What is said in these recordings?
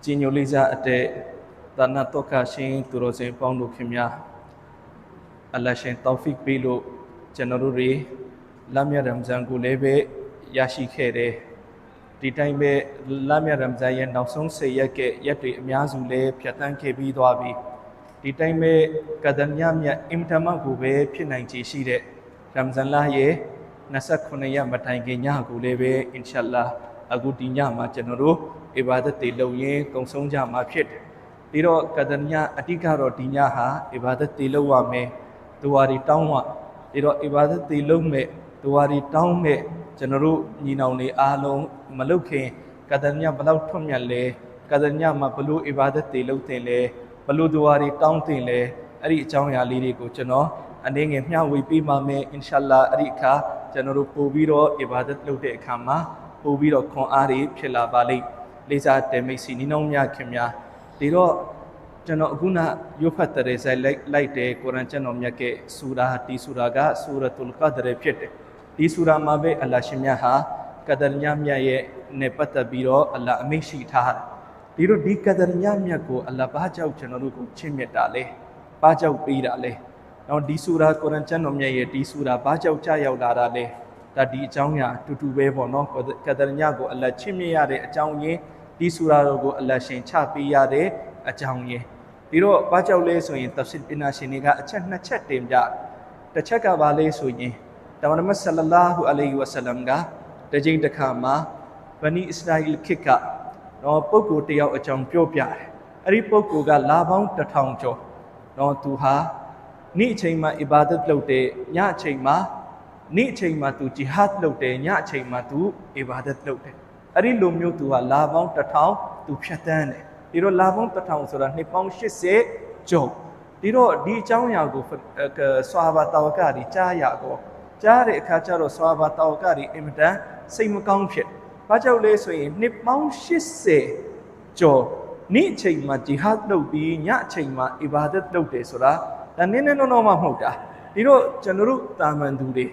ကြီးညိုလေးစားအတဲ့ဒါနတော်ကရှင်သူတော်စင်ပေါင်းတို့ခင်များအလ္လာဟ်ရှင်တောဖီကပေးလို့ကျွန်တော်တို့တွေလမ်းမြရမ်ဇန်ကိုလည်းပဲရရှိခဲ့တယ်ဒီတိုင်းပဲလမ်းမြရမ်ဇန်ရဲ့နောက်ဆုံး10ရက်ကရက်တွေအများစုလည်းဖြတ်သန်းခဲ့ပြီးသွားပြီဒီတိုင်းပဲကဒမ်ညမြတ်အင်တမန်ကိုပဲဖြစ်နိုင်ခြေရှိတဲ့ရမ်ဇန်လရဲ့29ရက်မတိုင်ခင်ညကိုလည်းပဲအင်ရှာအလ္လာဟ်အခုဒီညမှာကျွန်တော်တို့အီဘာဒတ်တွေလုပ်ရင်းကုံဆုံးကြမှာဖြစ်တယ်ပြီးတော့ကဒမ်ညအတိကတော့ဒီညဟာအီဘာဒတ်တွေလုပ်ရမယ်ဒူဝါရီတောင်းဝပြီးတော့အီဘာဒတ်တွေလုပ်မယ်ဒူဝါရီတောင်းမယ်ကျွန်တော်တို့ညီနောင်တွေအားလုံးမလုပ်ခင်ကဒမ်ညဘလောက်ထွတ်မြတ်လဲကဒမ်ညမှာဘလို့အီဘာဒတ်တွေလုပ်တင်လဲဘလို့ဒူဝါရီတောင်းတင်လဲအဲ့ဒီအကြောင်းအရာလေးတွေကိုကျွန်တော်အနေငယ်မျှဝေပေးပါမယ်အင်ရှာအလ္လာဟ်အဲ့ဒီအခါကျွန်တော်တို့ပို့ပြီးတော့အီဘာဒတ်လုပ်တဲ့အခါမှာပို့ပြီးတော့ခွန်အားတွေဖြစ်လာပါလိမ့်လေးစားတယ်မိတ်ဆွေနီးနှောင်းများခင်များဒီတော့ကျွန်တော်အခုနရုပ်ဖတ်တဲ့ဇိုင်လိုက်တဲ့ကုရ်အာန်ကျွန်တော်မြတ်ကဆူရာဒီဆူရာကဆူရတ်ုလ်ကဒ်ဖြစ်တယ်ဒီဆူရာမှာပဲအလ္လာဟ်ရှင်မြတ်ဟာကဒ်ညမြတ်ရဲ့နဲ့ပတ်သက်ပြီးတော့အလ္လာဟ်အမိန့်ရှိထားတယ်ဒီတော့ဒီကဒ်ညမြတ်ကိုအလ္လာဟ်ဘာကြောင့်ကျွန်တော်တို့ကိုချစ်မြတ်တာလဲဘာကြောင့်ပေးတာလဲတော့ဒီဆူရာကုရ်အာန်ကျွန်တော်မြတ်ရဲ့ဒီဆူရာဘာကြောင့်ကြာရောက်လာတာလဲဒါဒီအကြောင်းအရာတူတူပဲပေါ့နော်ကဒ်ညကိုအလ္လာဟ်ချစ်မြတ်ရတဲ့အကြောင်းရင်းဒီဆူရာကိုအလ္လာဟ်ရှင်ချပေးရတဲ့အကြောင်းရင်းဒီတော့ဘာကြောင့်လဲဆိုရင်တဖ်ဆီပညာရှင်တွေကအချက်နှစ်ချက်တင်ပြတစ်ချက်ကဘာလဲဆိုရင်တမန်တော်ဆလ္လာလာဟူအလိုင်ဟီဝါဆလမ်ကတကြိမ်တစ်ခါမှာဘနီအစ္စရာအီလ်ခေတ်ကတော့ပုဂ္ဂိုလ်တယောက်အကြောင်းပြောပြတယ်အဲ့ဒီပုဂ္ဂိုလ်ကလာပေါင်း1000ကျော်တော့သူဟာနေ့အချိန်မှာအီဘာဒတ်လုပ်တယ်ညအချိန်မှာနေ့အချိန်မှာသူဂျီဟတ်လုပ်တယ်ညအချိန်မှာသူအီဘာဒတ်လုပ်တယ်အဲ့ဒီလိုမျိုးသူဟာလာပေါင်း1000သူဖြတ်တန်းတယ်ဒီတော့လာပေါင်း1000ဆိုတာနှစ်ပေါင်း80ကျော်ဒီတော့ဒီအကြောင်းအရာကိုဆွာဘာတာဝကတွေကြားရတော့ကြားတဲ့အခါကျတော့ဆွာဘာတာဝကတွေအင်မတန်စိတ်မကောင်းဖြစ်ဘာကြောင့်လဲဆိုရင်နှစ်ပေါင်း80ကျော်နေ့အချိန်မှာဂျီဟတ်လုပ်ပြီးညအချိန်မှာအီဘာဒတ်လုပ်တယ်ဆိုတာဒါနည်းနည်းတော့မှမဟုတ်တာဒီတော့ကျွန်တော်တို့တာမန်သူတွေ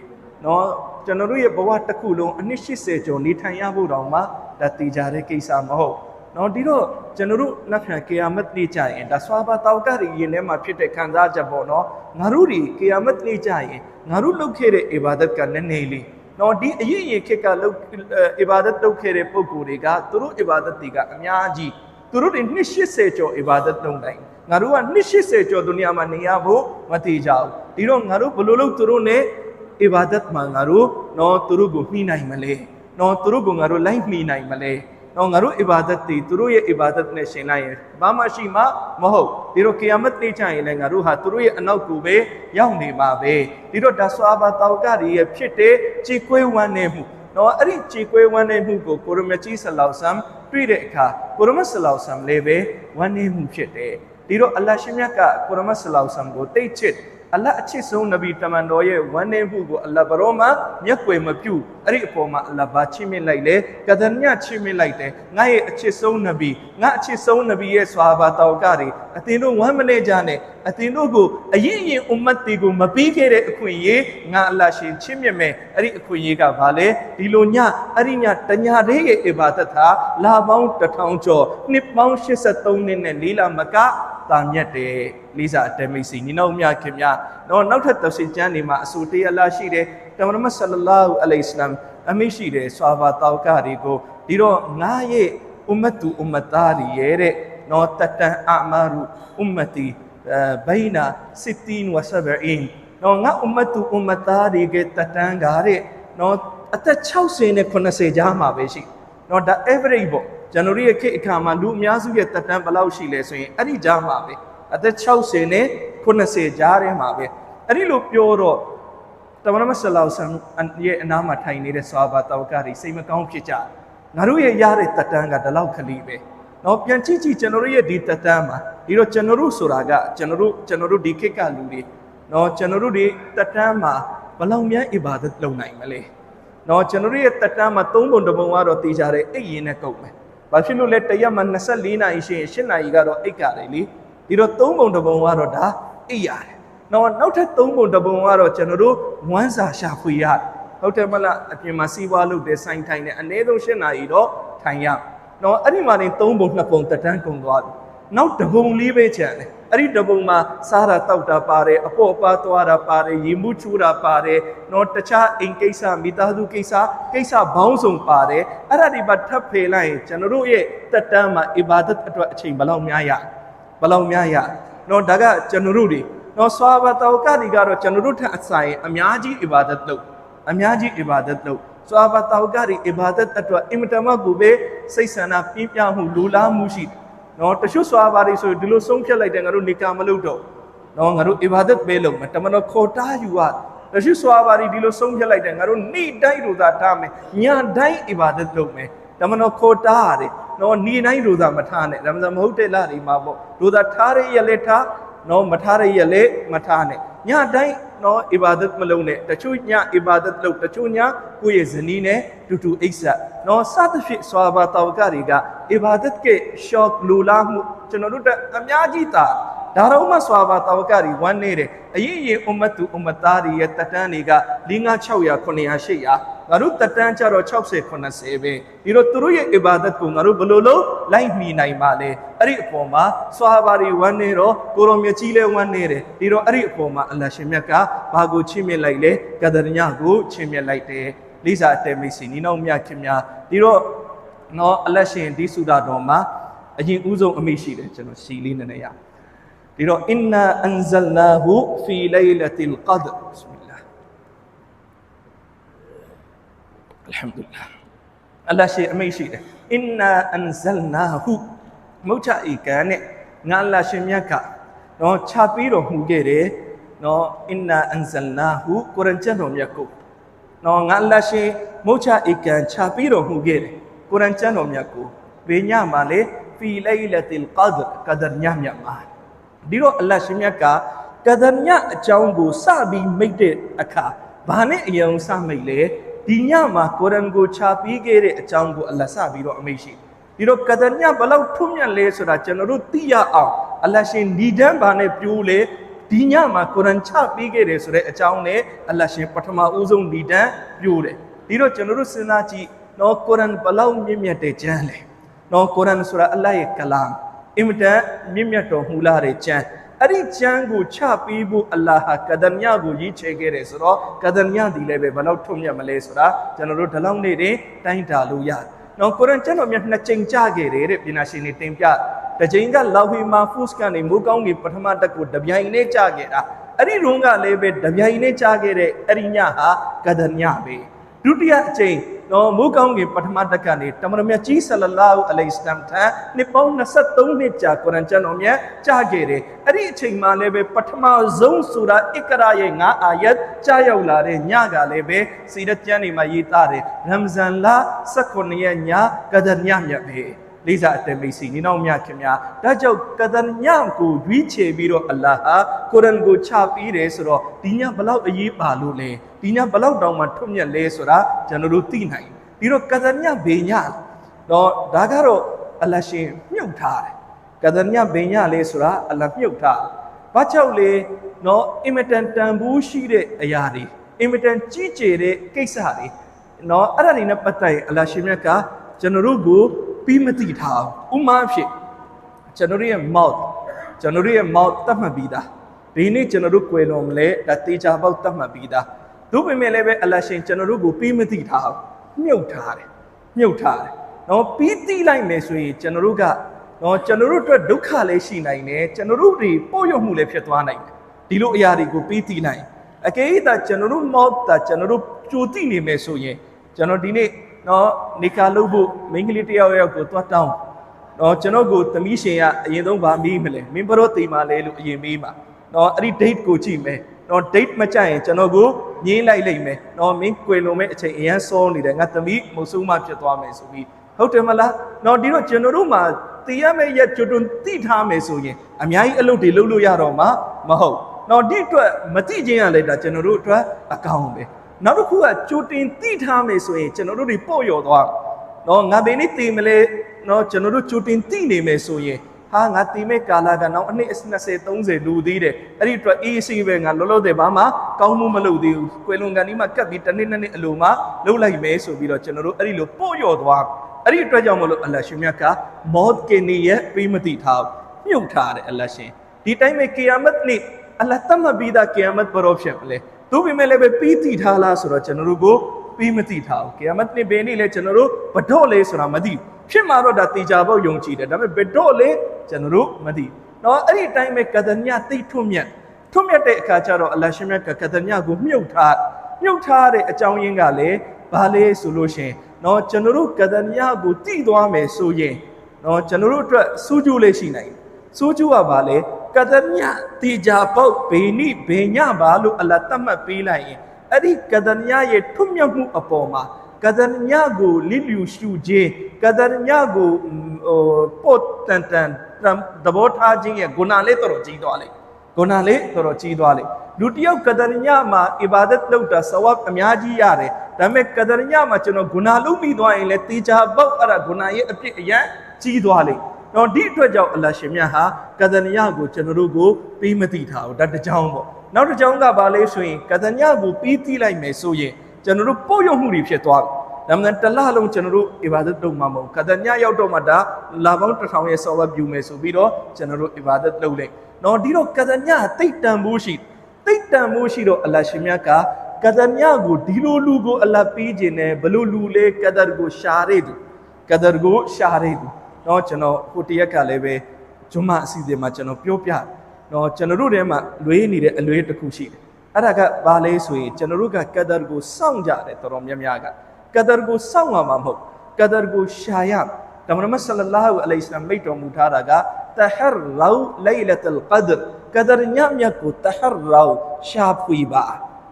နော်ကျွန်တော်တို့ရဲ့ဘဝတစ်ခုလုံးအနှစ်80ကျော်နေထိုင်ရဖို့တောင်မှဒါတည်ကြတဲ့ကိစ္စမဟုတ်နော်ဒီတော့ကျွန်တော်တို့နောက်ပြန်ကေယာမတ်နေ့ကြရင်ဒါဆွာဘာတောက်ကတွေရင်ထဲမှာဖြစ်တဲ့ခံစားချက်ပေါ့နော်ငါတို့ဒီကေယာမတ်နေ့ကြရင်ငါတို့လုပ်ခဲ့တဲ့အီဘာဒတ်ကနည်းနည်းလေးနော်ဒီအရင်ခေတ်ကလုပ်အီဘာဒတ်လုပ်ခဲ့တဲ့ပုံကိုယ်တွေကသူတို့အီဘာဒတ်တွေကအများကြီးသူတို့တွေနှစ်80ကျော်အီဘာဒတ်လုပ်တိုင်းငါတို့ကနှစ်80ကျော်ဒုနီယာမှာနေရဖို့မတည်ကြဘူးဒီတော့ငါတို့ဘယ်လိုလုပ်သူတို့နဲ့အီဘာဒတ်မှာငါတို့နော်သူတို့ကိုမှီနိုင်မလဲနော်သူတို့ကိုငါတို့လိုက်မှီနိုင်မလဲနော်ငါတို့အီဘာဒတ်တွေသူတို့ရဲ့အီဘာဒတ်နဲ့ရှင်လိုက်ရင်ဘာမှရှိမှာမဟုတ်ဒီတော့ကီယာမတ်နေ့ကျရင်လည်းငါတို့ဟာသူတို့ရဲ့အနောက်ကိုပဲရောက်နေမှာပဲဒီတော့ဒါဆွာဘာတောက်ကတွေရဲ့ဖြစ်တဲ့ကြည်ကွေးဝမ်းနေမှုနော်အဲ့ဒီကြည်ကွေးဝမ်းနေမှုကိုကိုရမကြီးဆလောဆမ်တွေ့တဲ့အခါကိုရမဆလောဆမ်လည်းပဲဝမ်းနေမှုဖြစ်တယ်ဒီတော့အလ္လာဟ်ရှင်မြတ်ကကိုရမဆလောဆမ်ကိုတိတ်ချစ်အလ္လာဟ်အချစ်ဆုံးနဗီတမန်တော်ရဲ့ဝမ်းနည်းမှုကိုအလ္လာဟ်ဘရောမှာမျက်ကွယ်မပြုအဲ့ဒီအပေါ်မှာအလ္လာဟ်ဘာချစ်မြင့်လိုက်လဲကဒ်ညချစ်မြင့်လိုက်တယ်ငါရဲ့အချစ်ဆုံးနဗီငါအချစ်ဆုံးနဗီရဲ့ဆွာဘာတောက်ကတွေအသင်တို့ဝမ်းမနေကြနဲ့အသင်တို့ကိုအရင်အွမ်မတ်တီကိုမပြီးခဲ့တဲ့အခွင့်အရေးငါအလ္လာဟ်ရှင်ချစ်မြင့်မယ်အဲ့ဒီအခွင့်အရေးကဘာလဲဒီလိုညအဲ့ဒီညတညာလေးရဲ့အီဘာဒတ်ဟာလာပေါင်း1000ကျော်နှစ်ပေါင်း83နှစ်နဲ့လေးလမကတာမြတ်တယ်လေးစားအတမိတ်စီညီနောင်များခင်များတော့နောက်ထပ်တဖ်ဆီကျမ်းတွေမှာအဆူတေးအလ္လာဟ်ရှိတယ်တမန်တော်ဆလ္လာလာဟူအလိုင်ဟိဝါဆလမ်အမိရှိတယ်ဆွာဘာတောက်ကတွေကိုဒီတော့ငါရဲ့အွမ်မတ်တူအွမ်မသားတွေရဲ့တဲ့နော်တတန်အမာရူအွမ်မတီဘိုင်နာ60 و70နော်ငါအွမ်မတ်တူအွမ်မသားတွေကတတန်ကားတဲ့နော်အသက်60နဲ့80ကြားမှာပဲရှိနော်ဒါ average ပေါ့ကျွန်တော်ရဲ့ခေတ်အခါမှာလူအများစုရဲ့တက်တန်းဘယ်လောက်ရှိလဲဆိုရင်အဲ့ဒီကြားမှာပဲအသက်60နဲ့80ကြားထဲမှာပဲအဲ့ဒီလိုပြောတော့တမန်တော်ဆလ္လာလဟ်အလိုင်းဝါဆလမ်ရဲ့အနားမှာထိုင်နေတဲ့ဆွာဘာတောက်ကတွေစိတ်မကောင်းဖြစ်ကြငါတို့ရဲ့ရတဲ့တက်တန်းကဒီလောက်ခလီပဲနော်ပြန်ကြည့်ကျွန်တော်ရဲ့ဒီတက်တန်းမှာဒီတော့ကျွန်တော်တို့ဆိုတာကကျွန်တော်တို့ဒီခေတ်ကလူတွေနော်ကျွန်တော်တို့ဒီတက်တန်းမှာဘယ်လောက်များအီဘာဒတ်လုပ်နိုင်မလဲနော်ကျွန်တော်ရဲ့တက်တန်းမှာ3ပုံတစ်ပုံကတော့တည်ကြတယ်အိတ်ရင်နဲ့ကုန်မယ်ဘာဖြစ်လို့လဲတရက်မှာ24နာရီရှိရင်8နာရီကတော့အိတ်ကြတယ်လေဒီတော့3ပုံတစ်ပုံကတော့ဒါအိတ်ရတယ်နောက်ထပ်3ပုံတစ်ပုံကတော့ကျွန်တော်တို့ဝမ်းစာရှာဖွေရတယ်ဟုတ်တယ်မလားအပြင်မှာစီးပွားလုပ်တဲ့ဆိုင်ထိုင်တဲ့အနည်းဆုံး8နာရီတော့ထိုင်ရ နော်အဲ့ဒီမှာနေ3ပုံ2ပုံတက်တန်းကုန်သွားပြီနောက်တပုံလေးပဲချန်တယ်အဲ့ဒီတပုံမှာစားတာတောက်တာပါတယ်အပေါ့အပါသွားတာပါတယ်ရေမှုချူတာပါတယ်နော်တခြားအိမ်ကိစ္စမိသားစုကိစ္စဘောင်းစုံပါတယ်အဲ့ဒါဒီပါထပ်ဖေးလိုက်ရင်ကျွန်တော်တို့ရဲ့တက်တန်းမှာအီဘာဒတ်အတွက်အချိန်ဘယ်လောက်များရနော်ဒါကကျွန်တော်တို့တွေနော်ဆွာဘတောကဒီကတော့ကျွန်တော်တို့ထက်အဆိုင်အများကြီးအီဘာဒတ်လုပ်ဆွာဘတောကဒီအီဘာဒတ်အတွက်အင်မတန်မှကိုပဲစိတ်ဆန္ဒပြင်းပြမှုလူလားမှုရှိနော်တချို့ဆွာဘာတွေဆိုဒီလိုဆုံးဖြတ်လိုက်တယ်ငါတို့နေကာမလုပ်တော့နော်ငါတို့အီဘာဒတ်ပဲလုပ်မယ်တမန်တော်ခေါ်တာယူရတချို့ဆွာဘာတွေဒီလိုဆုံးဖြတ်လိုက်တယ်ငါတို့နေ့တိုင်းရိုသာထားမယ်ညတိုင်းအီဘာဒတ်လုပ်မယ်တမန်တော်ခေါ်တာရတယ်နော်နေ့တိုင်းရိုသာမထားနဲ့ရမဇန်မဟုတ်တဲ့လတွေမှာပေါ့ရိုသာထားတဲ့ရက်လက်ထားနော်မထားတဲ့ရက်လက်မထားနဲ့ညတိုင်းနော်အီဘာဒတ်မလုပ်နဲ့တချို့ညအီဘာဒတ်လုပ်တချို့ညကိုယ့်ရဲ့ဇနီးနဲ့တူအိတ်ဆက်နော်စသဖြင့်ဆွာဘာတောကတွေကအီဘာဒတ်ကရှော့လူလာမှုကျွန်တော်တို့အများကြီးဒါတော့မှဆွာဘာတောကတွေဝမ်းနေတယ်အရင်အွမ်မတ်သူအွမ်မသားတွေရဲ့တက်တန်းတွေက5600 900 800ငါတို့တက်တန်းကြတော့60 90ပဲဒီတော့သူတို့ရဲ့အီဘာဒတ်ကိုငါတို့ဘယ်လိုလုပ်လိုက်မိနိုင်ပါလဲအဲ့ဒီအပေါ်မှာဆွာဘာတွေဝမ်းနေတော့ကိုရောမြကြီးလဲဝမ်းနေတယ်ဒီတော့အဲ့ဒီအပေါ်မှာအလ္လာဟ်ရှင်မြတ်ကဘာကိုချီးမြှင့်လိုက်လဲကဒရညကိုချီးမြှင့်လိုက်တယ်လိစာအတဲမိတ်စီနီနောင်မြခင်များဒီတော့နော်အလ္လာဟ်ရှင်ဒီဆူဒါတော်မှာအရင်ဦးဆုံးအမိရှိတယ်ကျွန်တော်ရှီလေးနည်းနည်းရဒီတော့အင်နာအန်ဇလနာဟူဖီလိုင်လတ်လ်ကဒ်ဘစ်မီလာအလ်ဟမ်ဒူလ ल्लाह အလ္လာဟ်ရှင်အမိရှိတယ်အင်နာအန်ဇလနာဟူမုတ်ချဤကန်နဲ့ငါအလ္လာဟ်ရှင်မြတ်ကနော်ချပြီးတော်မူခဲ့တယ်နော်အင်နာအန်ဇလနာဟူကုရ်အာန်ကျမ်းတော်မြတ်ကိုနော်ငါအလ္လာဟ်ရှင်မုတ်ချဤကန်ချပြီးတော်မူခဲ့တယ်ကုရ်အာန်ကျမ်းတော်မြတ်ကိုဘေညမှာလေဖီလိုင်လတ်လ်ကဒ်ကဒရညမြတ်မှာဒီတော့အလ္လာဟ်ရှင်မြတ်ကကဒရညအကြောင်းကိုစပြီးမိတ်တဲ့အခါဘာနဲ့အရင်စမိတ်လဲဒီညမှာကုရ်အာန်ကိုချပြီးခဲ့တဲ့အကြောင်းကိုအလ္လာဟ်စပြီးတော့အမိတ်ရှိဒီတော့ကဒရညဘလောက်ထွတ်မြတ်လဲဆိုတာကျွန်တော်တို့သိရအောင်အလ္လာဟ်ရှင်ဒီတန်းဘာနဲ့ပြိုးလဲဒီညမှာကုရ်အာန်ချပြီးခဲ့တယ်ဆိုတဲ့အကြောင်းနဲ့အလ္လာဟ်ရှင်ပထမဦးဆုံးဒီတန်းပြိုးတယ်ဒီတော့ကျွန်တော်တို့စဉ်းစားကြည့်နော်ကုရ်အာန်ဘလောက်မြင့်မြတ်တဲ့ကျမ်းလဲနော်ကုရ်အာန်ဆိုတာအလ္လာဟ်ရဲ့ကလာမ်အင်မတန်မြင့်မြတ်တော်မူလာတဲ့ကျမ်းအဲ့ဒီကျမ်းကိုချပြီးဖို့အလ္လာဟ်ဟာကဒရညကိုရည်ချယ်ခဲ့တယ်ဆိုတော့ကဒရညဒီလည်းပဲဘယ်လောက်ထွတ်မြတ်မလဲဆိုတာကျွန်တော်တို့ဒီလောက်နေတင်တိုင်းတာလို့ရတယ်နော်ကုရ်အာန်ကျမ်းတော်မြတ်2ကြိမ်ကြားခဲ့တယ်တဲ့ပညာရှင်တွေတင်ပြတစ်ကြိမ်ကလောဟီမာဖူစ်ကနေမိုးကောင်းကြီးပထမတက်ကိုတပြိုင်နဲ့ကြားခဲ့တာအဲ့ဒီရုံးကလည်းပဲတပြိုင်နဲ့ကြားခဲ့တဲ့အဲ့ဒီညဟာကဒရညပဲဒုတိယအကြိမ်နော်မိုးကောင်းကြီးပထမတက်ကနေတမန်တော်မြတ်ကြီးဆလလာဟူအလိုင်စလမ်ထံနှစ်ပေါင်း23နှစ်ကြာကုရ်အာန်ကျမ်းတော်မြတ်ကြားခဲ့တယ်အဲ့ဒီအချိန်မှာလည်းပဲပထမဆုံးဆူရာအစ်ကရာရဲ့9အာယတ်ကြားရောက်လာတဲ့ညကလည်းပဲစီရတ်ကျမ်းတွေမှာရေးသားတယ်ရမ်ဇန်လ19ရက်ညကဒရညမြတ်ပဲလေးစားအတမိတ်စီနီနောင်မြခင်များဒါကြောင့်ကဒရညကိုရွေးချယ်ပြီးတော့အလ္လာဟ်ဟာကုရ်အာန်ကိုချပြီးတယ်ဆိုတော့ဒီညဘလောက်အရေးပါလို့လဲဒီညဘလောက်တောင်မှထွတ်မြတ်လဲဆိုတာကျွန်တော်တို့သိနိုင်ပြီးတော့ကဒရညဘေညတော့ဒါကတော့အလ္လာဟ်ရှင်မြုပ်ထားတယ်ကဒရညဘေညလဲဆိုတာအလ္လာဟ်မြုပ်ထားဘာကြောင့်လဲနော်အင်မတန်တန်ဖိုးရှိတဲ့အရာတွေအင်မတန်ကြီးကျယ်တဲ့ကိစ္စတွေနော်အဲ့ဒါတွေနဲ့ပတ်သက်ရင်အလ္လာဟ်ရှင်မြတ်ကကျွန်တော်တို့ကိုပြီးမသိထားဥမာဖြစ်ကျွန်တော်ရဲ့ mouth တတ်မှတ်ပြီးသားဒီနေ့ကျွန်တော်တို့ကြွယ်လွန်မလဲဒါတေချာပေါက်တတ်မှတ်ပြီးသားသို့ပေမဲ့လည်းပဲအလ္လာဟ်ရှင်ကျွန်တော်တို့ကိုပြီးမသိထားမြုပ်ထားတယ်နော်ပြီးသိလိုက်မယ်ဆိုရင်ကျွန်တော်တို့ကနော်ကျွန်တော်တို့အတွက်ဒုက္ခလည်းရှိနိုင်တယ်ကျွန်တော်တို့တွေပို့ရုံမှုလည်းဖြစ်သွားနိုင်တယ်ဒီလိုအရာတွေကိုပြီးသိနိုင်အကယ်၍သာကျွန်တော်တို့ mouth ကျွန်တော်တို့ကြိုသိနေမယ်ဆိုရင်ကျွန်တော်ဒီနေ့နော်နေကာလုပ်ဖို့မိန်းကလေးတယောက်ကိုသွားတောင်းနော်ကျွန်တော်ကိုသမီးရှင်ကအရင်ဆုံးဗာမေးမလဲမင်းဘရောတိမ်မာလဲလို့အရင်မေးမှာနော်အဲ့ဒီ date ကိုကြည့်မယ်နော် date မကြရင်ကျွန်တော်ကိုညင်းလိုက်လိမ့်မယ်နော်မင်းကွယ်လွန်မဲ့အချိန်အရန်စောနေတယ်ငါသမီးမုတ်ဆိုးမဖြစ်သွားမယ်ဆိုပြီးဟုတ်တယ်မလားနော်ဒီတော့ကျွန်တော်တို့မှာတည်ရမယ့်ရက်ကျွတ်တွန်းတိထားမယ်ဆိုရင်အများကြီးအလုပ်တွေလုပ်လို့ရတော့မှာမဟုတ်နော်ဒီအတွက်မတိခြင်းရလဲဒါကျွန်တော်တို့အတွက်အကောင်းပဲနောက်တစ်ခုကကြိုတင်တိထားမယ်ဆိုရင်ကျွန်တော်တို့တွေပေါ့ရော်သွားနော်ငါဘယ်နေ့တည်မလဲနော်ကျွန်တော်တို့ကြိုတင်တိနေမယ်ဆိုရင်ဟာငါတည်မဲ့ကာလကနောက်အနှစ်20 30လူသေးတယ်အဲ့ဒီအတွက်အေးအေးပဲငါလောလောဆယ်ဘာမှကောင်းမှုမလုပ်သေးဘူးကွယ်လွန်ကန်ဒီမှာကပ်ပြီးတစ်နှစ်နှစ်အလိုမှလှုပ်လိုက်မယ်ဆိုပြီးတော့ကျွန်တော်တို့အဲ့ဒီလိုပေါ့ရော်သွား အဲ့ဒီအတွက်ကြောင့်မလို့အလ္လာဟ်ရှင်မြတ်ကမောတ်ကေနီရဲ့ပြီးမသိထားမြုပ်ထားတယ်အလ္လာဟ်ရှင်ဒီတိုင်းမှာကီယာမတ်နေ့အလ္လာဟ်တတ်မှတ်ပြီးသားကီယာမတ်ဘယ်တော့ဖြစ်မလဲသူ့ပေမဲ့လည်းပဲပြီးသိထားလားဆိုတော့ကျွန်တော်တို့ကိုပြီးမသိထားဘူးကီယာမတ်နေ့ဘယ်နေ့လဲကျွန်တော်တို့ဘယ်တော့လဲဆိုတာမသိဖြစ်မှာတော့ဒါတေချာဖို့ယုံကြည်တယ်ဒါပေမဲ့ဘယ်တော့လဲကျွန်တော်တို့မသိနော်အဲ့ဒီတိုင်းမှာကဒညသိထွတ်မြတ်တဲ့အခါကျတော့အလ္လာဟ်ရှင်မြတ်ကကဒညကိုမြုပ်ထားတဲ့အကြောင်းရင်းကလည်းဘာလဲဆိုလို့ရှင်နော်ကျွန်တော်တို့ကဒညကိုတည်သွားမယ်ဆိုရင်နော်ကျွန်တော်တို့အတွက်စူးကျူးလေးရှိနိုင်စူးကျူးကဘာလဲကဒညတေချာပေါက်ဘေနိဘေညပါလို့အလ္လာဟ်တတ်မှတ်ပေးလိုက်ရင်အဲ့ဒီကဒညရဲ့ထွတ်မြတ်မှုအပေါ်မှာကဒညကိုလိလျူရှုခြင်းကဒညကိုပို့တန်သဘောထားခြင်းရဲ့ဂုဏလေးတော်တော်ကြီးသွားလိမ့်ဂုဏလေးတော်တော်ကြီးသွားလိမ့်လူတယောက်ကဒညမှာအီဘာဒတ်လုပ်တာဆဝပ်အများကြီးရတယ်ဒါပေမဲ့ကဒညမှာကျွန်တော်ဂုဏလုံးပြီးသွားရင်လည်းတေချာပေါက်အဲ့ဒါဂုဏရဲ့အပြစ်အရန်ကြီးသွားလိမ့်တော့ဒီအတွက်ကြောင့်အလ္လာဟ်ရှင်မြတ်ဟာကဒညကိုကျွန်တော်တို့ကိုပြီးမသိထားဘူးဒါတစ်ကြောင်းပေါ့နောက်တစ်ကြောင်းကဘာလဲဆိုရင်ကဒညကိုပြီးသိလိုက်မယ်ဆိုရင်ကျွန်တော်တို့ပို့ရုံမှုတွေဖြစ်သွားတယ်ဒါမှမဟုတ်တလလုံးကျွန်တော်တို့အီဘာဒတ်လုပ်မှာမဟုတ်ကဒညရောက်တော့မှဒါလာပေါင်း1000ရဲ့ဆောဝတ်ပြုမယ်ဆိုပြီးတော့ကျွန်တော်တို့အီဘာဒတ်လုပ်လိုက်နော်ဒီတော့ကဒညတိတ်တန်မှုရှိတော့အလ္လာဟ်ရှင်မြတ်ကကဒညကိုဒီလိုလူကိုအလ္လာဟ်ပေးခြင်းနဲ့ဘလို့လူလေကဒရ်ကိုရှာရဲသူနော်ကျွန်တော်ဟိုတရက်ကလည်းပဲဂျွမ်မာအစီအစဉ်မှာကျွန်တော်ပြောပြနော်ကျွန်တော်တို့ထဲမှာလွေးနေတဲ့အလွေးတစ်ခုရှိတယ်အဲ့ဒါကဘာလဲဆိုရင်ကျွန်တော်တို့ကကဒရ်ကိုစောင့်ကြတယ်တော်တော်များများကကဒရ်ကိုစောင့်ရမှာမဟုတ်ကဒရ်ကိုရှာရဒါမှမဟုတ်ဆလ္လာလဟူအလိုင်ဟိဝါဆလမ်မိတ်တော်မူထားတာကတဟရရောလိုင်လတ်အလ်ကဒရ်ကဒရ်ညမြတ်ကိုတဟရရောရှာဖွေပါ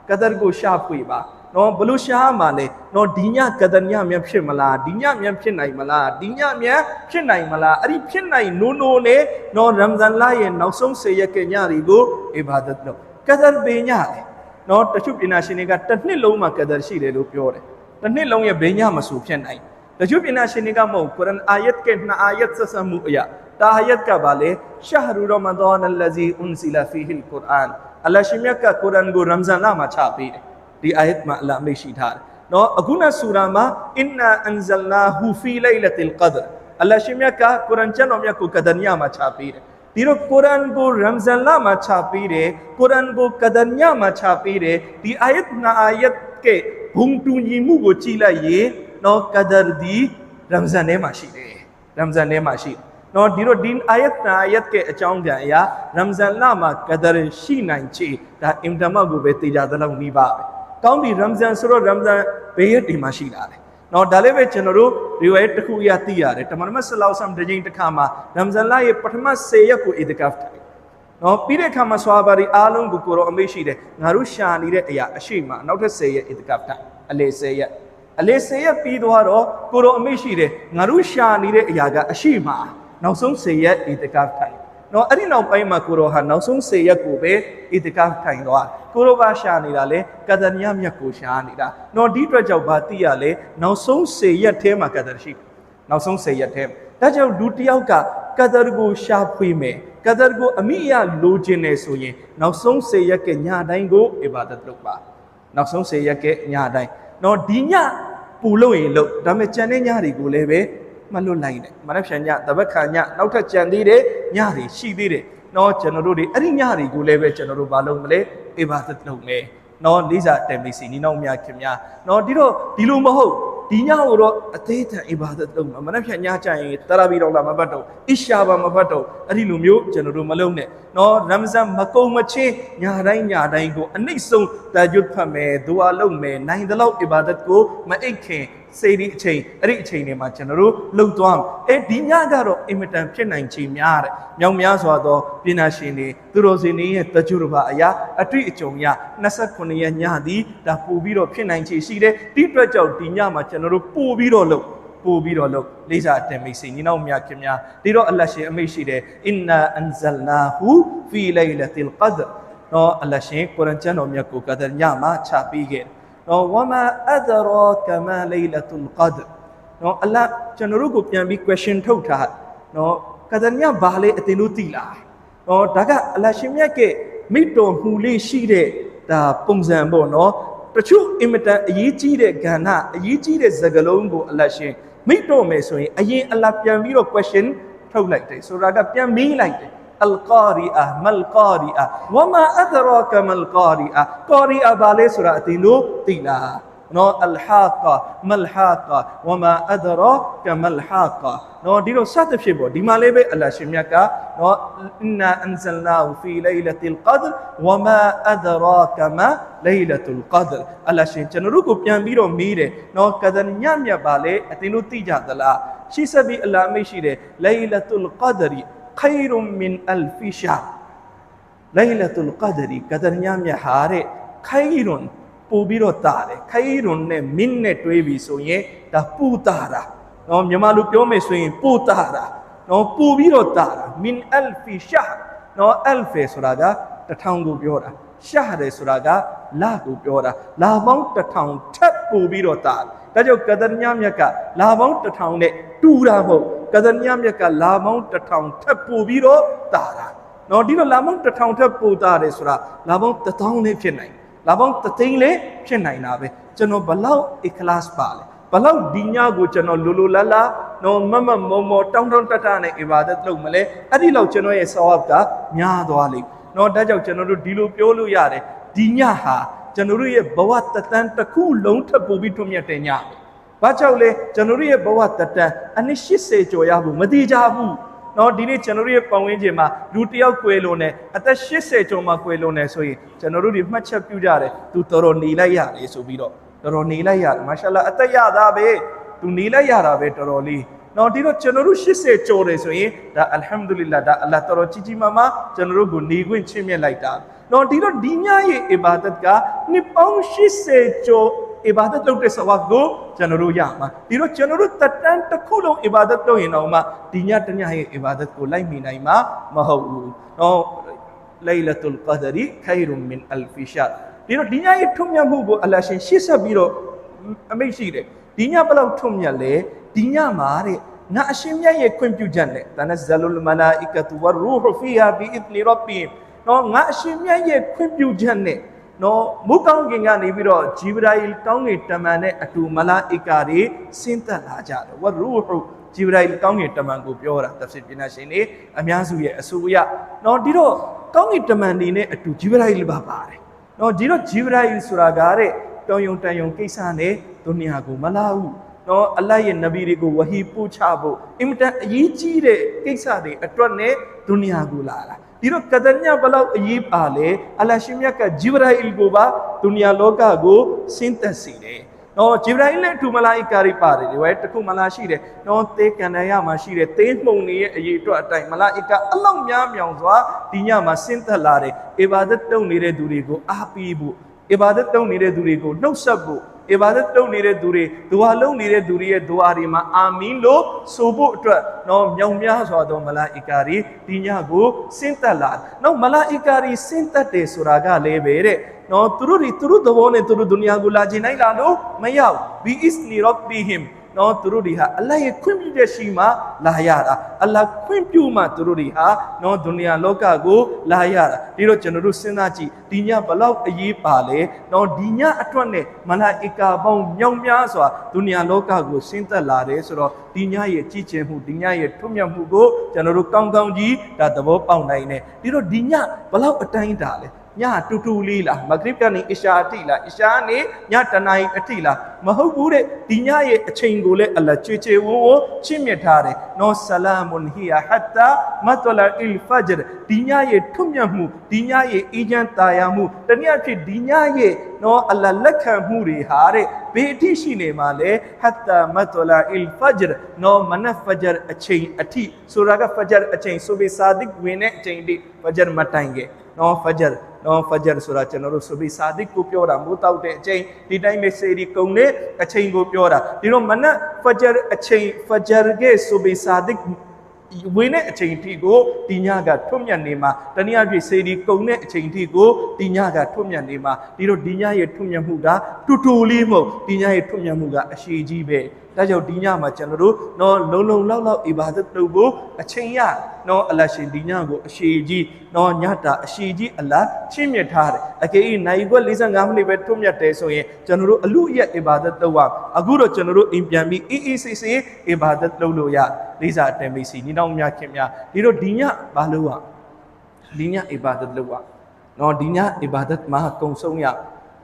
ကဒရ်ကိုရှာဖွေပါနော်ဘလို့ရှာမှာလဲနော်ဒီညကဒရ်ညမြတ်ဖြစ်မလားဒီညမြတ်ဖြစ်နိုင်မလားဒီညမြတ်ဖြစ်နိုင်မလားအဲ့ဒီဖြစ်နိုင်နိုးနဲ့နော်ရမ်ဇန်လရဲ့နောက်ဆုံး10ရက်ကညတွေကိုအီဘာဒတ်လုပ်ကဒရ်ဘေညလေနော်တချို့ပညာရှင်တွေကတစ်နှစ်လုံးမှာကဒရ်ရှိတယ်လို့ပြောတယ်တစ်နှစ်လုံးရဲ့ဘေညမဆူဖြစ်နိုင်တချို့ပညာရှင်တွေကမဟုတ်ကုရ်အာန်အာယတ်ကနှစ်အာယတ်ဆက်စပ်မှုအရာတာအာယတ်ကဘာလဲရှဟ်ရူရမဒန်အလ္လဇီအွန်ဇီလာဖီဟီလ်ကုရ်အာန်အလ္လာဟ်ရှင်မြတ်ကကုရ်အာန်ကိုရမ်ဇန်လမှာချပေးတယ်ဒီအာယတ်မှာအလ္လာဟ်မိတ်ရှိထားတယ်နော်အခုနဆူရာမှာအင်နာအန်ဇလနာဟူဖီလိုင်လတ်အလ်ကဒရ်အလ္လာဟ်ရှင်မြတ်ကကုရ်အာန်ကျမ်းတော်မြတ်ကိုကဒရ်ညမှာချပေးတယ်ဒီတော့ကုရ်အာန်ကိုရမ်ဇန်လမှာချပေးတယ်ကုရ်အာန်ကိုကဒရ်ညမှာချပေးတယ်ဒီအာယတ်နာအာယတ်ကဘုံတူညီမှုကိုကြည့်လိုက်ရင်နော်ကဒရ်ဒီရမ်ဇန်ထဲမှာရှိတယ်နော်ဒီတော့ဒီအာယတ်နာအာယတ်ကအကြောင်းပြန်အရာရမ်ဇန်လမှာကဒရ်ရှိနိုင်ချေဒါအင်တမတ်ကိုပဲတေချာသလောက်နှီးပါပဲကောင်းပြီရမ်ဇန်ဆိုတော့ရမ်ဇန်ဘေးရက်ဒီမှာရှိလာတယ်နော်ဒါလည်းပဲကျွန်တော်တို့ရီဝိုင်တစ်ခုအရာသိရတယ်တမန်တော်ဆလ္လာလဟ်အလိုင်းဝါဆလမ်တစ်ချိန်တစ်ခါမှာရမ်ဇန်လရဲ့ပထမ10ရက်ကိုအီတကာဖ်ထားနော်ပြီးတဲ့အခါမှာဆွာဘာရီအားလုံးကိုကိုရောအမေရှိတယ်ငါတို့ရှာနေတဲ့အရာအရှိမနောက်ထပ်10ရက်အီတကာဖ်ထားအလေ10ရက်ပြီးသွားတော့ကိုရောအမေရှိတယ်ငါတို့ရှာနေတဲ့အရာကအရှိမနောက်ဆုံး10ရက်အီတကာဖ်ထိုင်နော်အဲ့ဒီနောက်ပိုင်းမှာကိုရောဟာနောက်ဆုံး10ရက်ကိုပဲအီတကာဖ်ထိုင်သွားကိုရောကရှာနေတာလေကဒရ်ညမြတ်ကိုရှာနေတာနော်ဒီအတွက်ကြောင့်ဗာတိရလေနောက်ဆုံး10ရက်ထဲမှာကဒရ်ရှိနောက်ဆုံး10ရက်ထဲဒါကြောင့်လူတယောက်ကကဒရ်ကိုရှာဖွေမယ်ကဒရ်ကိုအမိအယလိုချင်နေဆိုရင်နောက်ဆုံး10ရက်ကညတိုင်းကိုအီဘာဒတ်လုပ်ပါနောက်ဆုံး10ရက်ကညတိုင်းနော်ဒီညပူလို့ရင်လို့ဒါပေမဲ့ကြံတဲ့ညတွေကိုလည်းပဲမလွတ်လိုက်နဲ့မနက်ဖြန်ညတပတ်ခါညနောက်ထပ်ကြံသေးတယ်ညတွေရှိသေးတယ်နော်ကျွန်တော်တို့တွေအဲ့ဒီညတွေကိုလည်းပဲကျွန်တော်တို့ဘာလုပ်မလဲအီဘာဒတ်လုပ်မယ်နော်လေးစားတယ်မိစီနီနောက်မြခင်များနော်ဒီတော့ဒီလိုမဟုတ်ဒီညကိုတော့အသေးထန်အီဘာဒတ်လုပ်မှာမနက်ဖြန်ညကြရင်တရာဘီတော်လာမပတ်တော့အီရှာဘာမပတ်တော့အဲ့ဒီလိုမျိုးကျွန်တော်တို့မလုပ်နဲ့နော်ရမ်ဇန်မကုံမချင်းညတိုင်းကိုအနိမ့်ဆုံးတာဂျွတ်ဖတ်မယ်ဒူအာလုပ်မယ်နိုင်တဲ့လောက်အီဘာဒတ်ကိုမအိတ်ခင်စေဒီအချိန်အဲ့ဒီအချိန်တွေမှာကျွန်တော်တို့လှုပ်သွားမယ်ဒီညကတော့အင်မတန်ဖြစ်နိုင်ချေများတယ်မြောင်များစွာသောပညာရှင်တွေသူတော်စင်တွေရဲ့တကြွရပါအရာအတွေ့အကြုံရ29ရက်ညသည်ဒါပို့ပြီးတော့ဖြစ်နိုင်ချေရှိတယ်ဒီအတွက်ကြောင့်ဒီညမှာကျွန်တော်တို့ပို့ပြီးတော့လှုပ်လေးစားတယ်မိတ်ဆွေညီနောင်များခင်များဒီတော့အလ္လာဟ်ရှင်အမိတ်ရှိတယ်အင်နာအန်ဇလနာဟူဖီလိုင်လတ်အလ်ကဒရ်နော်အလ္လာဟ်ရှင်ကုရ်အာန်ကျမ်းတော်မြတ်ကိုကဒရ်ညမှာချပေးခဲ့နော်ဝမာအဒရာကမာလိုင်လတ်အလ်ကဒရ်နော်အလ္လာဟ်ကျွန်တော်တို့ကိုပြန်ပြီး question ထုတ်ထားနော်ကဒရ်ညဘာလဲအတင်တို့သိလားနော်ဒါကအလ္လာဟ်ရှင်မြတ်ကမိတော်မူလေးရှိတဲ့ဒါပုံစံပေါ့နော်တချို့အင်မတန်အရေးကြီးတဲ့ကဏ္ဍအရေးကြီးတဲ့စကားလုံးကိုအလ္လာဟ်ရှင် မိတော့မယ်ဆိုရင်အရင်အလ္လာဟ်ပြန်ပြီးတော့ question ထုတ်လိုက်တယ်ဆိုတာကပြန်မေးလိုက်တယ် Al-Qari'ah Mal-Qari'ah Wama adraka Mal-Qari'ah Qari'ah ဘာလဲဆိုတာအတင်းတို့သိလားနော် Al-Haqqa Mal-Haqqa Wama adraka Mal-Haqqa နော်ဒီလိုစသဖြင့်ပေါ့ဒီမှာလေးပဲအလ္လာဟ်ရှင်မြတ်ကနော် Inna anzalnahu fi laylatil qadr Wama adraka ma laylatul qadr အလ္လာဟ်ရှင်ကျွန်တော်တို့ကိုပြန်ပြီးတော့မေးတယ်နော်ကဒ်ညမြတ်ပါလေအတင်းတို့သိကြသလားရှိစပြီးအလ္လာဟ်မိတ်ရှိတယ် Laylatul Qadri خير من ألف شهر ليلة القدر قدر نعم يحارة خير ပို့ပြီးတော့တာတယ်ခိုင်ရွန်နဲ့မင်းနဲ့တွဲပြီးဆိုရင်ဒါပူတာတာနော်မြန်မာလူပြောမယ်ဆိုရင်ပူတာတာနော်ပို့ပြီးတော့တာတာမင်အလ်ဖီရှာနော်အလ်ဖီဆိုတာက1000ကိုပြောတာရှာတယ်ဆိုတာကလာကိုပြောတာလာပေါင်း1000ထပ်ပို့ပြီးတော့တာဒါကြောင့်ကဒ်ညမြတ်ကလာပေါင်း1000နဲ့တူတာမဟုတ်ကဒ်ညမြတ်ကလာပေါင်း1000ထပ်ပို့ပြီးတော့တာတာနော်ဒီလိုလာပေါင်း1000ထပ်ပို့တာတယ်ဆိုတာလာပေါင်း1000လေးဖြစ်နိုင်လာပေါင်း300လေးဖြစ်နိုင်တာပဲကျွန်တော်ဘလောက်ikhlas ပါလဲဘလောက်ဒီညကိုကျွန်တော်လိုလိုလားလားနော်မမမုံမောတောင်းတတနဲ့ ibadat လုပ်မလဲအဲ့ဒီလောက်ကျွန်တော်ရဲ့ sawab ကများသွားလိမ့်နော်ဒါကြောင့်ကျွန်တော်တို့ဒီလိုပြောလို့ရတယ်ဒီညဟာကျွန်တော်တို့ရဲ့ဘဝတတန်းတစ်ခုလုံးထပ်ပို့ပြီးထွတ်မြတ်တဲ့ညပဲဘာကြောင့်လဲကျွန်တော်တို့ရဲ့ဘဝတတန်းအနည်း80ကျော်ရဖို့မတိကြဘူးနော်ဒီနေ့ကျွန်တော်တို့ရဲ့ပတ်ဝန်းကျင်မှာလူတယောက်ကွယ်လို့နဲ့အသက်80ကျော်မှကွယ်လို့နဲ့ဆိုရင်ကျွန်တော်တို့ဒီမှတ်ချက်ပြုကြတယ်သူတော်တော်နေလိုက်ရတယ်ဆိုပြီးတော့တော်တော်နေလိုက်ရတယ်မာရှာလာအသက်ရသားပဲသူနေလိုက်ရတာပဲတော်တော်လေးနော်ဒီတော့ကျွန်တော်တို့80ကျော်တယ်ဆိုရင်ဒါအလ်ဟမ်ဒူလ illah ဒါအလ္လာဟ်တော်ကြီးကြီးမားမားကျွန်တော်တို့ကိုနေခွင့်ချီးမြှင့်လိုက်တာနော်ဒီတော့ဒီညရဲ့ ibadat ကနှစ်ပေါင်း80ကျော်ibadat လုပ်တဲ့ sawab ကိုကျွန်တော်တို့ရမှာဒီတော့ကျွန်တော်တို့တတန်းတစ်ခုလုံး ibadat လုပ်ရင်တော့မှဒီညတညရဲ့ ibadat ကိုလိုက်မိနိုင်မှာမဟုတ်ဘူးနော် Laylatul Qadri Khairun min Alf Shahr ဒီတော့ဒီညရဲ့ထွတ်မြတ်မှုကိုအလ္လာဟ်ရှင်ရှေ့ဆက်ပြီးတော့အမိန့်ရှိတယ်ဒီညဘယ်လောက်ထွတ်မြတ်လဲဒီညမှာတဲ့ငါအရှင်မြတ်ရဲ့ခွင့်ပြုချက်နဲ့ Tanazzalul Malaikatu war Ruhu fiha bi idni rabbihim နော်ငါအရှင်မြတ်ရဲ့ခွင့်ပြုချက်နဲ့နော်မုကောင်းကင်ကနေပြီးတော့ဂျီဘရာအီလ်ကောင်းကင်တမန်နဲ့အတူမလာအီကာတွေဆင်းသက်လာကြတယ်ဝရူဟူဂျီဘရာအီလ်ကောင်းကင်တမန်ကိုပြောတာတဖ်ဆီပညာရှင်တွေအများစုရဲ့အဆိုအရနော်ဒီတော့ကောင်းကင်တမန်တွေနဲ့အတူဂျီဘရာအီလ်ပါပါတယ်နော်ဒီတော့ဂျီဘရာအီလ်ဆိုတာကတဲ့တောင်ယုံတန်ယုံကိစ္စနဲ့ဒုနီယာကိုမလာဘူးနော်အလ္လာဟ်ရဲ့နဗီတွေကိုဝဟီပို့ချဖို့အင်မတန်အရေးကြီးတဲ့ကိစ္စတွေအတွက်နဲ့ဒုနီယာကိုလာတာဒီတော့ကဒ်ညဘလောက်အရေးပါလဲအလ္လာဟ်ရှင်မြတ်ကဂျီဘရာအီလ်ကိုပါဒုနီယာလောကကိုဆင်းသက်စေတယ်နော်ဂျီဘရာအီလ်နဲ့အတူမလာအီကာတွေပါတယ်ဒီဝဲတခုမလာရှိတယ်နော်သေကန်ရမှာရှိတယ်သေမှုန်နေရဲ့အရေးအတွက်အတိုင်းမလာအီကာအလောက်များမြောင်စွာဒီညမှာဆင်းသက်လာတယ်အီဘာဒတ်လုပ်နေတဲ့သူတွေကိုအားပေးဖို့အီဘာဒတ်လုပ်နေတဲ့သူတွေကိုနှုတ်ဆက်ဖို့ibadat လုပ်နေတဲ့သူတွေဒူအာလုပ်နေတဲ့သူတွေရဲ့ဒူအာတွေမှာအာမင်လို့ဆိုဖို့အတွက်နော်မြောင်များစွာသောမလာအီကာတွေဒီညကိုဆင်းသက်လာနော်မလာအီကာတွေဆင်းသက်တယ်ဆိုတာကလည်းပဲတဲ့နော်သူတို့သဘောနဲ့သူတို့ဒုနီယာကိုလာခြင်းနိုင်လားလို့မရောက်ဘီအစ်နီရော့ဘီဟင်နော်သူတို့တွေဟာအလ္လာဟ်ရဲ့ခွင့်ပြုချက်ရှိမှလာရတာအလ္လာဟ်ခွင့်ပြုမှသူတို့တွေဟာနော်ဒုနီယာလောကကိုလာရတာဒီတော့ကျွန်တော်တို့စဉ်းစားကြည့်ဒီညဘလောက်အရေးပါလဲနော်ဒီညအတွက်နဲ့မလာအီကာပေါင်းမြောက်များစွာဒုနီယာလောကကိုဆင်းသက်လာတယ်ဆိုတော့ဒီညရဲ့ကြည်ကျင်မှုဒီညရဲ့ထွတ်မြတ်မှုကိုကျွန်တော်တို့ကောင်းကောင်းကြီးဒါသဘောပေါက်နိုင်တယ်ဒီတော့ဒီညဘလောက်အတိုင်းတာလဲညတူတူလေးလားမဂရစ်ကနေအရှာအထိလားအရှာကနေညတနာရီအထိလားမဟုတ်ဘူးတဲ့ဒီညရဲ့အချိန်ကိုလည်းအလ္လာဟ်ချွေချွေဝန်းဝန်းချင့်မြတ်ထားတယ်နော်ဆလာမွန်ဟီယာဟတ်တာမတ်လာအီလ်ဖဂျ်ဒီညရဲ့ထွတ်မြတ်မှုဒီညရဲ့အေးချမ်းသာယာမှုတနည်းအားဖြင့်ဒီညရဲ့နော်အလ္လာဟ်လက်ခံမှုတွေဟာတဲ့ဘယ်အထိရှိနေမှာလဲဟတ်တာမတ်လာအီလ်ဖဂျ်နော်မနက်ဖဂျ်အချိန်အထိဆိုတာကဖဂျ်အချိန်ဆိုဘီဆာဒစ်ဝင်တဲ့အချိန်ဒီဖဂျ်မတိုင်ခဲ့နော်ဖဂျ်နော်ဖဂျ်ဆိုတာကျွန်တော်တို့ဆိုပြီးစာဒစ်ကိုပြောတာမိုးတောက်တဲ့အချိန်ဒီတိုင်းပဲစေဒီကုံနဲ့အချိန်ကိုပြောတာဒီတော့မနက်ဖဂျ်အချိန်ဖဂျ်ကဆိုပြီးစာဒစ်ဝင်တဲ့အချိန်ထိကိုဒီညကထွတ်မြတ်နေမှာတနည်းအားဖြင့်စေဒီကုံတဲ့အချိန်ထိကိုဒီညကထွတ်မြတ်နေမှာဒီတော့ဒီညရဲ့ထွတ်မြတ်မှုကတူတူလေးမဟုတ်ဒီညရဲ့ထွတ်မြတ်မှုကအရှိကြီးပဲ ဒါကြောင့်ဒီညမှာကျွန်တော်တို့နော်လုံလုံလောက်လောက်အီဘာဒတ်လုပ်ဖို့အချိန်ရနော်အလရှင်ဒီညကိုအရှိကြီးနော်ညတာအရှိကြီးအလားချင်းမြတ်ထားတယ်အကယ်၍နိုင်ခွက်45မိနစ်ပဲထွတ်မြတ်တယ်ဆိုရင်ကျွန်တော်တို့အလူရဲ့အီဘာဒတ်လုပ်ရအခုတော့ကျွန်တော်တို့အိမ်ပြန်ပြီးအေးဆေးဆေးအီဘာဒတ်လုပ်လို့ရလေးစားအတန်မိတ်စီညီနောင်များခင်များဒီတော့ဒီညဘာလုပ်ရဒီညအီဘာဒတ်လုပ်ရနော်ဒီညအီဘာဒတ်မှာကုံဆုံးရ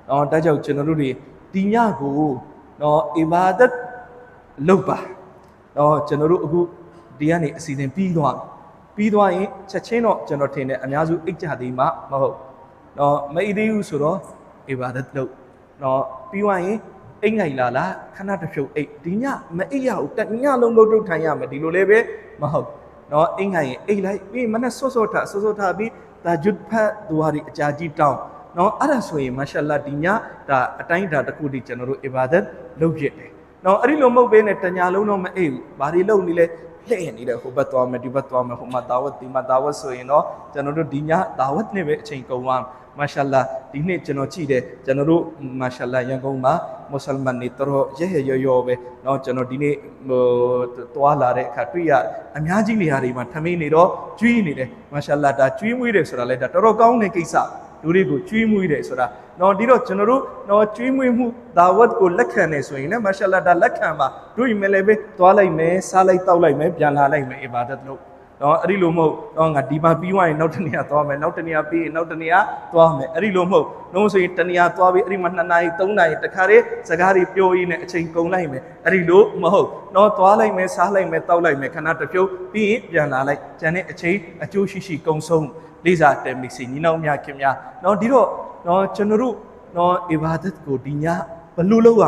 နော်ဒါကြောင့်ကျွန်တော်တို့တွေဒီညကိုနော်အီဘာဒတ်လုပ်ပါနော်ကျွန်တော်တို့အခုဒီကနေအစီအစဉ်ပြီးသွားရင်ချက်ချင်းတော့ကျွန်တော်ထင်တယ်အများစုအိတ်ကြသေးမှမဟုတ်နော်မအိသေးဘူးဆိုတော့အီဘာဒတ်လုပ်နော်ပြီးသွားရင်အိတ်ငိုင်လာလားခဏတစ်ဖြုတ်အိတ်ဒီညမအိတ်ရဘူးတညလုံးမလုပ်ထိုင်ရမယ်ဒီလိုလေးပဲမဟုတ်နော်အိတ်ငိုင်ရင်အိတ်လိုက်ပြီးမနဲ့စောစောထားပြီးဒါဂျွတ်ဖတ်ဒူဟာရီအကြာကြီးတောင်းနော်အဲ့ဒါဆိုရင်မာရှာလာဒီညဒါအတိုင်းဒါတစ်ခုဒီကျွန်တော်တို့အီဘာဒတ်လုပ်ဖြစ်တယ်နော်အဲ့ဒီလိုမဟုတ်ဘဲနဲ့တညာလုံးတော့မအိပ်ဘူးဘာတွေလုပ်နေလဲလှည့်နေတယ်ဟိုဘက်သွားမယ်ဒီဘက်သွားမယ်ဟိုမှာဒါဝတ်ဒီမှာဒါဝတ်ဆိုရင်တော့ကျွန်တော်တို့ဒီညဒါဝတ်နဲ့ပဲအချိန်ကုန်သွားမာရှာလာဒီနေ့ကျွန်တော်ကြည့်တယ်ကျွန်တော်တို့မာရှာလာရန်ကုန်မှာမွတ်စလမန်တွေတော်ရဲရောပဲเนาะကျွန်တော်ဒီနေ့ဟိုတွားလာတဲ့အခါတွေ့ရအများကြီးနေရာတွေမှာထမင်းနေတော့ကျွေးနေတယ်မာရှာလာဒါကျွေးမွေးတယ်ဆိုတာလဲဒါတော်တော်ကောင်းတဲ့ကိစ္စလူတွေကိုကျွေးမွေးတယ်ဆိုတာเนาะဒီတော့ကျွန်တော်တို့เนาะကျွေးမွေးမှုဒါဝတ်ကိုလက်ခံနေဆိုရင်လည်းမာရှာလာဒါလက်ခံပါတို့ရင်လည်းပဲတွားလိုက်မယ်စားလိုက်တောက်လိုက်မယ်ပြန်လာလိုက်မယ်အီဘာဒတ်လုပ်နော်အဲ့ဒီလိုမဟုတ်တော့ငါဒီမှာပြီးသွားရင်နောက်တစ်နေရာသွားမယ်နောက်တစ်နေရာပြီးရင်နောက်တစ်နေရာသွားမယ်အဲ့ဒီလိုမဟုတ်လုံးဆိုရင်တစ်နေရာသွားပြီးအဲ့ဒီမှာ2နာရီ3နာရီတခါတည်းစကားတွေပြောရင်းနဲ့အချိန်ကုန်လိုက်မယ်အဲ့ဒီလိုမဟုတ်နော်သွားလိုက်မယ်စားလိုက်မယ်တောက်လိုက်မယ်ခဏတစ်ပြုတ်ပြီးရင်ပြန်လာလိုက်ကျန်တဲ့အချိန်အကျိုးရှိကုန်ဆုံးလေးစားတယ်မိတ်ဆွေညီနောင်များခင်များနော်ဒီတော့နော်ကျွန်တော်တို့နော်အီဘာဒတ်ကိုဒီညဘလို့လုပ်ရ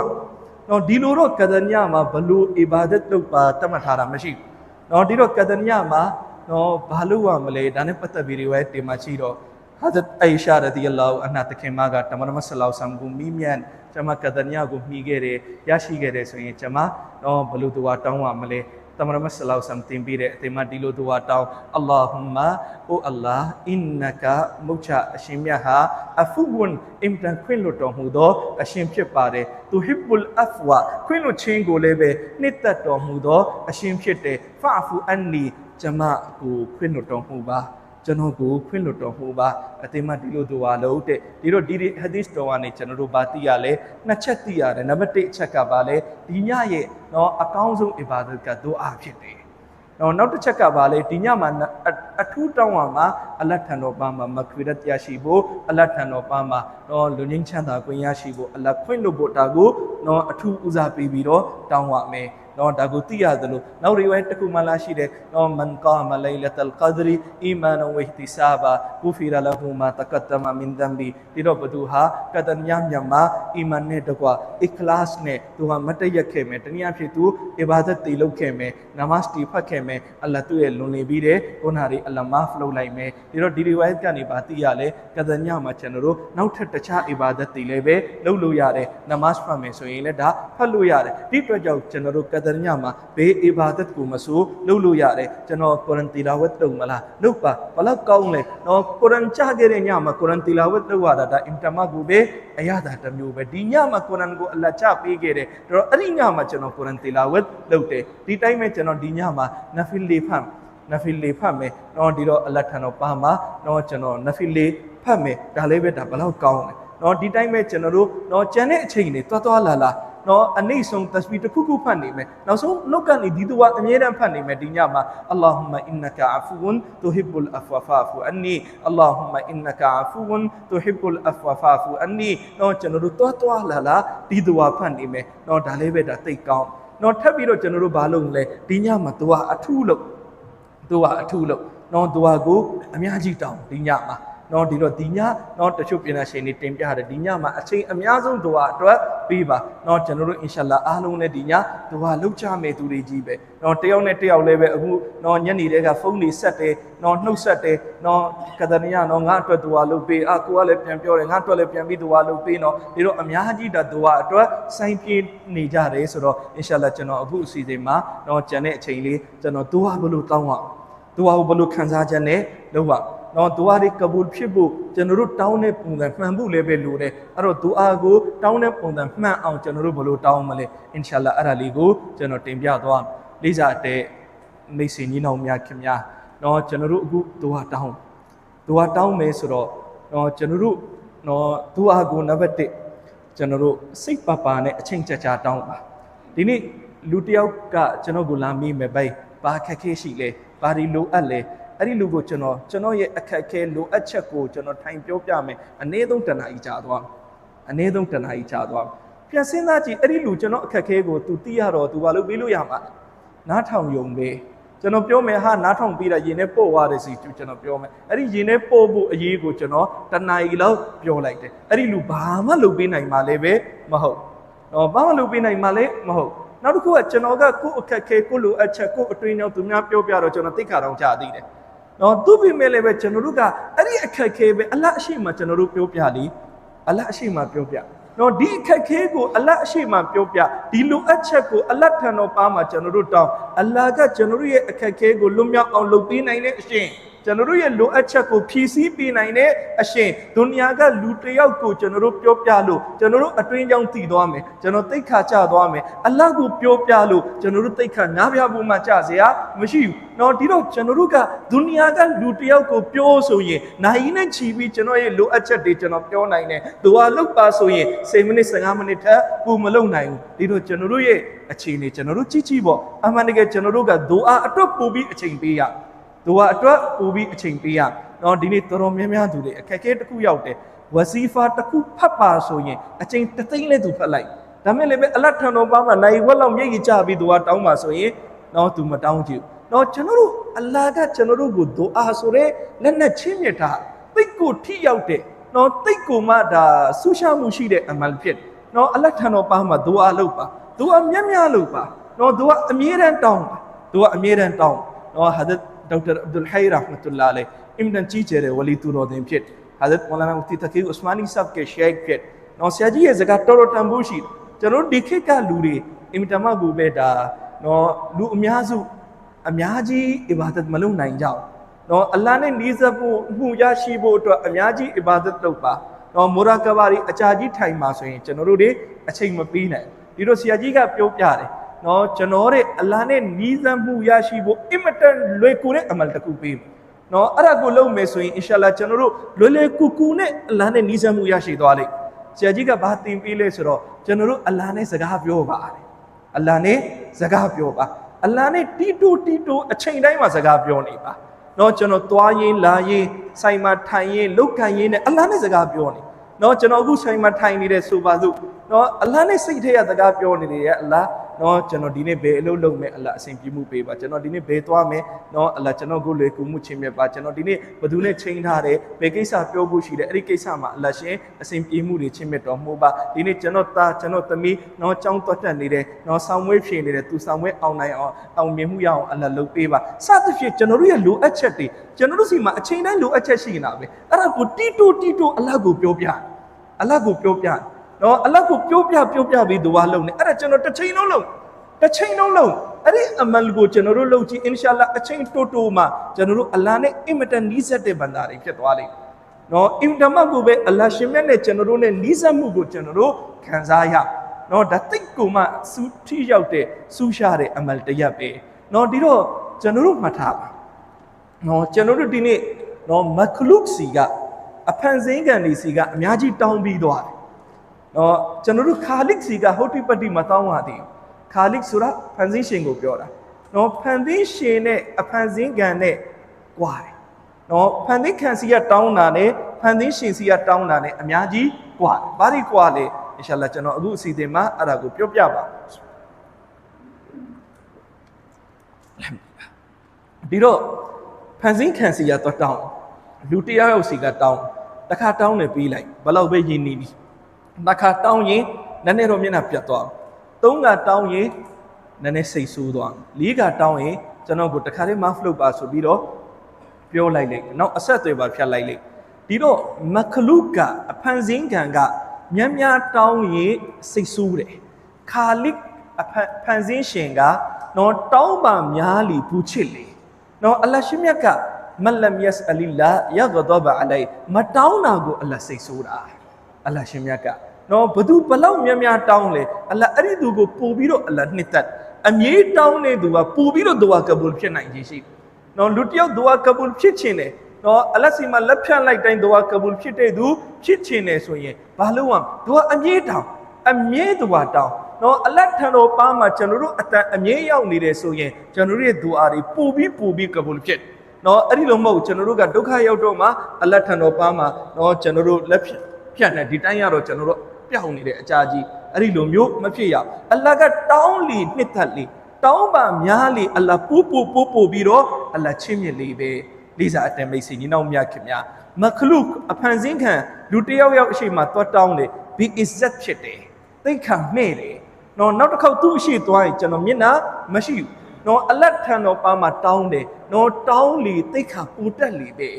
နော်ဒီလိုတော့ကဒညမှာဘလို့အီဘာဒတ်လုပ်ပါတတ်မှတ်ထားတာမရှိဘူးနော်ဒီတော့ကဒညမှာနော်ဘာလို့ရမလဲဒါနဲ့ပတ်သက်ပြီးတွေတင်မှာရှိတော့ဟာဇတ်အိုင်ရှာရဒီအလ္လာဟူအန်ဟာတခင်မကတမန်တော်ဆလောဆမ်ကိုမိမြန်ကျွန်မကဒညကိုမှီခဲ့တယ်ရရှိခဲ့တယ်ဆိုရင်ကျွန်မနော်ဘလို့သူကတောင်းရမလဲတမန်တော်ဆလောဆမ်တင်ပြီးတဲ့အတင်မှာဒီလိုသူကတောင်းအလ္လာဟူမာအိုအလ္လာအင်နကာမုချအရှင်မြတ်ဟာအဖူဝန်အင်တန်ခွင့်လွတ်တော်မူသောအရှင်ဖြစ်ပါတယ်သူဟစ်ဘူလ်အဖဝါခွင့်လွတ်ခြင်းကိုလည်းပဲနှစ်သက်တော်မူသောအရှင်ဖြစ်တယ်ဖာဖူအန်နီကျွန်မကိုခွင့်လွတ်တော်မူပါကျွန်တော်ကိုခွင့်လွတ်တော်မူပါအတိမဒီလိုသူဟာလို့တဲ့ဒီတော့ဒီဟဒီစ်တော်ကနေကျွန်တော်တို့ဗာသိရလဲနှစ်ချက်သိရတယ်နံပါတ်1အချက်ကဗာလဲဒီညရဲ့နော်အကောင်းဆုံးအီဘာဒတ်ကဒူအာဖြစ်တယ်နော်နောက်တစ်ချက်ကဗာလဲဒီညမှာအထူးတောင်းပါမှာအလတ်ထံတော်ပါမှာမခွေရတ်ရရှိဖို့အလတ်ထံတော်ပါမှာနော်လူငင်းချမ်းသာခွင့်ရရှိဖို့အလတ်ခွင့်လို့ဖို့ဒါကိုနော်အထူးဦးစားပေးပြီးတော့တောင်းပါမယ်နော်ဒါကိုသိရတယ်လို့နောက်ရီဝိုင်းတစ်ခုမှလာရှိတယ်နော်မန်ကာမလိုင်လတ်အလ်ကဒရီအီမာနဝဟ်တီဆာဘာဂူဖီရလဟူမာတကတမမင်ဒမ်ဘီဒီတော့ဘသူဟာကတညမြတ်မှာအီမန်နဲ့တကွာအစ်ခလာစ်နဲ့သူဟာမတည့်ရက်ခဲ့မယ်တနည်းအားဖြင့်သူအီဘာဒတ်တီလုပ်ခဲ့မယ်နမတ်တီဖတ်ခဲ့မယ်အလ္လာဟ်သူ့ရဲ့လွန်နေပြီးတဲ့ခုနရီအလ္လာမာဖလုပ်လိုက်မယ်ဒီတော့ဒီရီဝိုင်းကနေပါသိရလဲကတညမှာကျွန်တော်တို့နောက်ထပ်တခြားအီဘာဒတ်တီလည်းပဲလုပ်လို့ရတယ်နမတ်ဖတ်မယ်ဆိုရင်လည်းဒါဖတ်လို့ရတယ်ဒီအတွက်ကြောင့်ကျွန်တော်တို့ကတညမှာဘေးအီဘာဒတ်ကိုမဆိုလုပ်လို့ရတယ်ကျွန်တော်ကုရ်အန်တီလာဝတ်လုပ်မလားလုပ်ပါဘလောက်ကောင်းလဲနော်ကုရ်အန်ချခဲ့တဲ့ညမှာကုရ်အန်တီလာဝတ်လုပ်ရတာဒါအင်တမကူပဲအရသာတစ်မျိုးပဲဒီညမှာကုရ်အန်ကိုအလ္လာဟ်ချပေးခဲ့တယ်ဒါတော့အဲ့ဒီညမှာကျွန်တော်ကုရ်အန်တီလာဝတ်လုပ်တယ်ဒီတိုင်းပဲကျွန်တော်ဒီညမှာနဖီလီဖတ်မယ်နော်ဒီတော့အလ္လာဟ်ထံတော်ပါမှာနော်ကျွန်တော်နဖီလီဖတ်မယ်ဒါလေးပဲဒါဘလောက်ကောင်းလဲနော်ဒီတိုင်းပဲကျွန်တော်တို့နော်ကျန်တဲ့အချိန်တွေတွားလာနော်အနိဆုံးတစဘီတစ်ခုခုဖတ်နေမယ်နောက်ဆုံးနှုတ်ကနေဒီတော့အမြဲတမ်းဖတ်နေမယ်ဒီညမှာအလ္လာဟူမအင်နကာအဖူဝန်တူဟစ်ဘူလ်အဖဝဖာဖူအန်နီအလ္လာဟူမအင်နကာအဖူဝန်တူဟစ်ဘူလ်အဖဝဖာဖူအန်နီနော်ကျွန်တော်တို့တွားလာဒီတော့ဖတ်နေမယ်နော်ဒါလေးပဲဒါသိကောင်းနော်ထပ်ပြီးတော့ကျွန်တော်တို့ဘာလုပ်လဲဒီညမှာတော့အထူးလို့နော်တော့ကိုအများကြီးတောင်းဒီညမှာနော်ဒီတော့ဒီညနော်တချို့ပြင်နာရှင်တွေတင်ပြတယ်ဒီညမှာအချိန်အများဆုံးဒွါအတွက်ပြီးပါနော်ကျွန်တော်တို့အင်ရှာလာအားလုံးလည်းဒီညဒွါလုပ်ကြမယ်သူတွေကြီးပဲနော်တယောက်နဲ့တယောက်လည်းပဲအခုနော်ညနေတည်းကဖုန်းတွေဆက်တယ်နော်နှုတ်ဆက်တယ်နော်ကဒနီယာနော်ငါအတွက်ဒွါလုပ်ပေးကိုကလည်းပြန်ပြောတယ်ငါအတွက်လည်းပြန်ပြီးဒွါလုပ်ပေးနော်ဒီတော့အများကြီးဒွါအတွက်စိုင်းပြင်းနေကြတယ်ဆိုတော့အင်ရှာလာကျွန်တော်အခုအစီအစဉ်မှာနော်ကျန်တဲ့အချိန်လေးကျွန်တော်ဒွါဘလို့တောင်းအောင်ဒွါကိုဘလို့ခံစားချက်နဲ့လုပ်ပါ နော်ဒူအာတွေကဘူလ်ဖြစ်ဖို့ကျွန်တော်တို့တောင်းတဲ့ပုံစံမှန်ဖို့လည်းပဲလိုတယ်အဲ့တော့ဒူအာကိုတောင်းတဲ့ပုံစံမှန်အောင်ကျွန်တော်တို့ဘယ်လိုတောင်းမလဲအင်ရှာအလ္လာဟ်အဲ့ဒါလေးကိုကျွန်တော်တင်ပြသွားလေးစားတဲ့မိတ်ဆွေညီနောင်များခင်များနော်ကျွန်တော်တို့အခုဒူအာတောင်းမယ်ဆိုတော့နော်ကျွန်တော်တို့နော်ဒူအာကိုနံပါတ်1ကျွန်တော်တို့စိတ်ပါနဲ့အချိန်ကြာတောင်းပါဒီနေ့လူတယောက်ကကျွန်တော်ကိုလာမေးမယ်ဗျဘာခက်ခဲရှိလဲဘာဒီလိုအပ်လဲအဲ့ဒီလူကိုကျွန်တော်ရဲ့အခက်ခဲလိုအပ်ချက်ကိုကျွန်တော်ထိုင်ပြောပြမယ်အနည်းဆုံးတနားကြီးကြာသွားပြန်စဉ်းစားကြည့်အဲ့ဒီလူကျွန်တော်အခက်ခဲကို तू သိရတော့ तू ဘာလို့ပြီးလို့ရမှာနားထောင်ယုံပဲကျွန်တော်ပြောမယ်ဟာနားထောင်ပြီးတာရင်ထဲပို့သွားတယ်စီကျွန်တော်ပြောမယ်အဲ့ဒီရင်ထဲပို့ဖို့အရေးကိုကျွန်တော်တနားကြီးလောက်ပြောလိုက်တယ်အဲ့ဒီလူဘာမှလုပ်ပေးနိုင်မှာလည်းပဲမဟုတ်တော့ဘာမှလုပ်ပေးနိုင်မှာလည်းမဟုတ်နောက်တစ်ခုကကျွန်တော်ကကိုယ့်အခက်ခဲကိုယ့်လိုအပ်ချက်ကိုယ့်အတွင်းကြောင့်သူများပြောပြတော့ကျွန်တော်သိခါတော့ကြာသေးတယ်နော်သူ့ပြင်မဲ့လည်းပဲကျွန်တော်တို့ကအဲ့ဒီအခက်ခဲပဲအလတ်အရှိမကျွန်တော်တို့ပြောပြလीအလတ်အရှိမပြောပြနော်ဒီအခက်ခဲကိုအလတ်အရှိမပြောပြဒီလိုအပ်ချက်ကိုအလတ်ထံတော်ပါမှာကျွန်တော်တို့တောင်းအလ္လာဟ်ကကျွန်တော်တို့ရဲ့အခက်ခဲကိုလွတ်မြောက်အောင်လုပ်ပေးနိုင်တဲ့အရှင်ကျွန်တော်တို့ရဲ့လိုအပ်ချက်ကိုဖြည့်ဆည်းပေးနိုင်တဲ့အရှင်ဒုနီယာကလူတစ်ယောက်ကိုကျွန်တော်တို့ပြောပြလို့ကျွန်တော်တို့အတွင်းကြောင်းတည်သွားမယ်ကျွန်တော်သိက္ခာကျသွားမယ်အလ္လာဟ်ကိုပြောပြလို့ကျွန်တော်တို့သိက္ခာငါးပြားဖို့မှကြเสียမရှိဘူးနော်ဒီတော့ကျွန်တော်တို့ကဒုနီယာကလူတစ်ယောက်ကိုပြောဆိုရင်နိုင်နဲ့ချီပြီးကျွန်တော်ရဲ့လိုအပ်ချက်တွေကျွန်တော်ပြောနိုင်တယ်ဒူအာလုပ်ပါဆိုရင်10မိနစ်15မိနစ်ထက်ပိုမလုပ်နိုင်ဘူးဒီတော့ကျွန်တော်တို့ရဲ့အခြေအနေကျွန်တော်တို့ကြည့်ပေါ့အမှန်တကယ်ကျွန်တော်တို့ကဒူအာအတွက်ပို့ပြီးအချိန်ပေးရဒူအာအတွက်ပို့ပြီးအချိန်ပေးရနော်ဒီနေ့တော်တော်များများသူတွေအခက်အခဲတစ်ခုရောက်တယ်ဝစီဖာတစ်ခုဖတ်ပါဆိုရင်အချိန်တသိန်းလဲသူဖတ်လိုက်ဒါမဲ့လည်းပဲအလတ်ထံတော်ပါမှာနိုင်ဝက်လောက်မျက်ရည်ကျပြီးဒူအာတောင်းပါဆိုရင်နော်သူမတောင်းကြည့်နော်ကျွန်တော်တို့အလ္လာဟ်ကကျွန်တော်တို့ကိုဒူအာဆိုတဲ့လက်နဲ့ချင်းမြတ်တာသိတ်ကိုထိရောက်တဲ့နော်သိတ်ကိုမှဒါဆူရှာမှုရှိတဲ့အမလ်ဖြစ်နော်အလ္လာဟ်ထံတော်ပါမှာဒူအာလုပ်ပါဒူအာမြတ်လုပ်ပါနော်ဒူအာအမြဲတမ်းတောင်းပါဒူအာအမြဲတမ်းတောင်းနော်ဟာဒတ်ဒေါက်တာအဗ်ဒူလ်ဟိုင်ရာဟ်မတ်တူလာလေအင်မတန်ကြီးကျယ်တဲ့ဝလီသူတော်တင်ဖြစ်ဟာဒတ်မောလာနာမူဖတီတကီဥစမာနီဆပ်ကရှေခ်ဖြစ်နော်ဆရာကြီးရဲ့စကားတော်တော်တန်ဖိုးရှိကျွန်တော်ဒီခေတ်ကလူတွေအင်မတန်မှကိုပဲဒါနော်လူအများစုအများကြီးအီဘာဒတ်မလုပ်နိုင်ကြဘူးနော်အလ္လာဟ်နဲ့နီးစပ်ဖို့မှုရရှိဖို့အတွက်အများကြီးအီဘာဒတ်လုပ်ပါနော်မူရာကဘာရီအကြာကြီးထိုင်မှာဆိုရင်ကျွန်တော်တို့တွေအချိန်မပေးနိုင်ဒီတော့ဆရာကြီးကပြောပြတယ်နော်ကျွန်တော်ရဲ့အလ္လာဟ်နဲ့နီးစပ်မှုရရှိဖို့အင်မတန်လွယ်ကူတဲ့အမလ်တစ်ခုပေးမယ်နော်အဲ့ဒါကိုလုပ်မယ်ဆိုရင်အင်ရှာအလ္လာဟ်ကျွန်တော်တို့လွယ်ကူကူနဲ့အလ္လာဟ်နဲ့နီးစပ်မှုရရှိသွားလိမ့်ဆရာကြီးကဘာသင်ပေးလဲဆိုတော့ကျွန်တော်တို့အလ္လာဟ်နဲ့စကားပြောပါတယ်အလ္လာဟ်နဲ့စကားပြောပါအလ္လာဟ်နဲ့တီတိုအချိန်တိုင်းမှာစကားပြောနေပါနော်ကျွန်တော်သွားရင်လာရင်ဆိုင်မှာထိုင်ရင်လုပ်ကန်ရင်နဲ့အလ္လာဟ်နဲ့စကားပြောနေနော်ကျွန်တော်အခုဆိုင်မှာထိုင်နေတဲ့ဆိုပါစို့နော်အလ္လာဟ်နဲ့စိတ်ထဲကစကားပြောနေတယ်ရဲ့အလ္လာဟ်နော်ကျွန်တော်ဒီနေ့ဘယ်အလုပ်လုပ်မယ်အလ္လာဟ်အစဉ်ပြေမှုပေးပါကျွန်တော်ဒီနေ့ဘယ်သွားမယ်နော်အလ္လာဟ်ကျွန်တော်ကိုလွယ်ကူမှုချင်းမြတ်ပါကျွန်တော်ဒီနေ့ဘယ်သူနဲ့ချိန်ထားတယ်ဘယ်ကိစ္စပြောဖို့ရှိတယ်အဲ့ဒီကိစ္စမှာအလ္လာဟ်ရှင်အစဉ်ပြေမှုတွေချင်းမြတ်တော်မှုပါဒီနေ့ကျွန်တော်သားကျွန်တော်သမီးနော်ကြောင်းတွတ်တက်နေတယ်နော်ဆောင်မွေးဖြေနေတယ်သူဆောင်မွေးအောင်နိုင်အောင်မြင်မှုရအောင်အလ္လာဟ်လုပ်ပေးပါစသဖြင့်ကျွန်တော်တို့ရဲ့လိုအပ်ချက်တွေကျွန်တော်တို့စီမှာအချိန်တိုင်းလိုအပ်ချက်ရှိနေတာပဲအဲ့ဒါကိုတီတိုအလ္လာဟ်ကိုပြောပြအလ္လာဟ်ကိုပြောပြနော်အလ္လာဟ်ကိုပြောပြပြီးဒူဝါလုပ်နေအဲ့ဒါကျွန်တော်တစ်ချိန်လုံးအဲ့ဒီအမလ်ကိုကျွန်တော်တို့လုပ်ကြည့်အင်ရှာအလ္လာဟ်အချိန်တိုမှာကျွန်တော်တို့အလ္လာဟ်နဲ့အင်မတန်နီးစပ်တဲ့ဘန္တာတွေဖြစ်သွားလိမ့်နော်အင်တမကိုပဲအလ္လာဟ်ရှင်မြတ်နဲ့ကျွန်တော်တို့နဲ့နီးစပ်မှုကိုကျွန်တော်တို့ခံစားရနော်ဒါတိတ်ကိုမှစူထိရောက်တဲ့စူးရှားတဲ့အမလ်တရက်ပဲနော်ဒီတော့ကျွန်တော်တို့မှတ်ထားပါနော်ကျွန်တော်တို့ဒီနေ့နော်မခလုကစီကအဖန်ဆင်းကန်ဒီစီကအများကြီးတောင်းပြီးသွားတယ်နော်ကျွန်တော်တို့ခါလစ်စီကဟုတ်တိပတိမတောင်းပါသေးခါလစ်ဆိုတာဖန်ဆင်းရှင်ကိုပြောတာနော်ဖန်ဆင်းရှင်နဲ့အဖန်ဆင်းကန်နဲ့ကွာတယ်နော်ဖန်ဆင်းခံစီကတောင်းတာနဲ့ဖန်ဆင်းရှင်စီကတောင်းတာနဲ့အများကြီးကွာတယ်ဘာတွေကွာလဲအင်ရှာအလ္လာဟ်ကျွန်တော်အခုအစီအစဉ်မှာအဲ့ဒါကိုပြောပြပါဒီတော့ဖန်ဆင်းခံစီကတော့တောင်းလူတရားရောက်စီကတောင်းတစ်ခါတောင်းနေပြီးလိုက်ဘယ်လောက်ပဲရင်းနေပြီတစ်ခါတောင်းရင်နည်းနည်းတော့မျက်နှာပြတ်သွားသုံးခါတောင်းရင်နည်းနည်းစိတ်ဆိုးသွားလေးခါတောင်းရင်ကျွန်တော်ကိုတစ်ခါလေးမဖလုတ်ပါဆိုပြီးတော့ပြောလိုက်လိုက်နောက်အဆက်အသွယ်ပါဖြတ်လိုက်လိုက်ဒီတော့မခလုကအဖန်ဆင်းခံကများတောင်းရင်စိတ်ဆိုးတယ်ခါလစ်အဖန်ဆင်းရှင်ကနော်တောင်းပါများလီဘူးချစ်လေနော်အလ္လာဟ်ရှင်မြတ်က မလမ်ယက်အလီလာယဂဒဘအလိုင်မတောင်းတာကိုအလ္လာဟ်စိတ်ဆိုးတာအလ္လာဟ်ရှင်မြတ်ကနော်ဘသူဘလောက်များများတောင်းလေအလ္လာဟ်အဲ့ဒီသူကိုပို့ပြီးတော့အလ္လာဟ်နှစ်သက်အမြဲတောင်းနေသူကပို့ပြီးတော့ဒူအာကဘူလ်ဖြစ်နိုင်ရှိနော်လူတယောက်ဒူအာကဘူလ်ဖြစ်ခြင်းနဲ့နော်အလ္လာဟ်စီမှာလက်ဖြန့်လိုက်တိုင်းဒူအာကဘူလ်ဖြစ်တဲ့သူဖြစ်ခြင်းနဲ့ဆိုရင်ဘာလို့ဝမ်းဒူအာအမြဲတောင်းအမြဲဒူအာတောင်းနော်အလ္လာဟ်ထံတော်ပါမှာကျွန်တော်တို့အတန်အမြဲရောက်နေတယ်ဆိုရင်ကျွန်တော်တို့ရဲ့ဒူအာတွေပို့ပြီးကဘူလ်ဖြစ်နော်အဲ့ဒီလိုမဟုတ်ကျွန်တော်တို့ကဒုက္ခရောက်တော့မှအလ္လာဟ်ထံတော်ပါမှာနော်ကျွန်တော်တို့လက်ဖြန့်တယ်ဒီတိုင်းရတော့ကျွန်တော်တို့ပြောင်းနေတဲ့အကြာကြီးအဲ့ဒီလိုမျိုးမဖြစ်ရအလ္လာဟ်ကတောင်းလီနှစ်သက်လီတောင်းပါများလီအလ္လာဟ်ပို့ပြီးတော့အလ္လာဟ်ချင်းမြင့်လေးပဲလေးစားအတန်မိတ်ဆွေညီနောင်မြတ်ခင်များမခလုအဖန်ဆင်းခံလူတယောက်အရှိမသွားတောင်းတယ်ဘီအစ်ဇတ်ဖြစ်တယ်သိခံမဲ့တယ်နော်နောက်တစ်ခေါက်သူ့အရှိသွားရင်ကျွန်တော်မျက်နှာမရှိဘူးနော်အလ္လာဟ်ထံတော်ပါမှာတောင်းတယ်နော်တောင်းလီသိခံပူတက်လီပဲ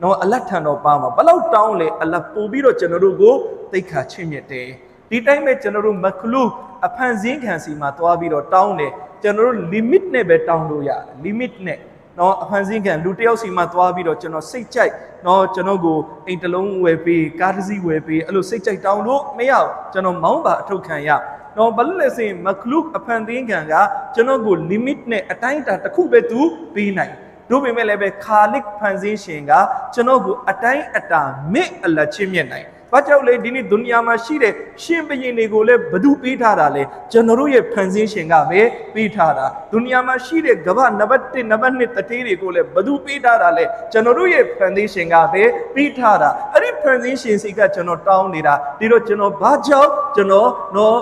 နော်အလ္လာဟ်ထံတော်ပါမှာဘလောက်တောင်းလဲအလ္လာဟ်ပို့ပြီးတော့ကျွန်တော်တို့ကိုသိခါချင်းမြတ်တယ်ဒီတိုင်းပဲကျွန်တော်တို့မခလုအဖန်ဆင်းခံစီမှာသွားပြီးတော့တောင်းတယ်ကျွန်တော်တို့ limit နဲ့ပဲတောင်းလို့ရတယ် limit နဲ့နော်အဖန်ဆင်းခံလူတယောက်စီမှာသွားပြီးတော့ကျွန်တော်စိတ်ကြိုက်နော်ကျွန်တော်ကိုအိမ်တလုံးဝယ်ပေးကားတစ်စီးဝယ်ပေးအဲ့လိုစိတ်ကြိုက်တောင်းလို့မရဘူးကျွန်တော်မောင်းပါအထုတ်ခံရနော်ဘာလို့လဲဆိုရင်မခလုအဖန်ဆင်းခံကကျွန်တော်ကို limit နဲ့အတိုင်းအတာတစ်ခုပဲသူပေးနိုင်တို့ပေမဲ့လည်းပဲခါလစ်ဖန်ဆင်းရှင်ကကျွန်တော်ကိုအတိုင်းအတာမြင့်အလ္လာဟ်ချင်းမြတ်နိုင်ဘာကြောင့်လဲဒီနေ့ဒုနီယာမှာရှိတဲ့ရှင်ဘုရင်တွေကိုလည်းဘသူပေးထားတာလဲကျွန်တော်တို့ရဲ့ဖန်ဆင်းရှင်ကပဲပေးထားတာဒုနီယာမှာရှိတဲ့ကမ္ဘာနံပါတ်1နံပါတ်2တထေးတွေကိုလည်းဘသူပေးထားတာလဲကျွန်တော်တို့ရဲ့ဖန်ဆင်းရှင်ကပဲပေးထားတာအဲ့ဒီဖန်ဆင်းရှင်စီကကျွန်တော်တောင်းနေတာဒီတော့ကျွန်တော်ဘာကြောင့်ကျွန်တော်နော်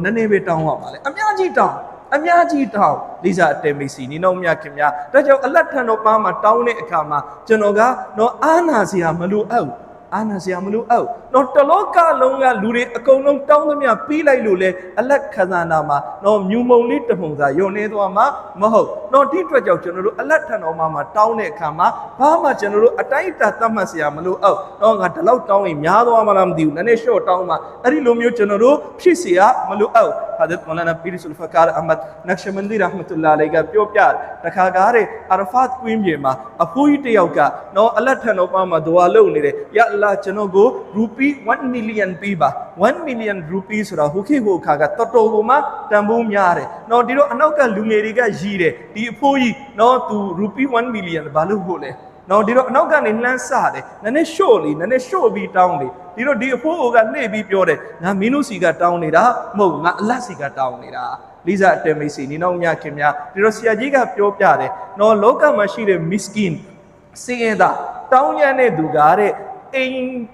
နည်းနည်းပဲတောင်းရပါလေအများကြီးတောင်းလေးစားအတဲမိတ်စီနီနောင်မြခင်များဒါကြောင့်အလ္လာဟ်ထံတော်ပါမှာတောင်းတဲ့အခါမှာကျွန်တော်ကနော်အာနာစရာမလိုအပ်အာနာစရာမလိုအပ်တော့တလောကလုံးကလူတွေအကုန်လုံးတောင်းသမျှပြီးလိုက်လို့လေအလတ်ခဇာနာမှာတော့မြူမုံလေးတမှုံစာယုံနေသွားမှာမဟုတ်တော့ဒီအတွက်ကြောင့်ကျွန်တော်တို့အလတ်ထံတော်မှာတောင်းတဲ့အခါမှာဘာမှကျွန်တော်တို့အတိုင်းအတာသတ်မှတ်စရာမလိုအပ်တော့ငါဒီလောက်တောင်းရင်များသွားမှလားမသိဘူးနည်းနည်းရှော့တောင်းမှာအဲ့ဒီလိုမျိုးကျွန်တော်တို့ဖြစ်စရာမလိုအပ်ဟာဒတ်မလာနာပီရစ်ဆူလ်ဖကာအမတ်နက်ရှမန်ဒီရဟမတုလာအလိုင်ကပြောပြတခါကားတဲ့အာရဖတ်ကွင်းပြေမှာအဖိုးကြီးတယောက်ကနော်အလတ်ထံတော်မှာဒွါလုပ်နေတယ်ယာအလ္လာဟ်ကျွန်တော်ကိုရူပီ1 million ပေးပါ1 million rupee ဆိုတာဟိုခေတ်ဟိုခါကတော်တော်ကိုမှတန်ဖိုးများတယ်။နော်ဒီတော့အနောက်ကလူငယ်တွေကရည်တယ်ဒီအဖိုးကြီးနော်သူ rupee 1 million ဘာလို့ဟုတ်လဲ။နော်ဒီတော့အနောက်ကနေလှမ်းစတယ်နည်းနည်းရှို့ပြီးတောင်းတယ်ဒီတော့ဒီအဖိုးကလှည့်ပြီးပြောတယ်ငါမင်းတို့စီကတောင်းနေတာမဟုတ်ငါအလတ်စီကတောင်းနေတာလိစာအတဲမိတ်စီနီနောင်မြခင်များဒီတော့ဆရာကြီးကပြောပြတယ်နော်လောကမှာရှိတဲ့ miskin စင်ရတာတောင်းရတဲ့သူကတဲ့အိမ်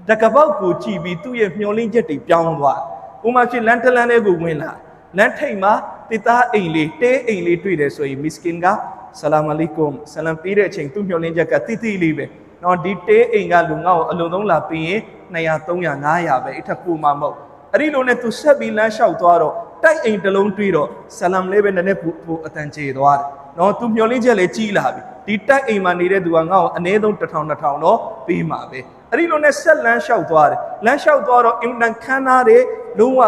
တကပောက်ကိုကြည့်ပြီးသူ့ရဲ့မျောလင်းချက်တွေပြောင်းသွားဥမာဖြစ်လန်တလန်လေးကိုဝင်လာလန်ထိတ်မှာတိသားအိမ်လေးတဲအိမ်လေးတွေ့တယ်ဆိုရင် miskin ကဆလာမ်အလိုင်ကွမ်ဆလမ်ပြီးတဲ့အချိန်သူ့မျောလင်းချက်ကတိတိလေးပဲနော်ဒီတဲအိမ်ကလူငါ့ကိုအလုံးသုံးလာပြီးရင်200 300 500ပဲအထက်ပို့မှာမဟုတ်အဲ့ဒီလိုနဲ့သူဆက်ပြီးလမ်းလျှောက်သွားတော့တိုက်အိမ်တစ်လုံးတွေ့တော့ဆလမ်လေးပဲနည်းနည်းပို့အတန်ကျေသွားတယ်နော်သူမျောလင်းချက်လည်းကြီးလာပြီဒီတိုက်အိမ်မှာနေတဲ့သူကငါ့ကိုအနည်းဆုံး1000 2000တော့ပေးမှာပဲအဲ့ဒီလိုနဲ့ဆက်လမ်းလျှောက်သွားတယ်လမ်းလျှောက်သွားတော့အင်တန်ခန်းသားတွေလုံးဝ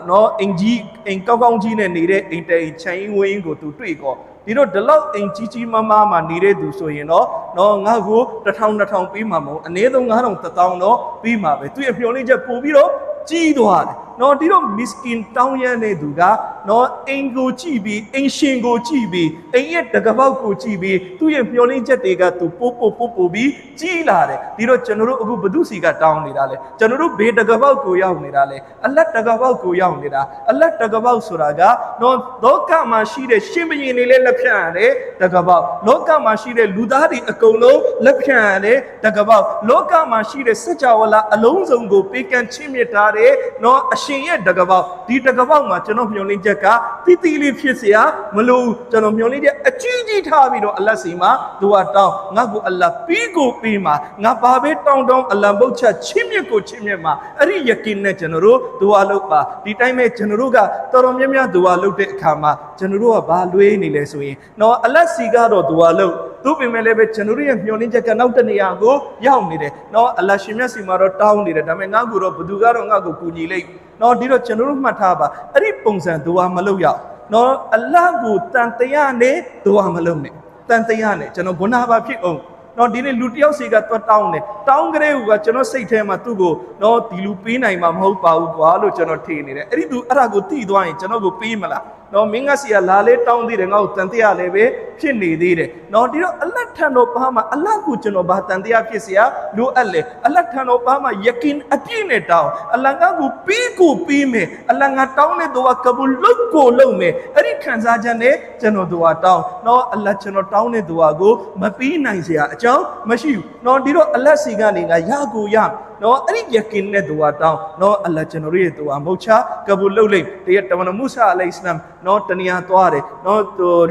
နော်အိမ်ကောင်းကောင်းကြီးနဲ့နေတဲ့အိမ်တဲအိမ်ချမ်းဝင်းကိုသူတွေ့ကောဒီတော့ဒီလောက်အိမ်ကြီးမားမှာနေတဲ့သူဆိုရင်တော့ငါ့ကို1000 2000ပေးမှာမဟုတ်အနည်းဆုံး9000 1000တော့ပေးမှာပဲသူ့ရဲ့မျောလင်းချက်ပို့ပြီးတော့ကြီးသွားတယ်နော်ဒီတော့ miskin တောင်းရတဲ့သူကနော်အိမ်ကိုကြည့်ပြီးအိမ်ရှင်ကိုကြည့်ပြီးအိမ်ရဲ့တကပောက်ကိုကြည့်ပြီးသူ့ရဲ့မျောလင်းချက်တွေကသူပို့ပြီးကြီးလာတယ်ဒီတော့ကျွန်တော်တို့အခုဘု து စီကတောင်းနေတာလေကျွန်တော်တို့ဘေးတကပောက်ကိုရောက်နေတာလေအလတ်တကပောက်ကိုရောက်နေတာအလတ်တကပောက်ဆိုတာကနော်လောကမှာရှိတဲ့ရှင်ဘုရင်တွေလည်းလက်ဖြန့်ရတယ်တကပောက်လောကမှာရှိတဲ့လူသားတွေအကုန်လုံးလက်ဖြန့်ရတယ်တကပောက်လောကမှာရှိတဲ့စัจ java လာအလုံးစုံကိုပေးကမ်းချင်းမြတ်ထားတယ်နော်အရှင်ရဲ့တကပောက်ဒီတကပောက်မှာကျွန်တော်မျှော်လင့်ချက်ကတိလေးဖြစ်เสียမလို့ကျွန်တော်မျှော်လင့်ချက်အကြီးထားပြီးတော့အလတ်စီမှာဒူအာတောင်းငါ့ကိုအလတ်ပြီးမှာငါဘာပဲတောင်းအလံပုတ်ချက်ချင်းမြတ်ကိုချင်းမြတ်မှာအဲ့ဒီယကင်းနဲ့ကျွန်တော်တို့ဒူအာလုပ်ပါဒီတိုင်းပဲကျွန်တော်တို့ကတော်တော်များများဒူအာလုပ်တဲ့အခါမှာကျွန်တော်တို့ကဘာလွေးနေလဲဆိုရင်နော်အလတ်စီကတော့ဒူအာလုပ်သူပြင်မဲ့လည်းပဲကျွန်တော်တို့ရဲ့မျှော်လင့်ချက်ကနောက်တနေရာကိုရောက်နေတယ်နော်အလတ်ရှင်မြတ်စီမှာတော့တောင်းနေတယ်ဒါပေမဲ့ငါ့ကိုတော့ဘသူကတော့ငါ့ကိုကူညီလိုက်နော်ဒီတော့ကျွန်တော်တို့မှတ်ထားပါအဲ့ဒီပုံစံဒူအာမလုပ်ရအောင်နော်အလ္လာဟ်ကိုတန်တရားနဲ့ဒူအာမလုပ်နဲ့ တန်တရားနဲ့ကျွန်တော်ဂုဏဘာဖြစ်အောင်နော်ဒီနေ့လူတယောက်စီကတွတ်တောင်းတယ်တောင်းကြတဲ့ဟူကကျွန်တော်စိတ်ထဲမှာသူ့ကိုနော်ဒီလူပေးနိုင်မှာမဟုတ်ပါဘူးကွာလို့ကျွန်တော်ထင်နေတယ်အဲ့ဒီသူအဲ့ဒါကိုသိသွားရင်ကျွန်တော်ကိုပေးမလားနော်မင်းကစီကလာလေးတောင်းသေးတယ်ငါ့ကိုတန်တရားလည်းပဲဖြစ်နေသေးတယ်နော်ဒီတော့အလတ်ထံတော်ဘာမှာအလတ်ကိုကျွန်တော်ဘာတန်တရားဖြစ်เสียလိုအပ်လေအလတ်ထံတော်ဘာမှာယကင်အပြည့်နဲ့တောင်းအလတ်ငါကိုပြီးမယ်အလတ်ငါတောင်းတဲ့သူကကဘူလုတ်ကိုလုံမယ်အဲ့ဒီခံစားချက်နဲ့ကျွန်တော်သူကတောင်းနော်အလတ်ကျွန်တော်တောင်းတဲ့သူကိုမပြီးနိုင်เสียအကြောင်းမရှိဘူးနော်ဒီတော့အလတ်စီကနေငါရကိုရနော်အဲ့ဒီယကင်နဲ့သူကတောင်းနော်အလတ်ကျွန်တော်ရဲ့သူကမဟုတ်ချကဘူလုတ်လိမ့်တရတမန်မူဆာအလိုင်စလမ်နော်တနည်းသွားတယ်နော်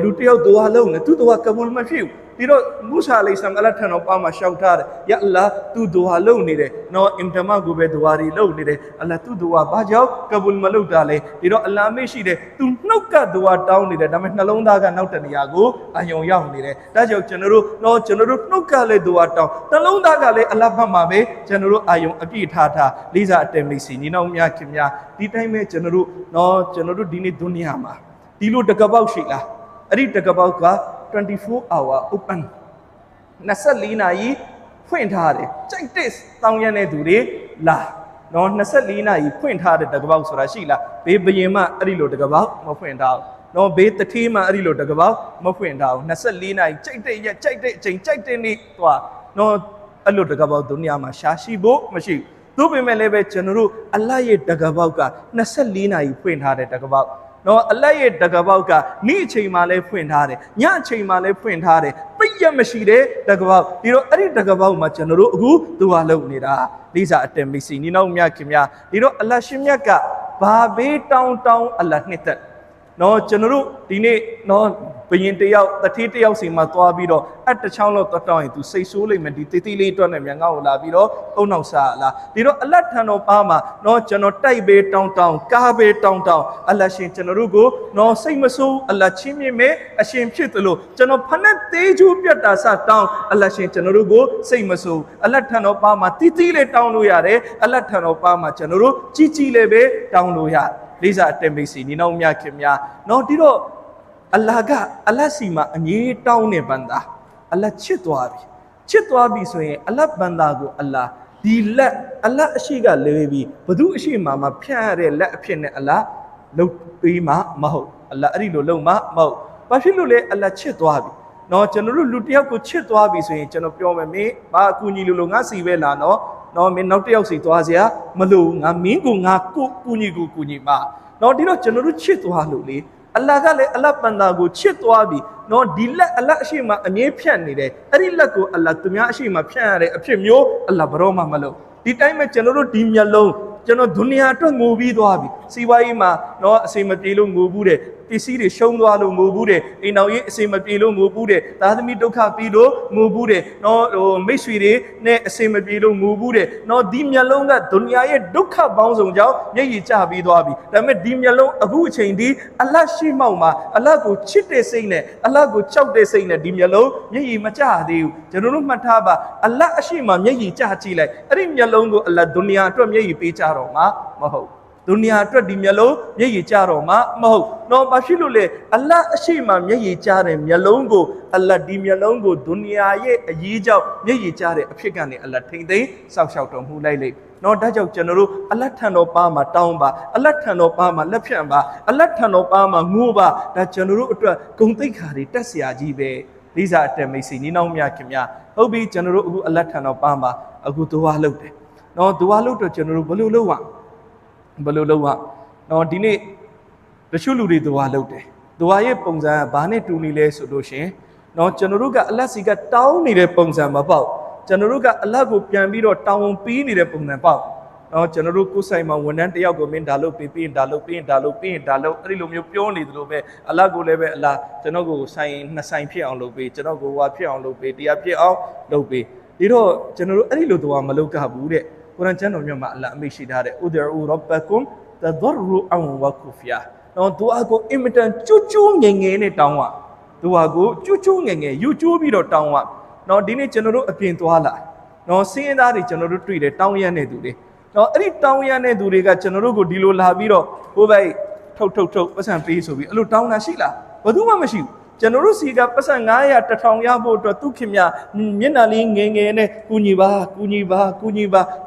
လူတယောက်သူကလုံနေသူကကဘူလ်မရှိဘူးဒီတော့မူဆာအလိုင်စလမ်အလတ်ထံတော်ပါမှာရှောက်ထားတယ်ယာအလ္လာသူဒူဟာလုံနေတယ်နော်အင်တမကိုပဲဒူဟာရီလုံနေတယ်အလ္လာသူဒူဟာဘာကြောင့်ကဘူလ်မလုပ်တာလဲဒီတော့အလ္လာမေ့ရှိတယ်သူနှုတ်ကဒူဟာတောင်းနေတယ်ဒါပေမဲ့နှလုံးသားကနောက်တနေရာကိုအယုံရောက်နေတယ်ဒါကြောင့်ကျွန်တော်တို့နှုတ်ကလည်းဒူဟာတောင်းနှလုံးသားကလည်းအလ္လာဘတ်မှာပဲကျွန်တော်တို့အယုံအပြည့်ထားလေးစားအတယ်မိတ်ဆွေညီနောင်များခင်များဒီတိုင်းပဲကျွန်တော်တို့ဒီနေ့ဒုနီယာမှာဒီလိုတကပောက်ရှိလားအဲ့ဒီတကပောက်က24 hour open 24နာရီဖွင့်ထားတယ်ကြိုက်တဲ့တောင်းရတဲ့သူတွေလာနော်24နာရီဖွင့်ထားတဲ့တကပောက်ဆိုတာရှိလားဘေးဘရင်မှအဲ့ဒီလိုတကပောက်မဖွင့်ထားဘူးနော်ဘေးတထေးမှအဲ့ဒီလိုတကပောက်မဖွင့်ထားဘူး24နာရီကြိုက်တဲ့ရက်ကြိုက်တဲ့အချိန်ကြိုက်တဲ့နေ့သွားနော်အဲ့လိုတကပောက်ဒုနီယာမှာရှာရှိဖို့မရှိဘူးသို့ပေမဲ့လည်းပဲကျွန်တော်တို့အလ္လာဟ်ရဲ့တကပောက်က24နာရီဖွင့်ထားတဲ့တကပောက်နော်အလ္လာဟ်ရဲ့တကပောက်ကနေ့အချိန်မှလည်းဖွင့်ထားတယ်ညအချိန်မှလည်းဖွင့်ထားတယ်ပိတ်ရမရှိတဲ့တကပောက်ဒီတော့အဲ့ဒီတကပောက်မှာကျွန်တော်တို့အခုသူဟာလုပ်နေတာလိစာအတယ်မီစီနီနောင်မြတ်ခင်များဒီတော့အလ္လာဟ်ရှင်မြတ်ကဘာဘေးတောင်းအလ္လာဟ်နှစ်သက်နော်ကျွန်တော်တို့ဒီနေ့နော်ဘယင်တယောက်တတိတယောက်စီမှာသွားပြီးတော့အတချောင်းလောက်တွတ်တောင်းရင် तू စိတ်ဆိုးလိမ့်မယ်ဒီတိတိလေးတွတ်နေမြန်ငါ့ကိုလာပြီးတော့အုံနောက်စားလာဒီတော့အလတ်ထံတော်ပါမှာနော်ကျွန်တော်တိုက်ဘေးတောင်းကားဘေးတောင်းအလတ်ရှင်ကျွန်တော်တို့ကိုနော်စိတ်မဆိုးအလတ်ချင်းမြင့်မဲ့အရှင်ဖြစ်သလိုကျွန်တော်ဖက်နဲ့သေးချိုးပြတ်တာစတောင်းအလတ်ရှင်ကျွန်တော်တို့ကိုစိတ်မဆိုးအလတ်ထံတော်ပါမှာတိတိလေးတောင်းလို့ရတယ်အလတ်ထံတော်ပါမှာကျွန်တော်တို့ကြီးလေးပဲတောင်းလို့ရလေးစားအတယ်မိတ်ဆွေညီနောင်မြတ်ခင်များနော်ဒီတော့အလ္လာဟ်ကအလ္လာဟ်စီမှာအငြင်းတောင်းနေဘန္တာအလ္လာဟ်ချစ်သွားပြီဆိုရင်အလ္လာဟ်ဘန္တာကိုအလ္လာဟ်ဒီလက်အလ္လာဟ်အရှိကလဲပြီးဘသူအရှိမှာဖြန့်ရတဲ့လက်အဖြစ်နဲ့အလ္လာဟ်လုပ်ပေးမှာမဟုတ်အလ္လာဟ်အဲ့ဒီလိုလုပ်မှာမဟုတ်ဘာဖြစ်လို့လဲအလ္လာဟ်ချစ်သွားပြီနော်ကျွန်တော်တို့လူတစ်ယောက်ကိုချစ်သွားပြီဆိုရင်ကျွန်တော်ပြောမယ်မင်းဘာအကူညီလို့ငါစီပဲလာနော်မင်းနောက်တစ်ယောက်စီသွားစရာမလိုငါမင်းကိုငါကိုကူညီမှာနော်ဒီတော့ကျွန်တော်တို့ချစ်သွားလို့လေအလ္လာဟ်ကလည်းအလ္လာဟ်ပန်တာကိုချစ်သွားပြီနော်ဒီလက်အလ္လာဟ်အရှိမအမြဲဖြတ်နေတယ်အဲ့ဒီလက်ကိုအလ္လာဟ်သူများအရှိမဖြတ်ရတဲ့အဖြစ်မျိုးအလ္လာဟ်ဘရောမှမလုပ်ဒီတိုင်းမှာကျွန်တော်တို့ဒီမျက်လုံးကျွန်တော်ဒုနီယာအတွက်ငိုပြီးသွားပြီစီးပွားရေးမှာနော်အစိမပြေလို့ငိုဘူးတဲ့ပစ္စည်းတွေရှုံးသွားလို့ငိုဘူးတဲ့အိမ်တော်ရေးအစိမပြေလို့ငိုဘူးတဲ့သားသမီးဒုက္ခပြီးလို့ငိုဘူးတဲ့နော်မိတ်ဆွေတွေနဲ့အစိမပြေလို့ငိုဘူးတဲ့နော်ဒီမျက်လုံးကဒုနီယာရဲ့ဒုက္ခပေါင်းစုံကြောင့်မျက်ရည်ကျပြီးသွားပြီဒါပေမဲ့ဒီမျက်လုံးအခုအချိန်ဒီအလ္လာဟ်ရှိမောက်မှာအလ္လာဟ်ကိုချစ်တဲ့စိတ်နဲ့အလ္လာဟ်ကိုကြောက်တဲ့စိတ်နဲ့ဒီမျက်လုံးမျက်ရည်မကျသေးဘူးကျွန်တော်တို့မှတ်ထားပါအလ္လာဟ်အရှိမမျက်ရည်ကျကြည့်လိုက်အဲ့ဒီမျက်လုံးကိုအလ္လာဟ်ဒုနီယာအတွက်မျက်ရည်ပေးကြတော့မှာမဟုတ်ဒုနီယာအတွက်ဒီမျက်လုံးမျက်ရည်ကျတော့မှာမဟုတ်တော့ဘာဖြစ်လို့လဲအလ္လာဟ်အရှိမမျက်ရည်ကျတဲ့မျက်လုံးကိုအလ္လာဟ်ဒီမျက်လုံးကိုဒုနီယာရဲ့အရေးကြောင့်မျက်ရည်ကျတဲ့အဖြစ်ကနေအလ္လာဟ်ထိမ့်သိမ်းစောက်ရှောက်တော်မူလိုက်လေနော်ဒါကြောင့်ကျွန်တော်တို့အလ္လာဟ်ထံတော်ပါမှာတောင်းပါအလ္လာဟ်ထံတော်ပါမှာလက်ဖြန့်ပါအလ္လာဟ်ထံတော်ပါမှာငိုပါဒါကျွန်တော်တို့အတွက်ဂုဏ်သိက္ခာတွေတက်เสียကြီးပဲလိစာအတယ်မိတ်ဆွေညီနောင်များခင်များဟုတ်ပြီကျွန်တော်တို့အခုအလ္လာဟ်ထံတော်ပါမှာအခုဒူဝါလုပ်တယ်နော်ဒူဝါလုပ်တော့ကျွန်တော်တို့ဘယ်လိုလုပ်နော်ဒီနေ့တချို့လူတွေဒူဝါလုပ်တယ်ဒူဝါရဲ့ပုံစံကဘာနဲ့တူနေလဲဆိုလို့ရှင်နော်ကျွန်တော်တို့ကအလ္လာဟ်စီကတောင်းနေတဲ့ပုံစံမပေါ့ကျွန်တော်တို့ကအလ္လာဟ်ကိုပြန်ပြီးတော့တောင်းပေးနေတဲ့ပုံစံပေါ့နော်ကျွန်တော်တို့ကိုယ်ဆိုင်မှာဝန်ထမ်းတယောက်ကိုမင်းဒါလုပ်ပေးပြီးရင်ဒါလုပ်အဲ့ဒီလိုမျိုးပြောနေသလိုပဲအလ္လာဟ်ကိုလည်းပဲအလ္လာဟ်ကျွန်တော်ကိုဆိုင်နှစ်ဆိုင်ဖြစ်အောင်လုပ်ပေးကျွန်တော်ကိုဝါဖြစ်အောင်လုပ်ပေးတရားဖြစ်အောင်လုပ်ပေးဒီတော့ကျွန်တော်တို့အဲ့ဒီလိုတော့မလုပ်ကြဘူးတဲ့ကုရ်အာန်ကျမ်းတော်မြတ်မှာအလ္လာဟ်အမိန့်ရှိထားတဲ့ဥဒရူရဘကုမ်တဒရူအန်ဝကူဖီယာနော်ဒူအာကိုအင်မတန်ကျူးငယ်နဲ့တောင်းပါဒူအာကိုကျူးငယ်ယူကျိုးပြီးတော့တောင်းပါနော်ဒီနေ့ကျွန်တော်တို့အပြင်သွားလာနော်စင်းရသားတွေကျွန်တော်တို့တွေ့တယ်တောင်းရမ်းတဲ့သူတွေနော်အဲ့ဒီတောင်းရမ်းတဲ့သူတွေကကျွန်တော်တို့ကိုဒီလိုလာပြီးတော့ဟိုဘက်ထုတ်ပတ်စံပေးဆိုပြီးအဲ့လိုတောင်းတာရှိလားဘယ်သူမှမရှိဘူး ကျွန်တော်တို့စီကပတ်စံ900 1000ရဖို့အတွက်သူခင်ဗျမျက်နှာလေးငယ်ငယ်နဲ့ကူညီပါ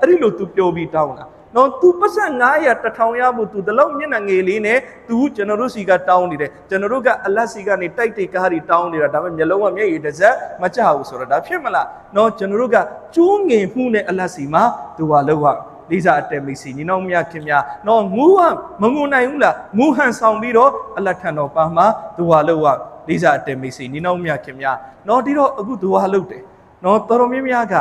အဲ့ဒီလိုသူပြောပြီးတောင်းတာနော်သူပတ်စံ900 1000ရဖို့သူဒီလောက်မျက်နှာငယ်လေးနဲ့သူကျွန်တော်တို့စီကတောင်းနေတယ်ကျွန်တော်တို့ကအလတ်စီကနေတိုက်တိတ်ကားတွေတောင်းနေတာဒါပေမဲ့မျက်လုံးကမျက်ရည်တစ်စက်မကျဘူးဆိုတော့ဒါဖြစ်မလားနော်ကျွန်တော်တို့ကကျိုးငင်မှုနဲ့အလတ်စီမှာသူဟာလောက်လေးစားအတဲမိတ်စီညီနောင်မြခင်များနော်ငူဟန်မငူနိုင်ဘူးလားငူဟန်ဆောင်ပြီးတော့အလတ်ထံတော်ပါမှာသူဟာလောက်လေးစားအတဲမိတ်စီညီနောင်မြခင်များနော်ဒီတော့အခုသူဟာလောက်တယ်နော်တော်တော်များများက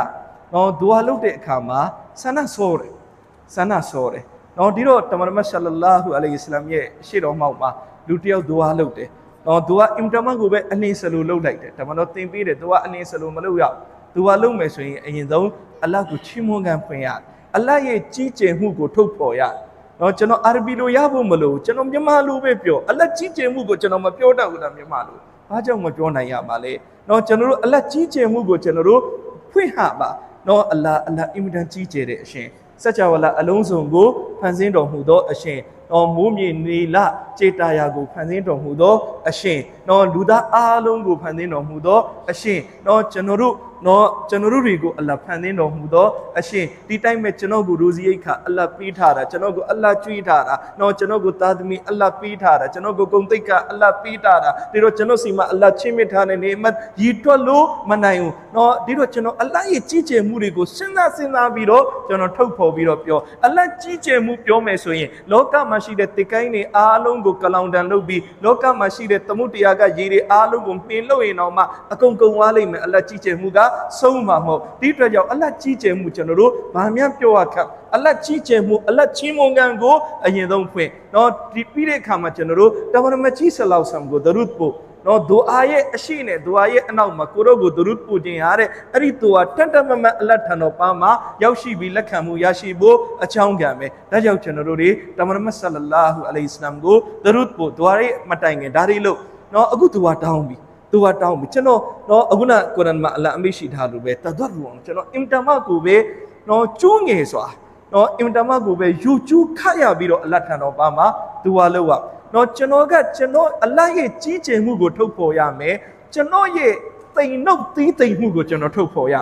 နော်သူဟာလောက်တဲ့အခါမှာဆန္ဒဆောတယ်နော်ဒီတော့တမန်တော်မြတ်ဆလ္လာဟူအလိုင်ဟိဝါဆလမ်ရဲ့ရှေ့တော်မှောက်မှာလူတယောက်ဒူဟာလုပ်တယ်နော်ဒူဟာအင်တာမန်ကိုပဲအလင်းစလိုလုပ်လိုက်တယ်တမန်တော်သင်ပေးတယ်ဒူဟာအလင်းစလိုမလုပ်ရဒူဟာလုပ်မယ်ဆိုရင်အရင်ဆုံးအလ္လာဟ်ကိုချီးမွမ်းခံဖွင့်ရအလ္လာဟ်ရဲ့ကြီးကျယ်မှုကိုထုတ်ဖော်ရနော်ကျွန်တော်အာရဘီလိုရဖို့မလို့ကျွန်တော်မြန်မာလိုပဲပြောအလ္လာဟ်ကြီးကျယ်မှုကိုကျွန်တော်မပြောတတ်ဘူးလားမြန်မာလိုဘာကြောင့်မပြောနိုင်ရပါလဲနော်ကျွန်တော်တို့အလ္လာဟ်ကြီးကျယ်မှုကိုကျွန်တော်တို့ဖွင့်ဟပါနော်အလ္လာဟ်အင်မတန်ကြီးကျယ်တဲ့အရှင်စัจ java လာအလုံးစုံကိုဖန်ဆင်းတော်မူသောအရှင်နော်မိုးမြေနေလကြေတာယာကိုဖန်ဆင်းတော်မူသောအရှင်နော်လူသားအားလုံးကိုဖန်ဆင်းတော်မူသောအရှင်နော်ကျွန်တော်တို့တွေကိုအလ္လာဟ်ဖန်ဆင်းတော်မူသောအရှင်ဒီတိုင်းမဲ့ကျွန်တော်ကိုရိုဇီအိတ်ခါအလ္လာဟ်ပေးထားတာကျွန်တော်ကိုအလ္လာဟ်ကျွေးထားတာနော်ကျွန်တော်ကိုသားသမီးအလ္လာဟ်ပေးထားတာကျွန်တော်ကိုဂုဏ်သိက္ခာအလ္လာဟ်ပေးထားတာဒီတော့ကျွန်တော်စီမှာအလ္လာဟ်ချီးမြှင့်ထားတဲ့နေမတ်ရည်တွက်လို့မနိုင်ဘူးနော်ဒီတော့ကျွန်တော်အလ္လာဟ်ရဲ့ကြီးကျယ်မှုတွေကိုစဉ်းစားပြီးတော့ကျွန်တော်ထုတ်ဖော်ပြီးတော့ပြောအလ္လာဟ်ကြီးကျယ်မှုပြောမယ်ဆိုရင်လောကမှာရှိတဲ့တစ်ကိုင်းတွေအားလုံးကိုကလောင်တန်လုပ်ပြီးလောကမှာရှိတဲ့သမုဒ္ဒရာကရေတွေအားလုံးကိုပင်လို့ရင်တော့မှအကုန်ကုန်သွားလိမ့်မယ်အလ္လာဟ်ကြီးကျယ်မှုကဆုံးမှာမဟုတ်ဒီအတွက်ကြောင့်အလ္လာဟ်ကြီးကျယ်မှုကျွန်တော်တို့ဗာများပြောရခက်အလ္လာဟ်ကြီးကျယ်မှုအလ္လာဟ်ချီးမွမ်းခံကိုအရင်ဆုံးဖွင့်နော်ဒီပြီးတဲ့အခါမှာကျွန်တော်တို့တမန်တော်မြတ်ကြီးဆလောဆမ်ကိုဒရုဒ်ပို့နော်ဒူအာရဲ့အရှိနဲ့ဒူအာရဲ့အနောက်မှာကိုရောကိုဒရုဒ်ပို့ခြင်းရတဲ့အဲ့ဒီဒူအာတန်တမမအလ္လာဟ်ထံတော်ပါမှာရောက်ရှိပြီးလက်ခံမှုရရှိဖို့အကြောင်းကံပဲဒါကြောင့်ကျွန်တော်တို့တွေတမန်တော်မြတ်ဆလလာဟူအလိုင်ဟိဝါဆလမ်ကိုဒရုဒ်ပို့ဒူအာရဲ့မတိုင်ခင်ဒါတွေလို့နော်အခုဒူအာတောင်းပြီးကျွန်တော်နော်အခုနကုရ်အာန်မှာအလ္လာဟ်အမိန့်ရှိထားလို့ပဲတဒတ်ရူအောင်ကျွန်တော်အင်တာမကိုပဲနော်ကျိုးငယ်စွာနော်အင်တာမကိုပဲယူကျူးခတ်ရပြီးတော့အလ္လာဟ်ထံတော်ပါမှာဒူအာလုပ်ရနော်ကျွန်တော်အလ္လာဟ်ရဲ့ကြီးကျယ်မှုကိုထုတ်ဖော်ရမယ်ကျွန်တော်ရဲ့တိမ်နှုတ်သီးတိမ်မှုကိုကျွန်တော်ထုတ်ဖော်ရ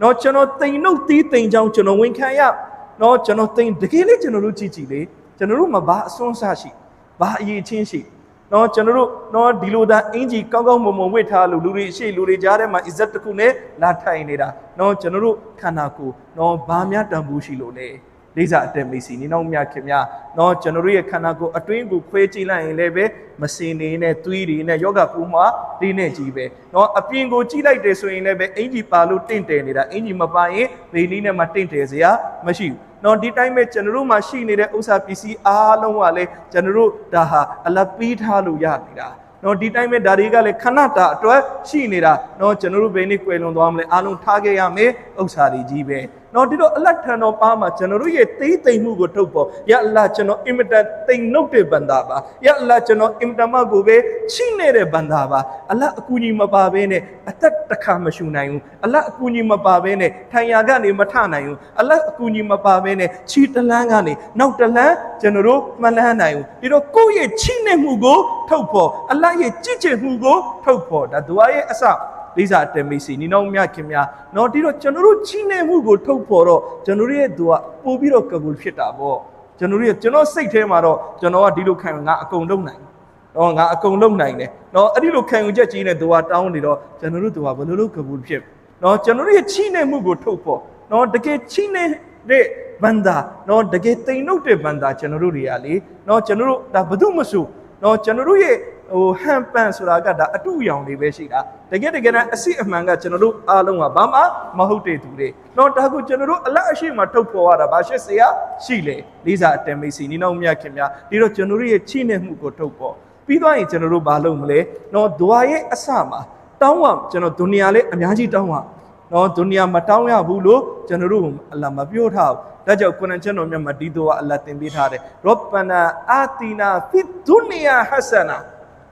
နော်ကျွန်တော်တိမ်နှုတ်သီးတိမ်ကြောင်းကျွန်တော်ဝန်ခံရနော်ကျွန်တော်တိမ်တကယ်လေးကျွန်တော်တို့ကြည့်လေကျွန်တော်တို့မှာဘာအစွန်းစားရှိဘာအရေးချင်းရှိနော်ကျွန်တော်တို့နော်ဒီလိုသာအင်ဂျီကောင်းကောင်းမွန်မွန်ဝတ်ထားလို့လူတွေအရှိလူတွေကြားထဲမှာအစ္စတ်တစ်ခုနဲ့လာထိုင်နေတာနော်ကျွန်တော်တို့ခန္ဓာကိုယ်နော်ဘာများတန်ဖိုးရှိလို့လဲလေးစားအတက်မိတ်စီနေနောက်မြခင်များနော်ကျွန်တော်တို့ရဲ့ခန္ဓာကိုယ်အတွင်းကိုခွဲကြည့်လိုက်ရင်လည်းပဲမစင်နေနဲ့သွေးတွေနဲ့ယောဂပူမှာဒီနဲ့ကြီးပဲနော်အပြင်ကိုကြည့်လိုက်တယ်ဆိုရင်လည်းပဲအင်ဂျီပါလို့တင့်တယ်နေတာအင်ဂျီမပါရင်ဘေးနီးနဲ့မှတင့်တယ်စရာမရှိဘူးနော်ဒီတိုင်းပဲကျွန်တော်တို့မှာရှိနေတဲ့ဥစ္စာပစ္စည်းအားလုံးကလည်းကျွန်တော်တို့ဒါဟာအလ္လာဟ်ပေးထားလို့ရနေတာနော်ဒီတိုင်းပဲဒါတွေကလည်းခဏတာအတွက်ရှိနေတာနော်ကျွန်တော်တို့ဘယ်နည်းကွယ်လွန်သွားမလဲအားလုံးထားခဲ့ရမယ်ဥစ္စာတွေကြီးပဲနော်ဒီတော့အလ္လာဟ်ထံတော်ပါမှာကျွန်တော်တို့ရဲ့သိသိမ်မှုကိုထုတ်ပေါ်ယာအလ္လာဟ်ကျွန်တော်အင်မတန်သိမ်နှုတ်တဲ့ဘန္တာပါယာအလ္လာဟ်ကျွန်တော်အင်မတန်မှကိုပဲချိနေတဲ့ဘန္တာပါအလ္လာဟ်အကူအညီမပါဘဲနဲ့အသက်တစ်ခါမရှူနိုင်ဘူးအလ္လာဟ်အကူအညီမပါဘဲနဲ့ထိုင်ရာကနေမထနိုင်ဘူးအလ္လာဟ်အကူအညီမပါဘဲနဲ့ခြီတလန်းကနေနောက်တလန်းကျွန်တော်တို့မလန်းနိုင်ဘူးဒီတော့ကိုယ့်ရဲ့ချိနေမှုကိုထုတ်ပေါ်အလ္လာဟ်ရဲ့ကြည်ကျင်မှုကိုထုတ်ပေါ်ဒါဒူအာရဲ့အစလေးစားတယ်မိတ်ဆွေညီနောင်မြခင်များနော်ဒီတော့ကျွန်တော်တို့ချိနေမှုကိုထုတ်ဖော်တော့ကျွန်တော်ရဲ့ဒူအာပို့ပြီးတော့ကဘူလ်ဖြစ်တာပေါ့ကျွန်တော်စိတ်ထဲမှာတော့ကျွန်တော်ကဒီလိုခံငါအကုန်လုံးနိုင်နော်ငါအကုန်လုံးနိုင်တယ်နော်အဲ့ဒီလိုခံယူချက်ကြီးနဲ့ဒူအာတောင်းနေတော့ကျွန်တော်တို့ဒူအာဘယ်လိုလုပ်ကဘူလ်ဖြစ်နော်ကျွန်တော်ရဲ့ချိနေမှုကိုထုတ်ဖော်နော်တကယ်ချိနေတဲ့ဘန္တာနော်တကယ်တိမ်နှုတ်တဲ့ဘန္တာကျွန်တော်တို့တွေကလေနော်ကျွန်တော်တို့ဒါဘယ်သူမှမဆိုနော်ကျွန်တော်တို့ရဲ့ဟန်ပန်ဆိုတာကဒါအတူရောင်တွေပဲရှိတာတကယ်တမ်းအစစ်အမှန်ကကျွန်တော်တို့အားလုံးကဘာမှမဟုတ်တဲ့သူတွေနော်ဒါကိုကျွန်တော်တို့အလတ်အရှိမထုတ်ဖော်ရတာဘာရှိစရာရှိလေလေးစားအတန်မိတ်စီနီနောင်မြခင်များဒီတော့ကျွန်တော်တို့ရဲ့ချိနေမှုကိုထုတ်ဖော်ပြီးသွားရင်ကျွန်တော်တို့ဘာလုပ်မလဲနော်ဒွါရဲ့အစမှာတောင်းဝကျွန်တော်ဒုနီယာလေးအများကြီးတောင်းဝနော်ဒုနီယာမတောင်းရဘူးလို့ကျွန်တော်တို့အလ္လာဟ်မပြောထားဘူးဒါကြောင့်ကုရ်အာန်ကျမ်းတော်မြတ်မှာဒီဒုအာအလ္လာဟ်သင်ပေးထားတယ်ရောဘ်နာအာတီနာဖီဒုနီယာဟဆနာ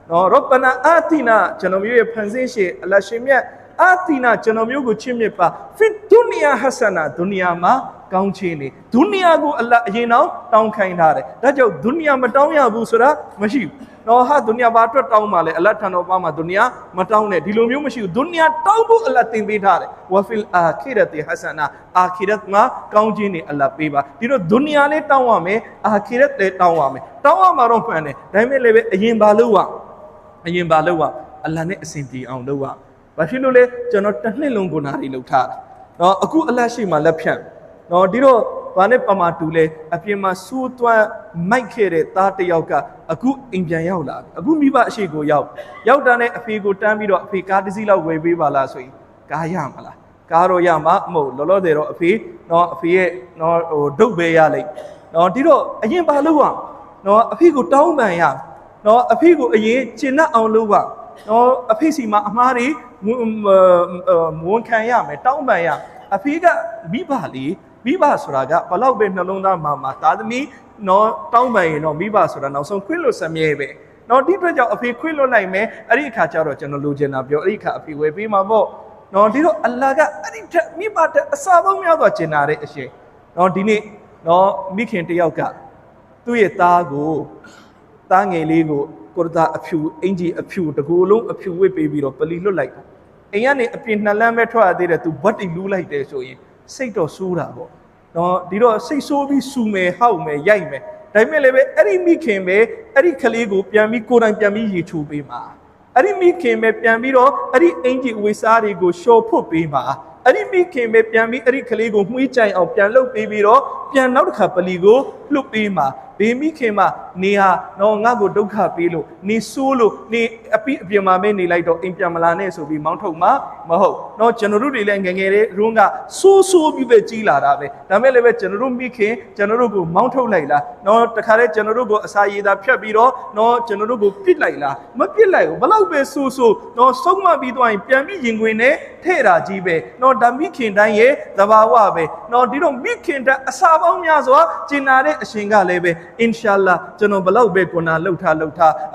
နော်ရောဘ်နာအာတီနာကျွန်တော်မျိုးရဲ့ဖန်ဆင်းရှင်အလ္လာဟ်ရှင်မြတ်အာတီနာကျွန်တော်မျိုးကိုချစ်မြတ်ပါဖီဒုနီယာဟဆနာဒုနီယာမှာကောင်းချီးနေဒုနီယာကိုအလ္လာဟ်အရင်တော့တောင်းခိုင်းထားတယ်ဒါကြောင့်ဒုနီယာမတောင်းရဘူးဆိုတာမရှိဘူး နော်ဟာဒုနီယာဘာအတွက်တောင်းပါလေအလ္လာဟ်ထံတော်ပါမှာဒုနီယာမတောင်းနဲ့ဒီလိုမျိုးမရှိဘူးဒုနီယာတောင်းဖို့အလ္လာဟ်သင်ပေးထားတယ်ဝါဖီလ်အာခိရတ်ဟဆနာအာခိရတ်မှာကောင်းခြင်းတွေအလ္လာဟ်ပေးပါဒီတော့ဒုနီယာလေးတောင်းရမယ်အာခိရတ်လည်းတောင်းရမယ်တောင်းရမှာတော့မှန်တယ်ဒါပေမဲ့လည်းပဲအရင်ဘာလို့ဝအလ္လာဟ်နဲ့အစဉ်ပြေအောင်လုပ်ရဘာဖြစ်လို့လဲကျွန်တော်တစ်နှစ်လုံးဂုဏတွေလုပ်ထားတာနော်အခုအလ္လာဟ်ရှိမှလက်ဖြတ်နော်ဒီတော့ဘာနဲ့ပမာတူလဲအပြင်မှာစူးသွမ်းမိုက်ခဲ့တဲ့သားတစ်ယောက်ကအခုအိမ်ပြန်ရောက်လာအခုမိဘအရှိကိုရောက်တာနဲ့အဖေကိုတန်းပြီးတော့အဖေကားတစ်စီးလောက်ဝယ်ပေးပါလားဆိုရင်ကားရမလားကားတော့ရမှာမဟုတ်လောလောဆယ်တော့အဖေနော်အဖေရဲ့နော်ဟိုဒုတ်ပဲရလိုက်နော်ဒီတော့အရင်ဘာလုပ်ရနော်အဖေကိုတောင်းပန်ရနော်အဖေကိုအရင်ကျင့်တတ်အောင်လုပ်ပါနော်အဖေစီမှာအမားတွေဝန်ခံရမယ်တောင်းပန်ရအဖေကမိဘလေးမိဘဆိုတာကဘလောက်ပဲနှလုံးသားမှာသားသမီးနော်တောင်းပန်ရင်တော့မိဘဆိုတာနောက်ဆုံးခွင့်လွတ်စမြဲပဲနော်ဒီအတွက်ကြောင့်အဖေခွင့်လွတ်လိုက်မယ်အဲ့ဒီအခါကျတော့ကျွန်တော်လိုချင်တာပြောအဲ့ဒီအခါအဖေဝယ်ပေးမှာပေါ့နော်ဒီတော့အလ္လာဟ်ကအဲ့ဒီထက်မိဘတဲ့အစာပေါင်းများစွာကျင်နာတဲ့အရှင်နော်ဒီနေ့နော်မိခင်တယောက်ကသူ့ရဲ့သားငယ်လေးကိုကိုရတာအဖြူအင်ဂျီအဖြူတကူလုံးအဖြူဝစ်ပေးပြီးတော့ပလီလွတ်လိုက်တာအိမ်ကနေအပြင်နှစ်လမ်းပဲထွက်ရသေးတယ်သူဘတ်တိလူးလိုက်တယ်ဆိုရင်စိတ်တော့ဆိုးတာပေါ့နော်ဒီတော့စိတ်ဆိုးပြီးစူမယ်ဟောက်မယ်ရိုက်မယ်ဒါပေမဲ့လည်းပဲအဲ့ဒီမိခင်ပဲအဲ့ဒီကလေးကိုပြန်ပြီးကိုယ်တိုင်ပြန်ပြီးရေချိုးပေးမှာအဲ့ဒီမိခင်ပဲပြန်ပြီးတော့အဲ့ဒီအင်ဂျီဝေစားတွေကိုရှော်ဖွတ်ပေးမှာအဲ့ဒီမိခင်ပဲပြန်ပြီးအဲ့ဒီကလေးကိုမှွေးကြိုင်အောင်ပြန်လုပ်ပေးပြီးတော့ပြန်နောက်တစ်ခါပလီကိုလှုပ်ပေးမှာဘေမိခင်မနေဟာတော့ငါ့ကိုဒုက္ခပေးလို့နေဆိုးလို့နေအပြင်မှာမဲနေလိုက်တော့အိမ်ပြန်မလာနဲ့ဆိုပြီးမောင်းထုတ်မှာမဟုတ်တော့ကျွန်တော်တို့တွေလည်းငငယ်လေးရုံးကဆိုးပြီးပဲကြီးလာတာပဲဒါမဲ့လည်းပဲကျွန်တော်တို့မိခင်ကျွန်တော်တို့ကိုမောင်းထုတ်လိုက်လားတော့တခါတည်းကျွန်တော်တို့ကိုအစာရည်သာဖြတ်ပြီးတော့တော့ကျွန်တော်တို့ကိုပစ်လိုက်လားမပစ်လိုက်ဘူးဘလောက်ပဲဆိုးတော့ဆုံးမပြီးသွားရင်ပြန်ပြီးရင်ခွင်နဲ့ထဲ့တာကြီးပဲတော့ဒါမိခင်တိုင်းရဲ့သဘာဝပဲတော့ဒီတော့မိခင်တဲ့အစာပေါင်းများစွာကျင်နာတဲ့အရှင်ကလည်းပဲအင်ရှာအလ္လာဟ်ကျွန်တော်ဘလောက်ပဲကိုနာလှုပ်ထာ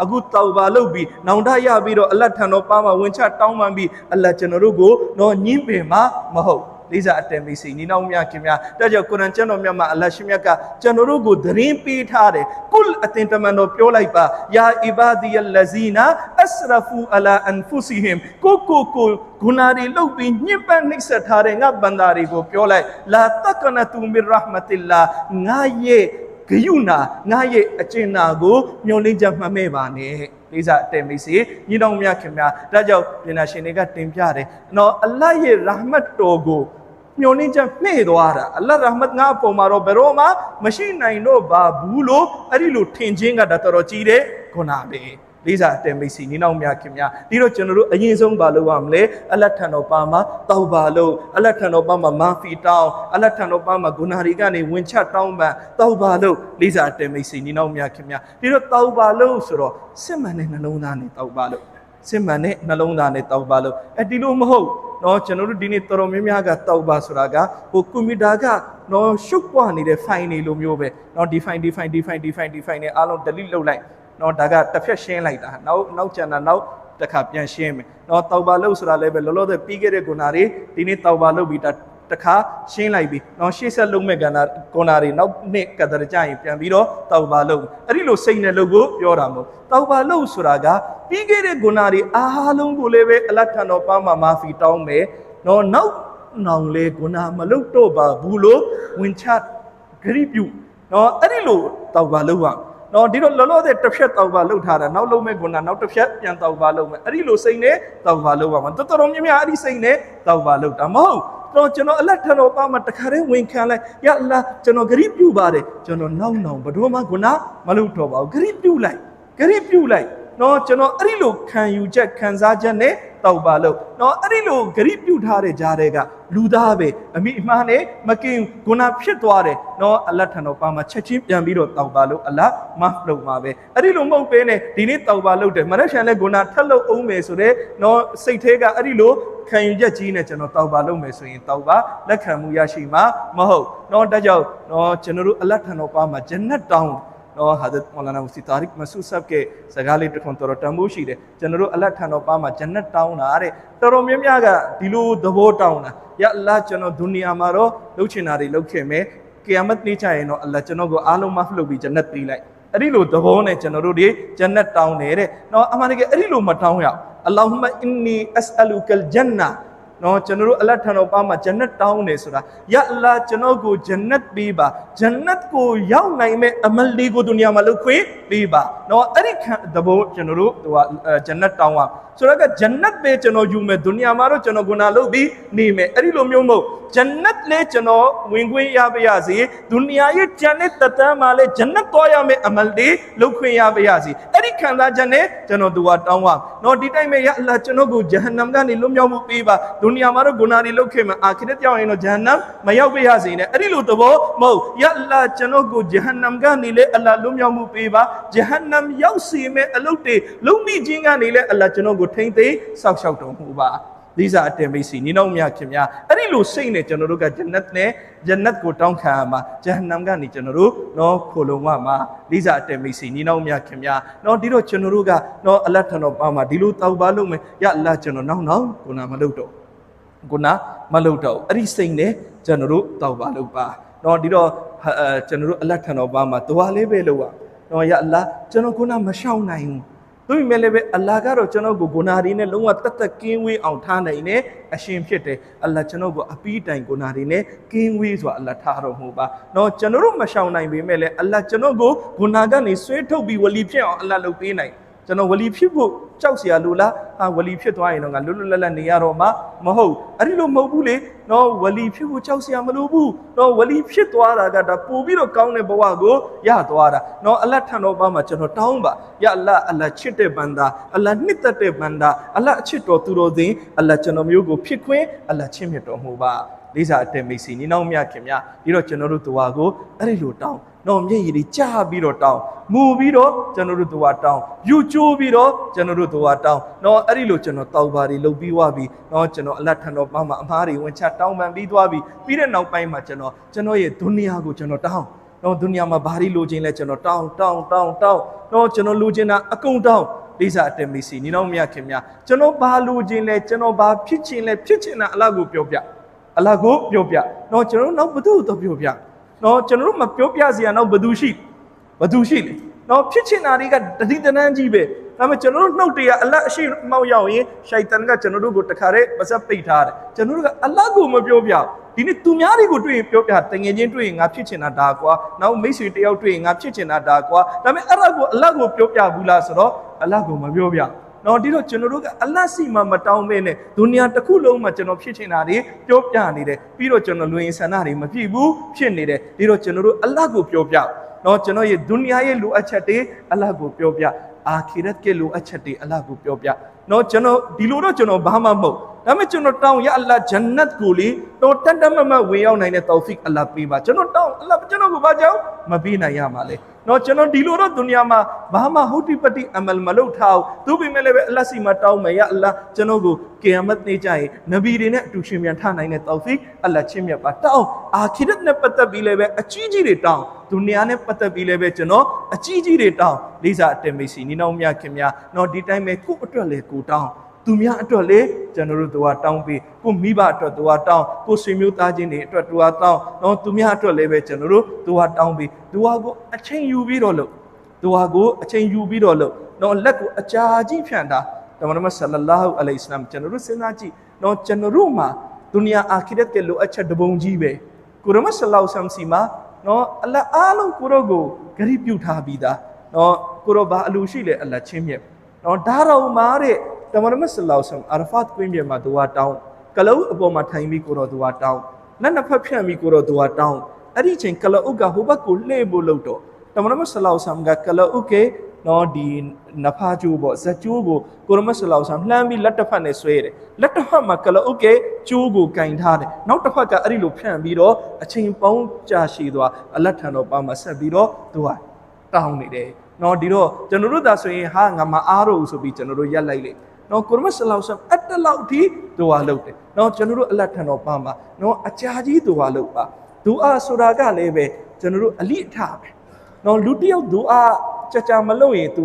းအခုတောက်ပါလှုပ်ပြီးနောင်တရပြီးတော့အလ္လာဟ်ထံတော်ပါမှာဝင်ချတောင်းပန်ပြီးအလ္လာဟ်ကျွန်တော်တို့ကိုတော့ညှင်းပယ်မှာမဟုတ်လေးစားအတန်ပေးစီညီနောင်များခင်များဒါကြောင့်ကုရ်အာန်ကျမ်းတော်မြတ်မှာအလ္လာဟ်ရှင်မြတ်ကကျွန်တော်တို့ကိုသတင်းပေးထားတယ်ကုလ်အတင်တမန်တော်ပြောလိုက်ပါယာအီဘာဒီယလ်လဇီနာအစရဖူအလာအန်ဖူစီဟင်ကိုဂုနာတွေလှုပ်ပြီးညှစ်ပန်းနှိပ်စက်ထားတဲ့ငါဘန္တာတွေကိုပြောလိုက်လာတကနတူမီရဟမတိလာငါရဲ့ဂယုနာငါရဲ့အကျဉ်းနာကိုမျောလင်းချက်မှတ်မဲ့ပါနဲ့လေးစားအတန်မိတ်ဆွေညီတော်များခင်များဒါကြောင့်ပြင်နာရှင်တွေကတင်ပြတယ်နော်အလ္လာဟ်ရဲ့ရာဟမတ်တော်ကိုမျောလင်းချက်မှဲ့သွားတာအလ္လာဟ်ရာဟမတ်ငါအပေါ်မှာတော့ဘယ်တော့မှမရှိနိုင်တော့ပါဘူးလို့အဲ့ဒီလိုထင်ခြင်းကဒါတော်တော်ကြီးတဲ့ဂုဏပဲလေးစားအတန်မိတ်ဆွေညီတော်များခင်များဒီတော့ကျွန်တော်တို့အရင်ဆုံးဘာလုပ်ရမလဲအလ္လာဟ်ထံတော်ပါမှာတောက်ပါလို့အလ္လာဟ်ထံတော်ပါမှာမာဖီတောင်းအလ္လာဟ်ထံတော်ပါမှာဂုဏတွေကနေဝင်ချတောင်းပန်တောက်ပါလို့လေးစားအတန်မိတ်ဆွေညီတော်များခင်များဒီတော့တောက်ပါလို့ဆိုတော့စစ်မှန်တဲ့နှလုံးသားနဲ့တောက်ပါလို့စစ်မှန်တဲ့နှလုံးသားနဲ့တောက်ပါလို့ဒီလိုမဟုတ်နော်ကျွန်တော်တို့ဒီနေ့တော်တော်များများကတောက်ပါဆိုတာကဟိုကွန်ပျူတာကနော်ရှုပ်ပွားနေတဲ့ file တွေလိုမျိုးပဲနော်ဒီ file နဲ့အားလုံး delete လုပ်လိုက်နော်ဒါကတစ်ဖြတ်ရှင်းလိုက်တာနောက်ကျန်တာနောက်တစ်ခါပြန်ရှင်းမယ်နော်တောက်ပါလို့ဆိုတာလည်းပဲလောလောဆယ်ပြီးခဲ့တဲ့ဂုဏတွေဒီနေ့တောက်ပါလို့ပြီးတစ်ခါရှင်းလိုက်ပြီနော်ရှေ့ဆက်လုံးမဲ့ဂုဏတွေနောက်နှစ်ကတည်းကကြာရင်ပြန်ပြီးတော့တောက်ပါလို့အဲ့ဒီလိုစိတ်နဲ့လို့ကိုပြောတာမဟုတ်တောက်ပါလို့ဆိုတာကပြီးခဲ့တဲ့ဂုဏတွေအားလုံးကိုလည်းပဲအလ္လာဟ်ထံတော်ပါမှာမာဖီတောင်းမယ်နော်နောက်နောင်လေဂုဏမလုပ်တော့ပါဘူးလို့ဝင်ချဂရိပြုနော်အဲ့ဒီလိုတောက်ပါလို့နော်ဒီတော့လောလောဆယ်တစ်ဖြတ်တောက်ပါလှုပ်ထားတာနောက်လုံးမဲ့ဂုဏနောက်တစ်ဖြတ်ပြန်တောက်ပါလှုပ်မယ်အဲ့ဒီလိုစိတ်နဲ့တောက်ပါလှုပ်ပါမှာတော်တော်များများအဲ့ဒီစိတ်နဲ့တောက်ပါလှုပ်တာမဟုတ်တော့ကျွန်တော်အလ္လာဟ်ထံတော်ပါမှာတခါတည်းဝင်ခံလိုက်ယာအလ္လာဟ်ကျွန်တော်ဂရိပြုပါတယ်ကျွန်တော်နောက်ဘယ်တော့မှဂုဏမလုပ်တော့ပါဘူးဂရိပြုလိုက်နော်ကျွန်တော်အဲ့ဒီလိုခံယူချက်ခံစားချက်နဲ့တောက်ပါလို့နော်အဲ့ဒီလိုဂရိပြုထားတဲ့ကြားတွေကလူသားပဲအမိအမှားနဲ့မကင်းဂုဏဖြစ်သွားတယ်နော်အလ္လာဟ်ထံတော်ပါမှာချက်ချင်းပြန်ပြီးတော့တောက်ပါလို့အလ္လာဟ်မဖ်လုပ်မှာပဲအဲ့ဒီလိုမဟုတ်ဘဲနဲ့ဒီနေ့တောက်ပါလို့တယ်မရက်ရှန်နဲ့ဂုဏထက်လို့အောင်မယ်ဆိုတော့နော်စိတ်ထဲကအဲ့ဒီလိုခံယူချက်ကြီးနဲ့ကျွန်တော်တောက်ပါလုပ်မယ်ဆိုရင်တောက်ပါလက်ခံမှုရရှိမှာမဟုတ်နော်ဒါကြောင့်နော်ကျွန်တော်တို့အလ္လာဟ်ထံတော်ပါမှာဂျန်နတ်တောင်းနော်ဟာဒတ်မောလာနာမူစီတာရစ်မဆူဆပ်ကစကားလေးတစ်ခွန်းတော်တန်ဖိုးရှိတယ်ကျွန်တော်တို့အလ္လာဟ်ထံတော်ပါမှာဂျန်နတ်တောင်းတာတဲ့တော်တော်များများကဒီလိုသဘောတောင်းတာယာအလ္လာဟ်ကျွန်တော်ဒုနီယာမှာတော့လှုပ်ချင်တာတွေလှုပ်ခဲ့မယ်ကီယာမတ်နေ့ကျရင်တော့အလ္လာဟ်ကျွန်တော်ကိုအားလုံးမဖလုပ်ပြီးဂျန်နတ်ပေးလိုက် အဲ့ဒီလိုသဘောနဲ့ကျွန်တော်တို့တွေဂျန်နတ်တောင်းတယ်တဲ့နော်အမှန်တကယ်အဲ့ဒီလိုမတောင်းရအောင်အလ္လာဟူမအင်နီအစ်အလူကလ်ဂျန်နာနော်ကျွန်တော်တို့အလ္လာဟ်ထံတော်ပါမှာဂျန်နတ်တောင်းတယ်ဆိုတာယာအလ္လာဟ်ကျွန်တော်ကိုဂျန်နတ်ပေးပါဂျန်နတ်ကိုရောက်နိုင်မဲ့အမလ်လေးကိုဒုနီယာမှာလုပ်ခွင့်ပေးပါနော်အဲ့ဒီသဘောကျွန်တော်တို့ဂျန်နတ်တောင်းပါဆိုတော့ကဂျန်နတ်ပဲကျွန်တော်ယူမယ်ဒုနီယာမှာတော့ကျွန်တော်ဂုဏလုပ်ပြီးနေမယ်အဲ့ဒီလိုမျိုးမဟုတ်ဂျန်နတ်လဲကျွန်တော်ဝင်ခွင့်ရပါရစေဒုနီယာရဲ့ဂျန်နတ်တတန်းမှာလဲဂျန်နတ်သွားရမယ်အမလ်လေးလုပ်ခွင့်ရပါရစေအဲ့ဒီခံစားချက်နဲ့ကျွန်တော်တောင်းပါနော်ဒီတိုင်းမှာယာအလ္လာဟ်ကျွန်တော်ကိုဂျဟန္နမ်ကနေလွတ်မြောက်မှုပေးပါဒုနီယာမှာတော့ဂုဏတွေလုပ်ခဲ့မှာအာခိရတ်ရောက်ရင်တော့ဂျဟန္နမ်မရောက်ပါရစေနဲ့အဲ့ဒီလိုသဘောမဟုတ်ယာအလ္လာဟ်ကျွန်တော်ကိုဂျဟန္နမ်ကနေလဲအလ္လာဟ်လွတ်မြောက်မှုပေးပါဂျဟန္နမ်ရောက်စေမဲ့အလုပ်တွေလုံးမိခြင်းကနေလဲအလ္လာဟ်ကျွန်တော်ကိုထိမ့်သိမ်းစောက်ရှောက်တော်မူပါဒီစားအတင်မိတ်ဆွေညီနောင်များခင်များအဲ့ဒီလိုစိတ်နဲ့ကျွန်တော်တို့ကဂျန်နတ်နဲ့ဂျန်နတ်ကိုတောင်းခံရမှာဂျဟန္နမ်ကနေကျွန်တော်တို့နော်ခိုလုံမှာဒီစားအတင်မိတ်ဆွေညီနောင်များခင်များနော်ဒီတော့ကျွန်တော်တို့ကနော်အလ္လာဟ်ထံတော်ပါမှာဒီလိုတောက်ပါလို့မယ်ရအလ္လာဟ်ကျွန်တော်နောက်ကိုနာမလုပ်တော့အဲ့ဒီစိတ်နဲ့ကျွန်တော်တို့တောက်ပါလို့ပါနော်ဒီတော့ကျွန်တော်တို့အလ္လာဟ်ထံတော်ပါမှာဒွါလေးပဲလို့ပါနော်ရအလ္လာဟ်ကျွန်တော်ခုနမရှောင်နိုင်ဘူးသူ့မဲ့လည်းပဲအလ္လာဟ်ကတော့ကျွန်တော်ကိုဂုဏတွေနဲ့လုံးဝတတ်ကင်းဝေးအောင်ထားနိုင်တယ်အရှင်ဖြစ်တယ်အလ္လာဟ်ကျွန်တော်ကိုအပီးတိုင်ဂုဏတွေနဲ့ကင်းဝေးစွာအလ္လာဟ်ထားတော်မူပါနော်ကျွန်တော်တို့မရှောင်နိုင်ပေမဲ့လည်းအလ္လာဟ်ကျွန်တော်ကိုဂုဏကနေဆွဲထုတ်ပြီးဝလီဖြစ်အောင်အလ္လာဟ်လုပ်ပေးနိုင်ကျွန်တော်ဝလီဖြစ်ဖို့ကြောက်เสียလို့လားဝလီဖြစ်သွားရင်တော့ငါလွတ်လွတ်လပ်လပ်နေရတော့မှာမဟုတ်အဲ့ဒီလိုမဟုတ်ဘူးလေနော်ဝလီဖြစ်ဖို့ကြောက်เสียမလို့ဘူးနော်ဝလီဖြစ်သွားတာကဒါပို့ပြီးတော့ကောင်းတဲ့ဘဝကိုရသွားတာနော်အလ္လာဟ်ထံတော်ပါမှာကျွန်တော်တောင်းပါယအလ္လာဟ်အလ္လာဟ်ချစ်တဲ့ဘန္တာအလ္လာဟ်နှစ်သက်တဲ့ဘန္တာအလ္လာဟ်အချစ်တော်သူတော်စင်အလ္လာဟ်ကျွန်တော်မျိုးကိုဖြစ်ခွင့်အလ္လာဟ်ချစ်မြတ်တော်မူပါလေးစားအတက်မိတ်ဆွေညီနောင်မြခင်များဒီတော့ကျွန်တော်တို့သွားကိုအဲ့ဒီလိုတောင်းနော်မျက်ရည်တွေကြားပြီးတော့တောင်းမူပြီးတော့ကျွန်တော်တို့သွားတောင်းယူချိုးပြီးတော့ကျွန်တော်တို့သွားတောင်းနော်အဲ့ဒီလိုကျွန်တော်တောက်ပါတွေလုပ်ပြီးွားပြီးနော်ကျွန်တော်အလ္လာဟ်ထံတော်ပါမှာအမားတွေဝင်ချတောင်းပန်ပြီးသွားပြီးပြီးတဲ့နောက်ပိုင်းမှာကျွန်တော်ရဲ့ဒုနီယာကိုကျွန်တော်တောင်းနော်ဒုနီယာမှာဘာတွေလိုချင်လဲကျွန်တော်တောင်းနော်ကျွန်တော်လိုချင်တာအကုန်တောင်းလေးစားအတက်မိတ်ဆွေညီနောင်မြခင်များကျွန်တော်ဘာလိုချင်လဲကျွန်တော်ဘာဖြစ်ချင်လဲဖြစ်ချင်တာအလ္လာဟ်ကိုပြောပြနော်ကျွန်တော်နောက်ဘသူ့ကိုပြောပြနော်ကျွန်တော်တို့မပြောပြစရာနောက်ဘသူရှိလေနော်ဖြစ်ချင်တာတွေကတတိတနန်းကြီးပဲဒါပေမဲ့ကျွန်တော်တို့နှုတ်တရားအလ္လာဟ်အရှိမောက်ရောက်ရင်ရှိုက်တန်ကကျွန်တော်တို့ကိုတခါတည်းပါစပ်ပိတ်ထားတယ်ကျွန်တော်တို့ကအလ္လာဟ်ကိုမပြောပြဒီနေ့သူများတွေကိုတွေ့ရင်ပြောပြတငယ်ချင်းတွေ့ရင်ငါဖြစ်ချင်တာဒါကွာနောက်မိတ်ဆွေတယောက်တွေ့ရင်ငါဖြစ်ချင်တာဒါကွာဒါပေမဲ့အဲ့ဒါကိုအလ္လာဟ်ကိုပြောပြဘူးလားဆိုတော့အလ္လာဟ်ကိုမပြောပြနော်ဒီတော့ကျွန်တော်တို့ကအလ္လာဟ်စီမှာမတောင်းမဲနဲ့ဒုနီယာတစ်ခုလုံးမှာကျွန်တော်ဖြစ်ချင်တာတွေပြောပြနေတယ်ပြီးတော့ကျွန်တော်လူရင်းဆန္ဒတွေမပြည့်ဘူးဖြစ်နေတယ်ဒီတော့ကျွန်တော်တို့အလ္လာဟ်ကိုပြောပြနော်ကျွန်တော်ရဲ့ဒုနီယာရဲ့လိုအပ်ချက်တွေအလ္လာဟ်ကိုပြောပြအာခိရတ်ရဲ့လိုအပ်ချက်တွေအလ္လာဟ်ကိုပြောပြနော်ကျွန်တော်ဒီလိုတော့ကျွန်တော်ဘာမှမဟုတ်ဒါပေမဲ့ကျွန်တော်တောင်းရအလ္လာဟ်ဂျန်နတ်ကိုလေတော့တန်တမမဝင်ရောက်နိုင်တဲ့တောဖီကအလ္လာဟ်ပေးပါကျွန်တော်တောင်းအလ္လာဟ်ကျွန်တော်ကိုဘာကြောင့်မပေးနိုင်ရမှာလဲနော်ကျွန်တော်ဒီလိုတော့ဒုနီယာမှာဘာမှဟုတ်တိပတိအမလ်မလုပ်ထားဘူးသူပေမဲ့လည်းပဲအလ္လာဟ်စီမှာတောင်းမယ်ရအလ္လာဟ်ကျွန်တော်ကိုကီယာမတ်နေ့ကျရင်နဗီတွေနဲ့အတူရှင်ပြန်ထနိုင်တဲ့တောဖီအလ္လာဟ်ချစ်မြတ်ပါတောင်းအာခိရတ်နဲ့ပတ်သက်ပြီးလည်းပဲအကြီးကြီးတွေတောင်းဒုနီယာနဲ့ပတ်သက်ပြီးလည်းပဲကျွန်တော်အကြီးကြီးတွေတောင်းလေးစားအတက်မိတ်ဆွေညီနောင်မြခင်များနော်ဒီတိုင်းပဲကို့အတွက်လေကိုတောင်းသူများအတွက်လေကျွန်တော်တို့သွားတောင်းပြီးကိုမိဘအတွက်သွားတောင်းကိုဆွေမျိုးသားချင်းတွေအတွက်သွားတောင်းနော်သူများအတွက်လည်းပဲကျွန်တော်တို့သွားတောင်းပြီးသွားကိုအချိန်ယူပြီးတော့လို့နော်လက်ကိုအကြာကြီးဖြန့်တာတမန်တော်ဆလ္လာလာဟူအလိုင်ဟိဝါဆလမ်ကျွန်တော်တို့စဉ်းစားကြည့်နော်ကျွန်တော်တို့မှာဒုနီယာအာခိရတ်ရဲ့လိုအပ်ချက်တပုံကြီးပဲကိုရမဆလ္လာဟူဆမ်စီမှာနော်အလ္လာဟ်အားလုံးကိုရောကိုဂရိပြုထားပြီးသားနော်ကိုရောဘာအလိုရှိလဲအလ္လာဟ်ချင်းမြတ်နော်ဒါတော့မှာတဲ့တမန်တော်ဆလ္လာဟူဆမ်အာရဖတ်ကွင်းမြေမှာဒူဝါတောင်းကလောအပေါ်မှာထိုင်ပြီးကိုရောဒူဝါတောင်းလက်နှစ်ဖက်ဖြန့်ပြီးကိုရောဒူဝါတောင်းအဲ့ဒီချိန်ကလောကဟိုဘက်ကိုလှည့်ဖို့လုပ်တော့တမန်တော်ဆလ္လာဟူဆမ်ကကလောကနော်ဒီနဖာကျိုးပေါ့ဇက်ကျိုးကိုကိုရမဆလ္လာဟူဆမ်လှမ်းပြီးလက်တစ်ဖက်နဲ့ဆွဲတယ်လက်တစ်ဖက်မှာကလောကကျိုးကိုကင်ထားတယ်နောက်တစ်ဖက်ကအဲ့ဒီလိုဖြန့်ပြီးတော့အချိန်ပေါင်းကြာရှည်သွားအလတ်ထံတော်ပါမှာဆက်ပြီးတော့သူကတောင်းနေတယ်နော်ဒီတော့ကျွန်တော်တို့သာဆိုရင်ဟာငါမအားတော့ဘူးဆိုပြီးကျွန်တော်တို့ရက်လိုက်လေနော်ကိုရမဆလ္လာဟူဆမ်အတ္တလောက်ထိဒူဝါလုပ်တယ်နော်ကျွန်တော်တို့အလတ်ထံတော်ပါမှာနော်အကြာကြီးဒူဝါလုပ်ပါဒူအာဆိုတာကလည်းပဲကျွန်တော်တို့အလိအထပဲနော်လူတယောက်ဒူအာကြာမလုပ်ရင် तू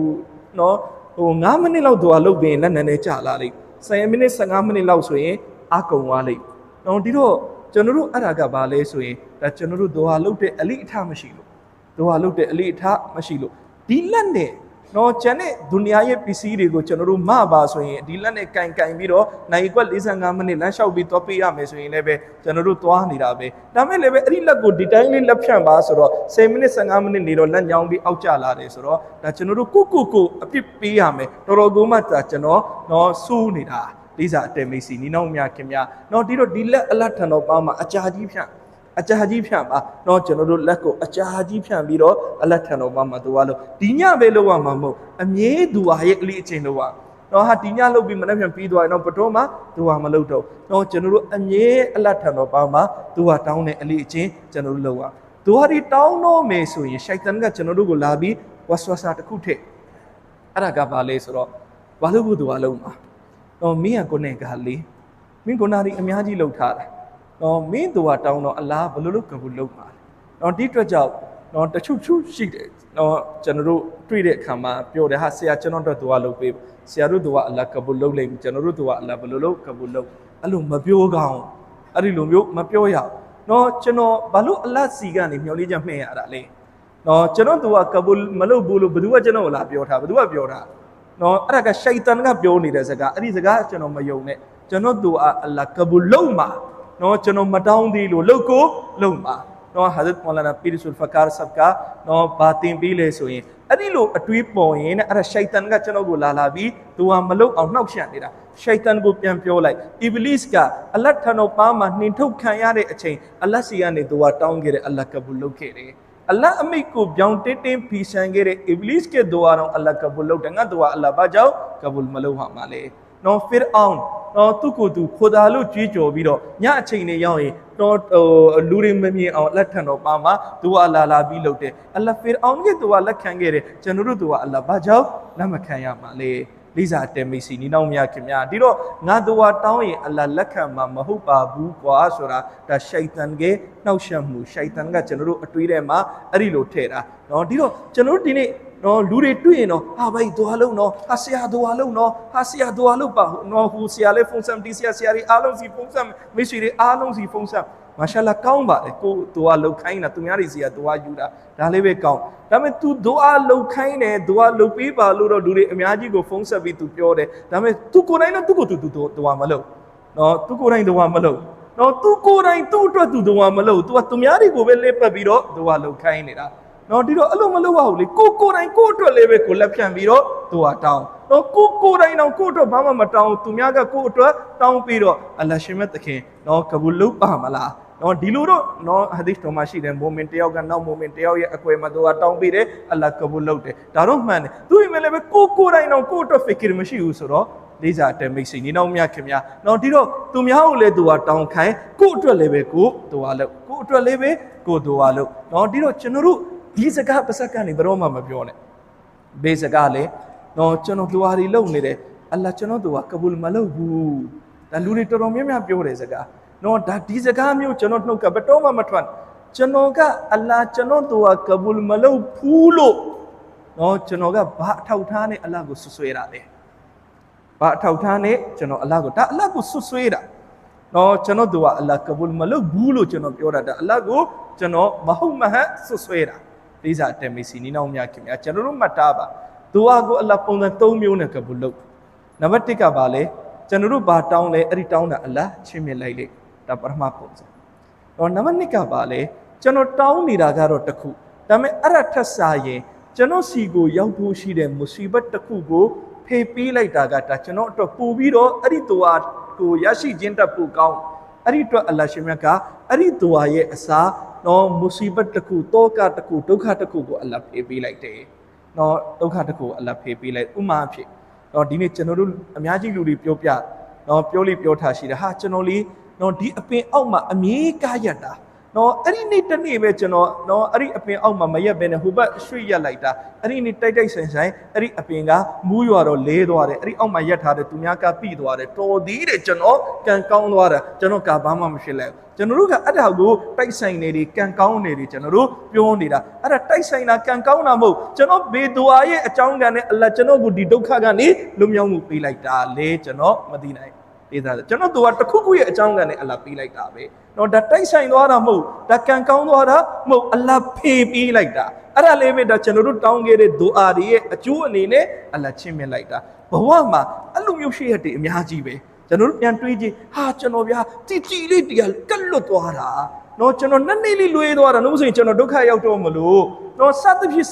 နော်ဟို9မိနစ်လောက်ဒူအာလုပ်ပြီးလက်နံနဲ့ကြာလာလိမ့်10မိနစ်15မိနစ်လောက်ဆိုရင်အကုန်သွားလိမ့်နော်ဒီတော့ကျွန်တော်တို့အဲ့ဒါကဘာလဲဆိုရင်ဒါကျွန်တော်တို့ဒူအာလုပ်တဲ့အလိအထမရှိလို့ ဒီလက်နဲ့နော်ကျန်တဲ့ဒုနီယာရဲ့ပစ္စည်းတွေကိုကျွန်တော်တို့မပါဆိုရင်ဒီလက်နဲ့ကင်ပြီးတော့နိုင်ကွက်45မိနစ်လမ်းလျှောက်ပြီးသွားပေးရမယ်ဆိုရင်လည်းပဲကျွန်တော်တို့သွားနေတာပဲဒါမဲ့လည်းပဲအဲ့ဒီလက်ကိုဒီတိုင်းလေးလက်ဖြန့်ပါဆိုတော့10မိနစ်15မိနစ်နေတော့လက်ညောင်းပြီးအောက်ကျလာတယ်ဆိုတော့ဒါကျွန်တော်တို့ကိုအပြစ်ပေးရမယ်တော်တော်ကိုမှကျွန်တော်နော်စူးနေတာလေးစားအတဲမိတ်စီနီနောင်မြခင်များနော်ဒီတော့ဒီလက်အလတ်ထံတော်ပေါင်းမှာအကြာကြီးဖြန့်ပါနော်ကျွန်တော်တို့လက်ကိုအကြာကြီးဖြန့်ပြီးတော့အလက်ထံတော်မှာသူကလို့ဒီညပဲလောက်ရမှာမဟုတ်အမြဲသူဟာရဲ့အလေးအချိန်လောက်ရနော်ဟာဒီညလောက်ပြီးမနေ့ပြန်ပြီးသွားရင်တော့ဘတော်မှာသူဟာမလုပ်တော့နော်ကျွန်တော်တို့အမြဲအလက်ထံတော်မှာသူဟာတောင်းတဲ့အလေးအချိန်ကျွန်တော်တို့လောက်ရသူဟာဒီတောင်းတော့မယ်ဆိုရင်ရှိုက်တန်ကကျွန်တော်တို့ကိုလာပြီးဝါဆွာစာတစ်ခုထည့်အဲ့ဒါကဘာလဲဆိုတော့ဘာလို့ဘူးသူဟာလုံးမှာနော်မင်းကကိုနဲ့ကလေးမင်းကိုနာရီအများကြီးလှုပ်ထားတာနော်မင်းသူကတောင်းတော့အလားဘလို့လို့ကဘူးလုံးမှာနော်ဒီအတွက်ကြောင့်နော်တချို့ရှိတယ်နော်ကျွန်တော်တို့တွေ့တဲ့အခါမှာပြောတယ်ဟာဆရာကျွန်တော်တို့သူကလှုပ်ပေးဆရာတို့သူကအလားကဘူးလှုပ်လိမ့်မယ်ကျွန်တော်တို့သူကအလားဘလို့လို့ကဘူးလှုပ်အဲ့လိုမပြောကောင်းအဲ့ဒီလိုမျိုးမပြောရအောင်နော်ကျွန်တော်ဘာလို့အလားစီကနေမျောလေးချက်မှဲ့ရတာလဲနော်ကျွန်တော်သူကကဘူးမလုပ်ဘူးလို့ဘယ်သူကကျွန်တော်ကိုလာပြောထားဘယ်သူကပြောတာနော်အဲ့ဒါကရှိုက်တန်ကပြောနေတဲ့စကားအဲ့ဒီစကားကျွန်တော်မယုံနဲ့ကျွန်တော်သူကအလားကဘူးလုံးမှာနော်ကျွန်တော်မတောင်းသေးလို့လုတ်ကိုလုံပါနော်ဟာဇတ်မောလာနာပီရ်ဆူလ်ဖကာဆပ်ကနော်ဘာတင်ပြီးလဲဆိုရင်အဲ့ဒီလိုအတွေးပေါ်ရင်အဲ့ဒါရှိုက်တန်ကကျွန်တော်ကိုလာပြီးသူကမလုတ်အောင်နှောက်ရှက်နေတာရှိုက်တန်ကိုပြန်ပြောလိုက်အီဘလစ်ကအလတ်ထနောပါမှာနှင်ထုတ်ခံရတဲ့အချိန်အလတ်စီကနေသူကတောင်းခဲ့တယ်အလတ်ကဘူးလုတ်ခဲ့တယ်အလတ်အမိတ်ကိုပြောင်းတင်းဖီဆန်ခဲ့တဲ့အီဘလစ်ကဒူအာတော့အလတ်ကဘူးလုတ်တယ်ငါသူကအလတ်ဘာကြောင့်ကဘူးမလုတ်ဟာမလဲနော်ဖီရအောင်နော်သူကိုသူခိုဒါလို့ကြွေးကြော်ပြီးတော့ညအချိန်နေရောက်ရင်တော့လူတွေမမြင်အောင်လက်ထံတော်ပါမှာသူကလာပြီးလုပ်တယ်အလ္လာဟ်ဖီရအောင်ကသူကလက်ခံခဲ့တယ်ကျွန်တော်တို့သူကအလ္လာဟ်ဘာကြောင့်လက်မခံရမှာလဲလိစာတဲမိတ်စီနီနောင်မြခင်များဒီတော့ငါသူကတောင်းရင်အလ္လာဟ်လက်ခံမှာမဟုတ်ပါဘူးကွာဆိုတာဒါရှိုက်တန်ရဲ့နှောက်ယှက်မှုရှိုက်တန်ကကျွန်တော်တို့အတွေးထဲမှာအဲ့ဒီလိုထည့်တာနော်ဒီတော့ကျွန်တော်တို့ဒီနေ့နော်လူတွေတွေ့ရင်တော့ဟာဘိုင်ဒွါလုံးနော်ဟာဆရာဒွါလုံးနော်ဟာဆရာဒွါလုံးပါနော်ဟူဆရာလေးဖုန်းဆမ်ဒီဆရာတွေအားလုံးစီဖုန်းဆမ်မရှိတွေအားလုံးစီဖုန်းဆမ်မာရှာလာကောင်းပါတယ်ကိုဒွါလုံးခိုင်းတာသူများတွေစီကဒွါယူတာဒါလေးပဲကောင်းဒါပေမဲ့ तू ဒွါလုံးခိုင်းတယ်ဒွါလုံးပေးပါလို့တော့လူတွေအများကြီးကိုဖုန်းဆက်ပြီး तू ပြောတယ်ဒါပေမဲ့ तू ကိုယ်တိုင်တော့သူ့ကို तू ဒွါမလုပ်နော် तू ကိုယ်တိုင်ဒွါမလုပ်နော် तू ကိုယ်တိုင်သူ့အတွက် तू ဒွါမလုပ် तू ကသူများတွေကိုပဲလေးပတ်ပြီးတော့ဒွါလုံးခိုင်းနေတာနော်ဒီတော့အဲ့လိုမလုပ်ရဘူးလေကိုယ်တိုင်ကိုအတွက်လေးပဲကိုလက်ဖြန့်ပြီးတော့သူကတောင်းနော်ကိုယ်တိုင်တော့ကိုအတွက်ဘာမှမတောင်းသူများကကိုအတွက်တောင်းပြီးတော့အလ္လာဟ်ရှင်မြတ်သခင်နော်ကဘူးလုပ်ပါမလားနော်ဒီလိုတော့နော်ဟာဒီသ်တော်မှာရှိတယ်မိုမင်တယောက်ကနောက်မိုမင်တယောက်ရဲ့အကွယ်မှာသူကတောင်းပြီးတယ်အလ္လာဟ်ကဘူးလုပ်တယ်ဒါတော့မှန်တယ်သူ့ရင်လည်းပဲကိုယ်တိုင်တော့ကိုအတွက်ဖီကီမရှိဘူးဆိုတော့လေးစားတဲ့မိတ်ဆွေညီနောင်မြတ်ခင်များနော်ဒီတော့သူများကိုလည်းသူကတောင်းခိုင်းကိုအတွက်လည်းပဲကိုသူကလုပ်ကိုအတွက်လည်းပဲကိုသူကလုပ်နော်ဒီတော့ကျွန်တော်တို့ဒီစကားပါစကနေဘယ်တော့မှမပြောနဲ့ဘေးစကားလေနော်ကျွန်တော်ဒွါရီလုပ်နေတယ်အလ္လာဟ်ကျွန်တော်တို့ကကဘူးမလုပ်ဘူးဒါလူတွေတော်တော်များများပြောတယ်စကားနော်ဒါဒီစကားမျိုးကျွန်တော်နှုတ်ကဘယ်တော့မှမထွက်ကျွန်တော်ကအလ္လာဟ်ကျွန်တော်တို့ကကဘူးမလုပ်ဘူးလို့နော်ကျွန်တော်ကဘာအထောက်ထားနဲ့အလ္လာဟ်ကိုဆွဆွဲတာလဲဘာအထောက်ထားနဲ့ကျွန်တော်အလ္လာဟ်ကိုဒါအလ္လာဟ်ကိုဆွဆွဲတာနော်ကျွန်တော်တို့ကအလ္လာဟ်ကဘူးမလုပ်ဘူးလို့ကျွန်တော်ပြောတာဒါအလ္လာဟ်ကိုကျွန်တော်မဟုတ်မဟတ်ဆွဆွဲတာလေးစားတဲ့မိတ်ဆွေနီနောင်များခင်ဗျာကျွန်တော်တို့မှတ်သားပါဒူအာကိုအလ္လာဟ်ပုံစံ၃မျိုးနဲ့ကဘူးလုပ်နံပါတ်1ကပါလေကျွန်တော်တို့ဘာတောင်းလဲအဲ့ဒီတောင်းတာအလ္လာဟ်ချင်းမြင်လိုက်လေဒါပထမပုံစံတော့နံပါတ်2ကပါလေကျွန်တော်တောင်းနေတာကတော့တစ်ခုဒါပေမဲ့အဲ့ဒါထက်စားရင်ကျွန်တော်စီကိုရောက်ဖို့ရှိတဲ့မူဆီဘတ်တစ်ခုကိုဖေးပေးလိုက်တာကဒါကျွန်တော်အတွက်ပို့ပြီးတော့အဲ့ဒီဒူအာကိုရရှိခြင်းတက်ပို့ကောင်းအဲ့ဒီအတွက်အလ္လာဟ်ရှင်မြတ်ကအဲ့ဒီဒူအာရဲ့အစားနော်မူဆီဘတ်တစ်ခုတောကတစ်ခုဒုက္ခတစ်ခုကိုအလ္လာဟ်ဖေးပေးလိုက်တယ်နော်ဒုက္ခတစ်ခုကိုအလ္လာဟ်ဖေးပေးလိုက်ဥမာအဖြစ်နော်ဒီနေ့ကျွန်တော်တို့အများကြီးလူတွေပြောပြနော်ပြောထားရှိတယ်ဟာကျွန်တော်လေးနော်ဒီအပင်အောက်မှာအမြဲကားရတာနော်အဲ့ဒီနေ့တစ်နေ့ပဲကျွန်တော်နော်အဲ့ဒီအပင်အောက်မှာမရက်ပဲနဲ့ဟိုဘက်ရွှေ့ရက်လိုက်တာအဲ့ဒီနေ့တိုက်ဆိုင်အဲ့ဒီအပင်ကမူးရွာတော့လဲသွားတယ်အဲ့ဒီအောက်မှာရက်ထားတဲ့သူများကပြိသွားတယ်တော်သေးတယ်ကျွန်တော်ကန်ကောင်းသွားတာကျွန်တော်ကဘာမှမဖြစ်လိုက်ကျွန်တော်တို့ကအဲ့ဒါကိုတိုက်ဆိုင်နေတယ်ကန်ကောင်းနေတယ်ကျွန်တော်တို့ပြောနေတာအဲ့ဒါတိုက်ဆိုင်တာကန်ကောင်းတာမဟုတ်ကျွန်တော်ဘေဒွါရဲ့အကြောင်းကနဲ့အလ္လာဟ်ကျွန်တော်ကိုဒီဒုက္ခကနေလွတ်မြောက်မှုပေးလိုက်တာလေကျွန်တော်မသိနိုင် ပေးတာကျွန်တော်တို့ကတစ်ခုခုရဲ့အကြောင်းကနေအလ္လာဟ်ပေးလိုက်တာပဲနော်ဒါတိုက်ဆိုင်သွားတာမဟုတ်ဒါကံကောင်းသွားတာမဟုတ်အလ္လာဟ်ဖေးပေးလိုက်တာအဲ့ဒါလေးပဲဒါကျွန်တော်တို့တောင်းခဲ့တဲ့ဒူအာတွေရဲ့အကျိုးအနေနဲ့အလ္လာဟ်ချင်းမြင်လိုက်တာဘဝမှာအဲ့လိုမျိုးရှိရတဲ့အများကြီးပဲကျွန်တော်တို့ပြန်တွေးကြည့်ဟာကျွန်တော်ဗျာကြည်လေးတရားကတ်လွတ်သွားတာနော်ကျွန်တော်နှစ်နေ့လေးလွေးသွားတာလို့ဆိုရင်ကျွန်တော်ဒုက္ခရောက်တော့မလို့နော်စသဖြင့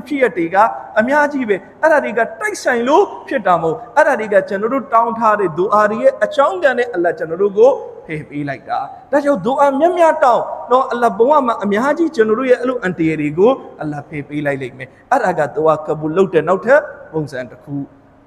်ဖြစ်ရတဲ့ကအများကြီးပဲအဲ့ဒါတွေကတိုက်ဆိုင်လို့ဖြစ်တာမဟုတ်အဲ့ဒါတွေကကျွန်တော်တို့တောင်းထားတဲ့ဒူအာတွေရဲ့အကြောင်းကံနဲ့အလ္လာဟ်ကျွန်တော်တို့ကိုဖေးပေးလိုက်တာဒါကြောင့်ဒူအာမြတ်တောင်းနော်အလ္လာဟ်ဘဝမှာအများကြီးကျွန်တော်တို့ရဲ့အဲ့လိုအန်တီတွေကိုအလ္လာဟ်ဖေးပေးလိုက်လိမ့်မယ်အဲ့ဒါကဒူအာကဘူလုပ်တဲ့နောက်ထပ်ပုံစံတစ်ခ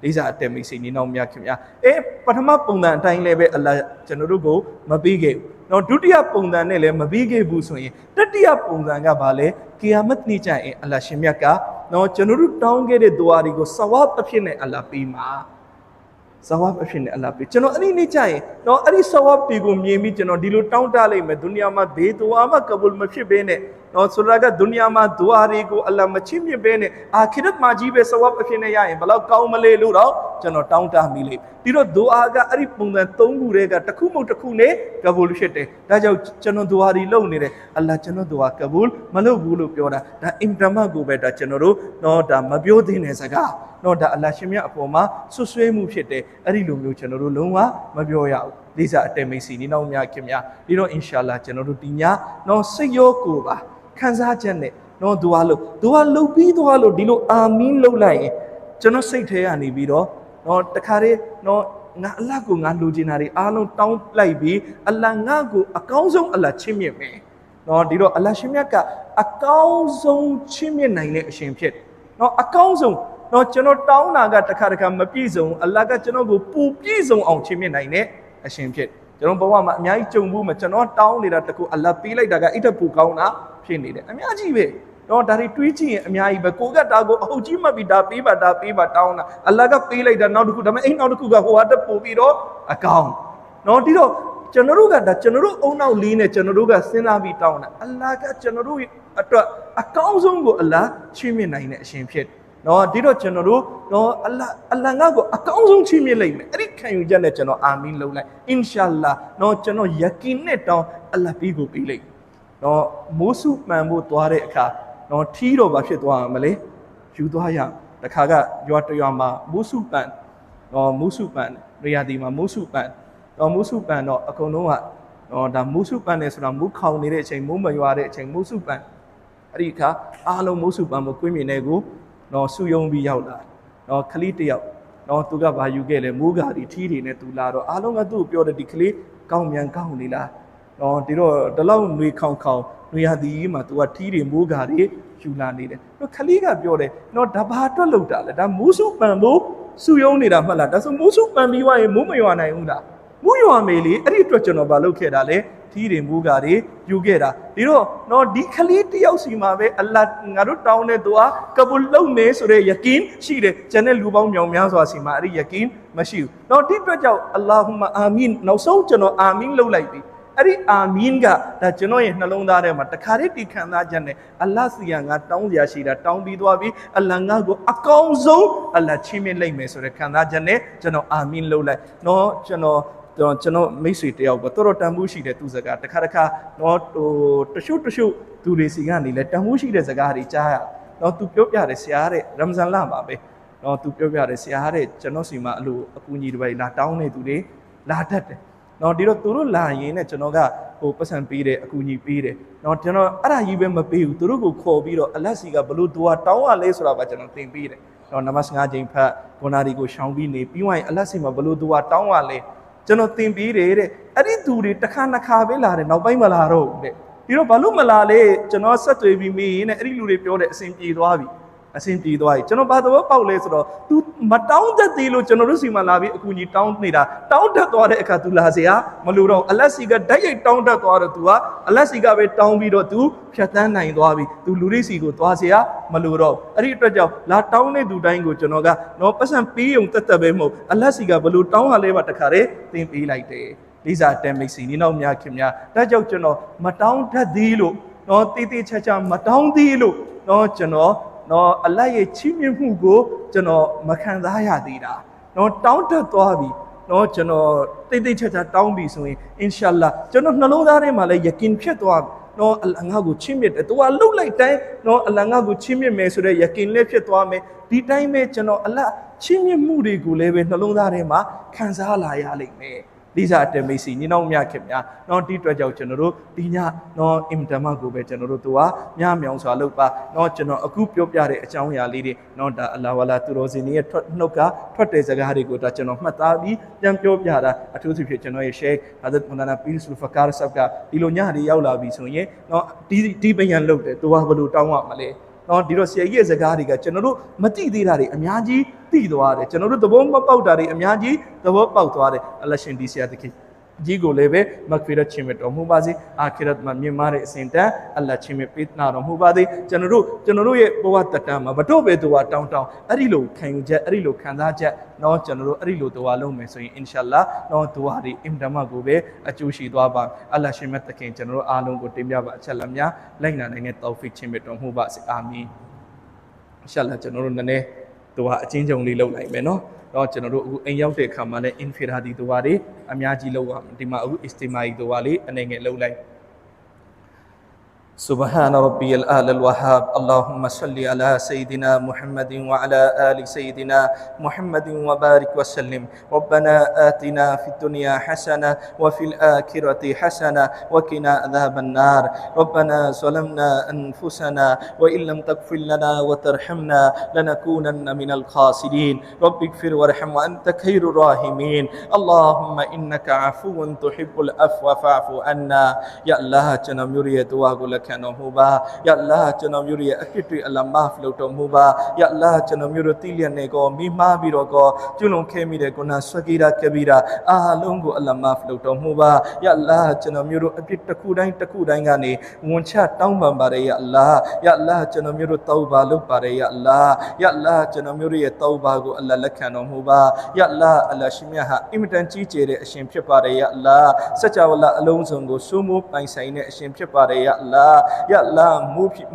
ုလေးစားအတက်မိတ်ဆွေနေနောက်များခင်ဗျာပထမပုံစံအတိုင်းလည်းပဲအလ္လာဟ်ကျွန်တော်တို့ကိုမပေးခဲ့ဘူးနော်ဒုတိယပုံစံနဲ့လည်းမပေးခဲ့ဘူးဆိုရင်တတိယပုံစံကဘာလဲကီယာမတ်နေ့ကျရင်အလ္လာဟ်ရှင်မြတ်ကနော်ကျွန်တော်တို့တောင်းခဲ့တဲ့ဒူအာတွေကိုဆဝပ်အဖြစ်နဲ့အလ္လာဟ်ပေးမှာဆဝပ်အဖြစ်နဲ့အလ္လာဟ်ပေးကျွန်တော်အဲ့ဒီနေ့ကျရင်နော်အဲ့ဒီဆဝပ်တွေကိုမြင်ပြီးကျွန်တော်ဒီလိုတောင်းတလိုက်မယ်ဒုနီယာမှာဘေးဒူအာမှကဘူလ်မဖြစ်ဘဲနဲ့နော်ဆိုတာကဒုနီယာမှာဒူအာတွေကိုအလ္လာဟ်မချစ်မြတ်ဘဲနဲ့အာခိရတ်မှာကြီးပဲဆဝပ်အဖြစ်နဲ့ရရင်ဘယ်လောက်ကောင်းမလဲလို့တော့ကျွန်တော်တောင်းတမိလိမ့်ပြီးတော့ဒူအာကအဲ့ဒီပုံစံ၃ခုတည်းကတစ်ခုမဟုတ်တစ်ခုနဲ့ကဘူလ်ဖြစ်တယ်ဒါကြောင့်ကျွန်တော်ဒူအာတွေလုပ်နေတယ်အလ္လာဟ်ကျွန်တော်ဒူအာကဘူလ်မလုပ်ဘူးလို့ပြောတာဒါအင်တမကိုပဲဒါကျွန်တော်တို့နော်ဒါမပြောသင့်တဲ့စကားနော်ဒါအလ္လာဟ်ရှင်မြတ်အပေါ်မှာဆွဆွဲမှုဖြစ်တယ်အဲ့ဒီလိုမျိုးကျွန်တော်တို့လုံးဝမပြောရဘူးလေးစားအတဲမိတ်စီနေနောက်များခင်များဒီတော့အင်ရှာအလ္လာဟ်ကျွန်တော်တို့ဒီညနော်စိတ်ရောကိုယ်ပါခံစားချက်နဲ့နော်ဒူအာလုပ်ပြီးသွားလို့ဒီလိုအာမင်လုပ်လိုက်ရင်ကျွန်တော်စိတ်ထဲကနေပြီးတော့နော်တခါတည်းနော်ငါအလ္လာဟ်ကိုငါလိုချင်တာတွေအားလုံးတောင်းလိုက်ပြီးအလ္လာဟ်ငါ့ကိုအကောင်းဆုံးအလ္လာဟ်ချီးမြှင့်မယ်နော်ဒီတော့အလ္လာဟ်ရှင်မြတ်ကအကောင်းဆုံးချီးမြှင့်နိုင်တဲ့အရှင်ဖြစ်နော်အကောင်းဆုံးနော်ကျွန်တော်တောင်းတာကတခါမပြည့်စုံအလ္လာဟ်ကကျွန်တော်ကိုပူပြည့်စုံအောင်ချီးမြှင့်နိုင်တဲ့အရှင်ဖြစ်ကျွန်တော်ဘဝမှာအများကြီးကြုံဘူးမှာကျွန်တော်တောင်းနေတာတကူအလ္လာဟ်ပေးလိုက်တာကအိတ်တပူကောင်းတာဖြစ်နေတယ်အများကြီးပဲနော်ဒါတွေတွေးကြည့်ရင်အများကြီးပဲကိုကဒါကိုအဟုတ်ကြီးမှတ်ပြီးဒါပေးပါတောင်းတာအလ္လာဟ်ကပေးလိုက်တာနောက်တစ်ခုဒါပေမဲ့အိမ်နောက်တစ်ခုကဟိုဟာတက်ပို့ပြီးတော့အကောင်းနော်ဒီတော့ကျွန်တော်တို့ကဒါကျွန်တော်တို့အုံနောက်လေးနဲ့ကျွန်တော်တို့ကစဉ်းစားပြီးတောင်းတာအလ္လာဟ်ကကျွန်တော်တို့အတွက်အကောင်းဆုံးကိုအလ္လာဟ်ချီးမြှင့်နိုင်တဲ့အရှင်ဖြစ်နော်ဒီတော့ကျွန်တော်တို့နော်အလ္လာဟ်ငါ့ကိုအကောင်းဆုံးချီးမြှင့်လိုက်မယ်အဲ့ဒီခံယူချက်နဲ့ကျွန်တော်အာမင်လုပ်လိုက်အင်ရှာအလ္လာဟ်နော်ကျွန်တော်ယကင်နဲ့တောင်းအလ္လာဟ်ပြီးကိုပြီးလိုက်နော်မိုးစုမှန်ဖို့သွားတဲ့အခါနော်ထီးတော့ဘာဖြစ်သွားမလဲယူသွားရတခါကရွာတရွာမှာမိုးစုပန်နော်မိုးစုပန်နေရာဒီမှာမိုးစုပန်နော်မိုးစုပန်တော့အကုန်လုံးကနော်ဒါမိုးစုပန်နေဆိုတာမိုးခေါင်နေတဲ့အချိန်မိုးမရွာတဲ့အချိန်မိုးစုပန်အဲ့ဒီအခါအားလုံးမိုးစုပန်ကိုကွင်းမြင်တဲ့ကိုနော်ဆူယုံပြီးရောက်လာနော်ခလေးတယောက်နော်သူကဘာယူခဲ့လဲမိုးကားဒီထီးတွေနဲ့သူလာတော့အားလုံးကသူ့ကိုပြောတယ်ဒီခလေးကောင်းမြန်ကောင်းနေလားနော်ဒီတော့ဒီလောက်နှွေခေါင်နှွေရသည်မှာသူကထီးတွေမိုးကားတွေယူလာနေတယ်နော်ခလေးကပြောတယ်နော်ဒါဘာအတွက်လောက်တာလဲဒါမိုးစုပန်ဖို့ဆူယုံနေတာမှတ်လားဒါဆိုမိုးစုပန်ပြီးွားရင်မိုးမရွာနိုင်ဘူးလားမိုးရွာမယ်လေအဲ့ဒီအတွက်ကျွန်တော်ဘာလုပ်ခဲ့တာလဲထီးတွေမိုးကားတွေယူခဲ့တာဒီတော့နော်ဒီခလေးတယောက်စီမှာပဲအလ္လာဟ်ငါတို့တောင်းတဲ့ဒူအာကဘူလ်လုပ်မယ်ဆိုတဲ့ယကင်ရှိတယ်ကျန်တဲ့လူပေါင်းမြောင်များစွာစီမှာအဲ့ဒီယကင်မရှိဘူးနော်ဒီအတွက်ကြောင့်အလ္လာဟူမအာမင်နောက်ဆုံးကျွန်တော်အာမင်လုပ်လိုက်ပြီအဲ့ဒီအာမင်ကဒါကျွန်တော်ရဲ့နှလုံးသားထဲမှာတခါတည်းဒီခံစားချက်နဲ့အလ္လာဟ်စီကငါတောင်းစရာရှိတာတောင်းပြီးသွားပြီအလ္လာဟ်ငါ့ကိုအကောင်းဆုံးအလ္လာဟ်ချီးမြှင့်လိုက်မယ်ဆိုတဲ့ခံစားချက်နဲ့ကျွန်တော်အာမင်လုပ်လိုက်နော်ကျွန်တော်မိတ်ဆွေတယောက်ပေါ့တော်တန်မှုရှိတဲ့သူစကားတခါနော်ဟိုတရှုသူတွေစီကနေလဲတန်မှုရှိတဲ့စကားတွေကြားရနော်သူပြောပြတယ်ဆရာတဲ့ရမ်ဇန်လမှာပဲနော်သူပြောပြတယ်ဆရာတဲ့ကျွန်တော်စီမှာအလိုအကူအညီတွေပဲလာတောင်းနေသူတွေလာတတ်တယ်နော်ဒီတော့သူတို့လာရင်နဲ့ကျွန်တော်ကဟိုပတ်စံပေးတယ်အကူအညီပေးတယ်နော်ကျွန်တော်အဲ့ဒါကြီးပဲမပေးဘူးသူတို့ကိုခေါ်ပြီးတော့အလတ်စီကဘလို့ဒူအာတောင်းရလဲဆိုတာပါကျွန်တော်သင်ပေးတယ်နော်နမတ်5ချိန်ဖတ်ဂုဏာဒီကိုရှောင်ပြီးနေပြီးွားရင်အလတ်စီမှာဘလို့ဒူအာတောင်းရလဲကျွန်တော်သင်ပေးတယ်တဲ့အဲ့ဒီသူတွေတစ်ခါနှစ်ခါပဲလာတယ်နောက်ပိုင်းမလာတော့ဘူးတဲ့ဒီတော့ဘာလို့မလာလဲကျွန်တော်ဆက်သွယ်ပြီးမေးရင်အဲ့ဒီလူတွေပြောတယ်အစဉ်ပြေသွားပြီကျွန်တော်ဘာသဘောပေါက်လဲဆိုတော့ तू မတောင်းတတ်သေးလို့ကျွန်တော်တို့စီမှာလာပြီးအကူကြီးတောင်းနေတာတောင်းတတ်သွားတဲ့အခါ तू လာเสียမလို့တော့အလတ်စီကဓာတ်ရိုက်တောင်းတတ်သွားတော့ तू ကအလတ်စီကပဲတောင်းပြီးတော့ तू ဖြတ်တန်းနိုင်သွားပြီ तू လူရိစီကိုသွားเสียမလို့တော့အဲ့ဒီအတွက်ကြောင့်လာတောင်းတဲ့သူတိုင်းကိုကျွန်တော်ကတော့ပတ်စံပေးုံတက်ပဲမဟုတ်အလတ်စီကဘလို့တောင်းရလဲပါတခါတည်းသင်ပေးလိုက်တယ်လိစာတမ်မိတ်စီနီနောက်များခင်များဒါကြောင့်ကျွန်တော်မတောင်းတတ်သေးလို့တော့တေးသေးချာချာမတောင်းသေးလို့တော့ကျွန်တော်နော်အလတ်ရဲ့ချီးမြှင့်မှုကိုကျွန်တော်မခံစားရသေးတာနော်တောင်းတတ်သွားပြီ နော်ကျွန်တော်တိတ်တိတ်ချာချာတောင်းပြီဆိုရင်အင်ရှာအလ္လာကျွန်တော်နှလုံးသားထဲမှာလည်းယကင်ဖြစ်သွားနော်အလ္လာဟ်ငါ့ကိုချီးမြှင့်တယ်သူကလှုပ်လိုက်တိုင်းနော်အလ္လာဟ်ငါ့ကိုချီးမြှင့်မယ်ဆိုတဲ့ယကင်လည်းဖြစ်သွားမယ်ဒီတိုင်းပဲကျွန်တော်အလ္လာဟ်ချီးမြှင့်မှုတွေကိုလည်းပဲနှလုံးသားထဲမှာခံစားလာရလိမ့်မယ်ဒီစားအတမေစီညီနောင်မြခင်များနော်ဒီအတွက်ကြောင့်ကျွန်တော်တို့ဒီညနော်အင်တမကိုပဲကျွန်တော်တို့သူကညမြောင်စွာလုပ်ပါနော်ကျွန်တော်အခုပြောပြတဲ့အကြောင်းအရာလေးတွေနော်ဒါအလ္လာဟ်ဝါလာသူတော်စင်ရဲ့နှုတ်ကထွက်တဲ့စကားတွေကိုဒါကျွန်တော်မှတ်သားပြီးပြန်ပြောပြတာအထူးသဖြင့်ကျွန်တော်ရဲ့ Sheikh Hazrat Maulana Pir Zulfikar Sahab ကဒီလိုညတွေရောက်လာပြီဆိုရင်နော်ဒီပယံလုပ်တယ်သူကဘယ်လိုတောင်းရမလဲနော်ဒီတော့ဆရာကြီးရဲ့စကားတွေကကျွန်တော်တို့မသိသေးတာတွေအများကြီးသိသွားတယ်ကျွန်တော်တို့သဘောမပေါက်တာတွေအများကြီးသဘောပေါက်သွားတယ်အလ္လာဟ်ရှင်ဒီဆရာတခင်ကြီးကိုလည်းပဲမဂ်ဖီရတ်ချီးမြှင့်တော်မူပါစေအာခိရတ်မှာမြင့်မားတဲ့အစဉ်တန်းအလ္လာဟ်ချီးမြှင့်ပေးနာတော်မူပါစေကျွန်တော်တို့ရဲ့ဘဝတတန်းမှာဘတော့ပဲသူကတောင်းအဲ့ဒီလိုခံယူချက်အဲ့ဒီလိုခံစားချက်နော်ကျွန်တော်တို့အဲ့ဒီလိုသူကလုံးမယ်ဆိုရင်အင်ရှာအလ္လာနော်သူဟာဒီအင်တမကိုပဲအကျိုးရှိသွားပါအလ္လာဟ်ရှင်မြတ်တခင်ကျွန်တော်တို့အားလုံးကိုတင်ပြပါအချက်လက်များလိုက်နာနိုင်တဲ့တောဖီချီးမြှင့်တော်မူပါစေအာမင်အင်ရှာအလ္လာကျွန်တော်တို့နည်းနည်းသူကအချင်းချုပ်လေးလုပ်လိုက်မယ်နော်တော့ကျွန်တော်တို့အခုအိမ်ရောက်တဲ့အခါမှာလည်း infiradi တို့ပါတွေအများကြီးလောက်ပါဒီမှာအခု istimai တို့ပါလေအနေငယ်လောက်လိုက်سبحان ربي الأعلى الوهاب اللهم صل على سيدنا محمد وعلى آل سيدنا محمد وبارك وسلم ربنا آتنا في الدنيا حسنة وفي الآخرة حسنة وقنا عذاب النار ربنا ظلمنا أنفسنا وإن لم تغفر لنا وترحمنا لنكونن من الخاسرين رب اغفر وارحم وأنت خير الراحمين اللهم إنك عفو تحب العفو فاعف عنا يا الله جنم يريد واغلكနော်မူပါယာအလ္လာဟ်ကျွန်တော်မျိုးရဲ့အဖြစ်တွေအလ္လာဟ်မာဖ်လုပ်တော်မူပါယာအလ္လာဟ်ကျွန်တော်မျိုးတို့တိလျက်နဲ့ကောမိမားပြီးတော့ကောကျွလွန်ခဲ့မိတဲ့ကုနာဆွဂီရာကဘီရာအားလုံးကိုအလ္လာဟ်မာဖ်လုပ်တော်မူပါယာအလ္လာဟ်ကျွန်တော်မျိုးတို့အဖြစ်တစ်ခုတိုင်းကနေဝန်ချတောင်းပန်ပါတယ်ယာအလ္လာဟ်ယာအလ္လာဟ်ကျွန်တော်မျိုးတို့တောဘာလုပ်ပါတယ်ယာအလ္လာဟ်ယာအလ္လာဟ်ကျွန်တော်မျိုးရဲ့တောဘာကိုအလ္လာဟ်လက်ခံတော်မူပါယာအလ္လာဟ်အလ္လာဟ်ရှင်မြတ်ဟာအင်မတန်ကြီးကျယ်တဲ့အရှင်ဖြစ်ပါတယ်ယာအလ္လာဟ်စัจ java အလုံးစုံကိုစိုးမိုးပိုင်ဆိုင်တဲ့အရှင်ဖြစ်ပါတယ်ယာအလ္လာဟ်ယာအလ္လာဟ်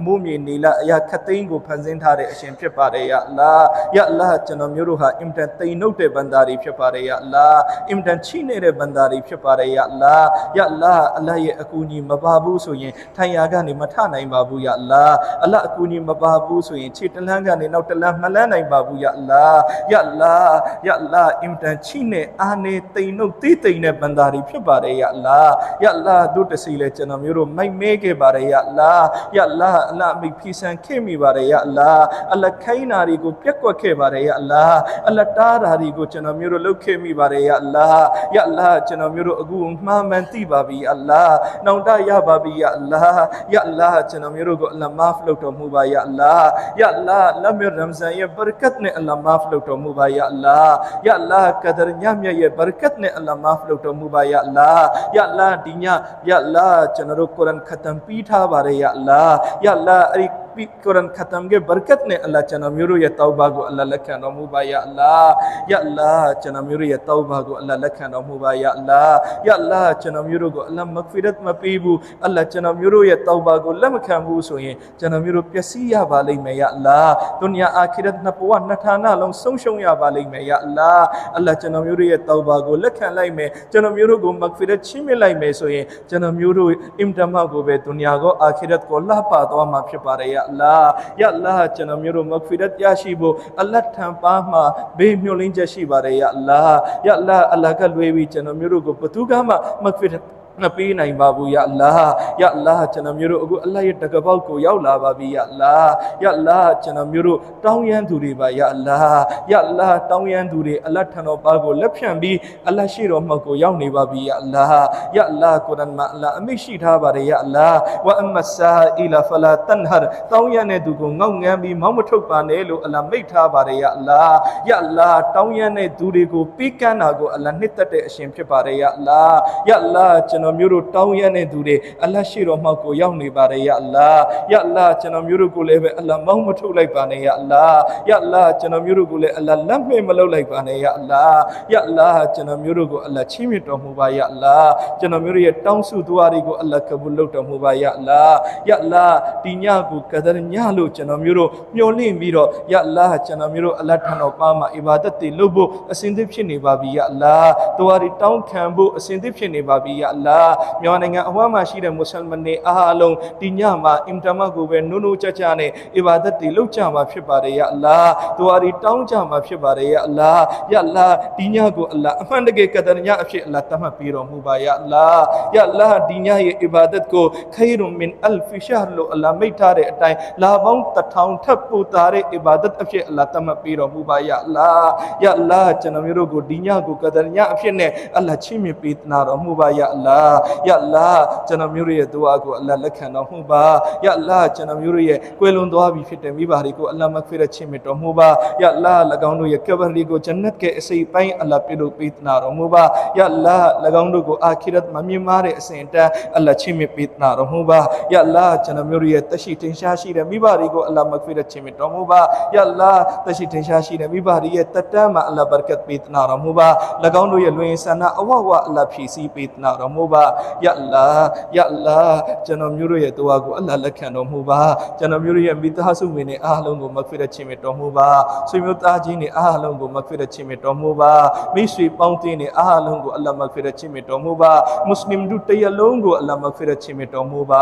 မိုးမြေနေလာအရာခတ်သိမ်းကိုဖန်ဆင်းထားတဲ့အရှင်ဖြစ်ပါတယ်ယာအလ္လာဟ်ယာအလ္လာဟ်ကျွန်တော်မျိုးတို့ဟာအင်မတန်တိမ်နှုတ်တဲ့ဘန္တာတွေဖြစ်ပါတယ်ယာအလ္လာဟ်အင်မတန်ချိနေတဲ့ဘန္တာတွေဖြစ်ပါတယ်ယာအလ္လာဟ်ယာအလ္လာဟ်အလ္လာဟ်ရဲ့အကူအညီမပါဘူးဆိုရင်ထိုင်ရာကနေမထနိုင်ပါဘူးယာအလ္လာဟ်အလ္လာဟ်အကူအညီမပါဘူးဆိုရင်ခြေတလန်းကနေနောက်တလန်းမလန်းနိုင်ပါဘူးယာအလ္လာဟ်ယာအလ္လာဟ်ယာအလ္လာဟ်အင်မတန်ချိနေအားနေတိမ်နှုတ်တိမ်တဲ့ဘန္တာတွေဖြစ်ပါတယ်ယာအလ္လာဟ်ယာအလ္လာဟ်တို့တစီလဲကျွန်တော်မျိုးတို့မိုက်မဲခဲ့ပါတယ်ယာအလ္လာဟ်ယာအလ္လာဟ်အလ္လာဟ်မိဖီဆန်ခဲ့မိပါတယ်ယာအလ္လာဟ်အလ္လာဟ်ခိုင်းနာတွေကိုပြက်ကွက်ခဲ့ပါတယ်ယာအလ္လာဟ်အလ္လာဟ်တားတာတွေကိုကျွန်တော်မျိုးတို့လုပ်ခဲ့မိပါတယ်ယာအလ္လာဟ်ယာအလ္လာဟ်ကျွန်တော်မျိုးတို့အခုမှားမှန်သိပါပြီအလ္လာဟ်နောင်တရပါပြီယာအလ္လာဟ်ယာအလ္လာဟ်ကျွန်တော်မျိုးတို့ကိုအလ္လာဟ်မာဖ်လုပ်တော်မူပါယာအလ္လာဟ်ယာအလ္လာဟ်လမ်ရမ်ဇန်ရဲ့ဘရကတ်နဲ့အလ္လာဟ်မာဖ်လုပ်တော်မူပါယာအလ္လာဟ်ယာအလ္လာဟ်ကဒရညမြတ်ရဲ့ဘရကတ်နဲ့အလ္လာဟ်မာဖ်လုပ်တော်မူပါယာအလ္လာဟ်ယာအလ္လာဟ်ဒီညယာအလ္လာဟ်ကျွန်တော်တို့ကုရ်အာန်ခတ်တမ်ပြီးထားပါတယ်ယာအလ္လာဟ်ယာအလ္လာဟ်အဲ့ဒီကုရ်အာန်ခတ်တမ်ရဲ့ဘရကတ်နဲ့အလ္လာဟ်ကျွန်တော်မျိုးတို့ရဲ့တောဘာကိုအလ္လာဟ်လက်ခံတော်မူပါယာအလ္လာဟ်ယာအလ္လာဟ်ကျွန်တော်မျိုးတို့ရဲ့တောဘာကိုအလ္လာဟ်လက်ခံတော်မူပါယာအလ္လာဟ်ယာအလ္လာဟ်ကျွန်တော်မျိုးတို့ကိုအလ္လာဟ်မဂ်ဖီရတ်မပေးဘူးအလ္လာဟ်ကျွန်တော်မျိုးတို့ရဲ့တောဘာကိုလက်မခံဘူးဆိုရင်ကျွန်တော်မျိုးတို့ပျက်စီးရပါလိမ့်မယ်ယာအလ္လာဟ်ဒုနီယာအာခိရတ်နှစ်ဘဝနှစ်ဌာနလုံးဆုံးရှုံးရပါလိမ့်မယ်ယာအလ္လာဟ်အလ္လာဟ်ကျွန်တော်မျိုးတို့ရဲ့တောဘာကိုလက်ခံလိုက်မယ်ကျွန်တော်မျိုးတို့ကိုမဂ်ဖီရတ်ချီးမြှင့်လိုက်မယ်ဆိုရင်ကျွန်တော်မျိုးတို့အင်တမကိုပဲဒုနီယာကိုအာခိရတ်ကိုလှပသွားမှာဖြစ်ပါတယ်ယာအလ္လာဟ်ယာအလ္လာဟ်ကျွန်တော်မျိုးတို့မဂ်ဖီရတ်ရရှိဖို့အလ္လာဟ်ထံပါမှာဘေးမျှော်လင့်ချက်ရှိပါတယ်ယာအလ္လာဟ်ယာအလ္လာဟ်အလ္လာဟ်ကလွယ်ပြီးကျွန်တော်မျိုးတို့ကိုဘသူကမှမဂ်ဖီရတ်မပေးနိုင်ပါဘူးယာအလ္လာဟ်ယာအလ္လာဟ်ကျွန်တော်မျိုးတို့အခုအလ္လာဟ်ရဲ့တကပောက်ကိုရောက်လာပါပြီယာအလ္လာဟ်ယာအလ္လာဟ်ကျွန်တော်မျိုးတို့တောင်းရမ်းသူတွေပါယာအလ္လာဟ်ယာအလ္လာဟ်တောင်းရမ်းသူတွေအလ္လာဟ်ထံတော်ပါကိုလက်ဖြန့်ပြီးအလ္လာဟ်ရှိတော်မှောက်ကိုရောက်နေပါပြီယာအလ္လာဟ်ယာအလ္လာဟ်ကုရ်အာန်မှာအလ္လာဟ်အမိန့်ရှိထားပါတယ်ယာအလ္လာဟ်ဝအမဆာအီလာဖလာတန်ဟာတောင်းရမ်းတဲ့သူကိုငေါက်ငမ်းပြီးမောင်းမထုတ်ပါနဲ့လို့အလ္လာဟ်မိန့်ထားပါတယ်ယာအလ္လာဟ်ယာအလ္လာဟ်တောင်းရမ်းတဲ့သူတွေကိုပြီးကမ်းတာကိုအလ္လာဟ်နှစ်သက်တဲ့အရှင်ဖြစ်ပါတယ်ယာအလ္လာဟ်ယာအလ္လာဟ်ကျွန် တော်မျိုးတို့တောင်းရတဲ့သူတွေအလ္လာဟ်ရှိတော်မှောက်ကိုရောက်နေပါတယ်ယာအလ္လာဟ်ယာအလ္လာဟ်ကျွန်တော်မျိုးတို့ကိုလည်းပဲအလ္လာဟ်မောင်းမထုတ်လိုက်ပါနဲ့ယာအလ္လာဟ်ယာအလ္လာဟ်ကျွန်တော်မျိုးတို့ကိုလည်းအလ္လာဟ်လက်မဲ့မလုပ်လိုက်ပါနဲ့ယာအလ္လာဟ်ယာအလ္လာဟ်ကျွန်တော်မျိုးတို့ကိုအလ္လာဟ်ချီးမြှင့်တော်မူပါယာအလ္လာဟ်ကျွန်တော်မျိုးတို့ရဲ့တောင်းဆုသွားတွေကိုအလ္လာဟ်ကဘူလုပ်တော်မူပါယာအလ္လာဟ်ယာအလ္လာဟ်ဒီညကိုကဒရညလို့ကျွန်တော်မျိုးတို့မျှော်လင့်ပြီးတော့ယာအလ္လာဟ်ကျွန်တော်မျိုးတို့အလ္လာဟ်ထံတော်ပါမှာအီဘာဒတ်တွေလုပ်ဖို့အစဉ်သင့်ဖြစ်နေပါပြီယာအလ္လာဟ်သွားတွေတောင်းခံဖို့အစဉ်သင့်ဖြစ်နေပါပြီယာအလ္လာဟ်မြန်မာနိုင်ငံအဝမ်းမှာရှိတဲ့မွတ်စလမန်တွေအားလုံးဒီညမှာအင်တာမတ်ကိုပဲနိုးနိုးကြကြနဲ့အီဘာဒတ်တွေလုပ်ကြမှာဖြစ်ပါတယ်ယာအလ္လာဟ်သွားတွေတောင်းကြမှာဖြစ်ပါတယ်ယာအလ္လာဟ်ယာအလ္လာဟ်ဒီညကိုအလ္လာဟ်အမှန်တကယ်ကဒရညအဖြစ်အလ္လာဟ်တတ်မှတ်ပြီးတော်မူပါယာအလ္လာဟ်ယာအလ္လာဟ်ဒီညရဲ့အီဘာဒတ်ကိုခိုင်ရွန်မင်အလ်ဖီရှာဟ်လို့အလ္လာဟ်မိတ်ထားတဲ့အတိုင်းလာပေါင်း1000ထပ်ပို့တာတဲ့အီဘာဒတ်အဖြစ်အလ္လာဟ်တတ်မှတ်ပြီးတော်မူပါယာအလ္လာဟ်ယာအလ္လာဟ်ကျွန်တော်မျိုးတို့ကိုဒီညကိုကဒရညအဖြစ်နဲ့အလ္လာဟ်ချီးမြှင့်ပေးနာတော်မူပါယာအလ္လာဟ်ယာအလ္လာဟ်ကျွန်တော်မျိုးရဲ့ဒုအာကိုအလ္လာဟ်လက်ခံတော်မူပါယာအလ္လာဟ်ကျွန်တော်မျိုးရဲ့ကွယ်လွန်သွားပြီဖြစ်တဲ့မိဘတွေကိုအလ္လာဟ်မဂ်ဖီရတ်ချီးမြှင့်တော်မူပါယာအလ္လာဟ်၎င်းတို့ရဲ့ကဘရီကိုဂျန်နတ်ရဲ့အစိပ်ပိုင်းအလ္လာဟ်ပြုလုပ်ပေးနာတော်မူပါယာအလ္လာဟ်၎င်းတို့ကိုအာခိရတ်မမြင်မာတဲ့အစဉ်တန်းအလ္လာဟ်ချီးမြှင့်ပေးနာတော်မူပါယာအလ္လာဟ်ကျွန်တော်မျိုးရဲ့တရှိတင်ရှားရှိတဲ့မိဘတွေကိုအလ္လာဟ်မဂ်ဖီရတ်ချီးမြှင့်တော်မူပါယာအလ္လာဟ်တရှိတင်ရှားရှိတဲ့မိဘတွေရဲ့တတန်းမှာအလ္လာဟ်ဘရကတ်ပေးနာတော်မူပါ၎င်းတို့ရဲ့လွင်ဆန္ဒအဝဝအလ္လာဟ်ဖြည့်ဆည်းပေးနာတော်မူပါယာအလ္လာဟ်ယာအလ္လာဟ်ကျွန်တော်မျိုးရဲ့ဒုအာကိုအလ္လာဟ်လက်ခံတော်မူပါကျွန်တော်မျိုးရဲ့မိသားစုဝင်တွေအားလုံးကိုမဂ်ဖီရတ်ချီးမြှင့်တော်မူပါဆွေမျိုးသားချင်းတွေအားလုံးကိုမဂ်ဖီရတ်ချီးမြှင့်တော်မူပါမိတ်ဆွေပေါင်းတင်တွေအားလုံးကိုအလ္လာဟ်မဂ်ဖီရတ်ချီးမြှင့်တော်မူပါမွတ်စလင်တို့တရလုံးကိုအလ္လာဟ်မဂ်ဖီရတ်ချီးမြှင့်တော်မူပ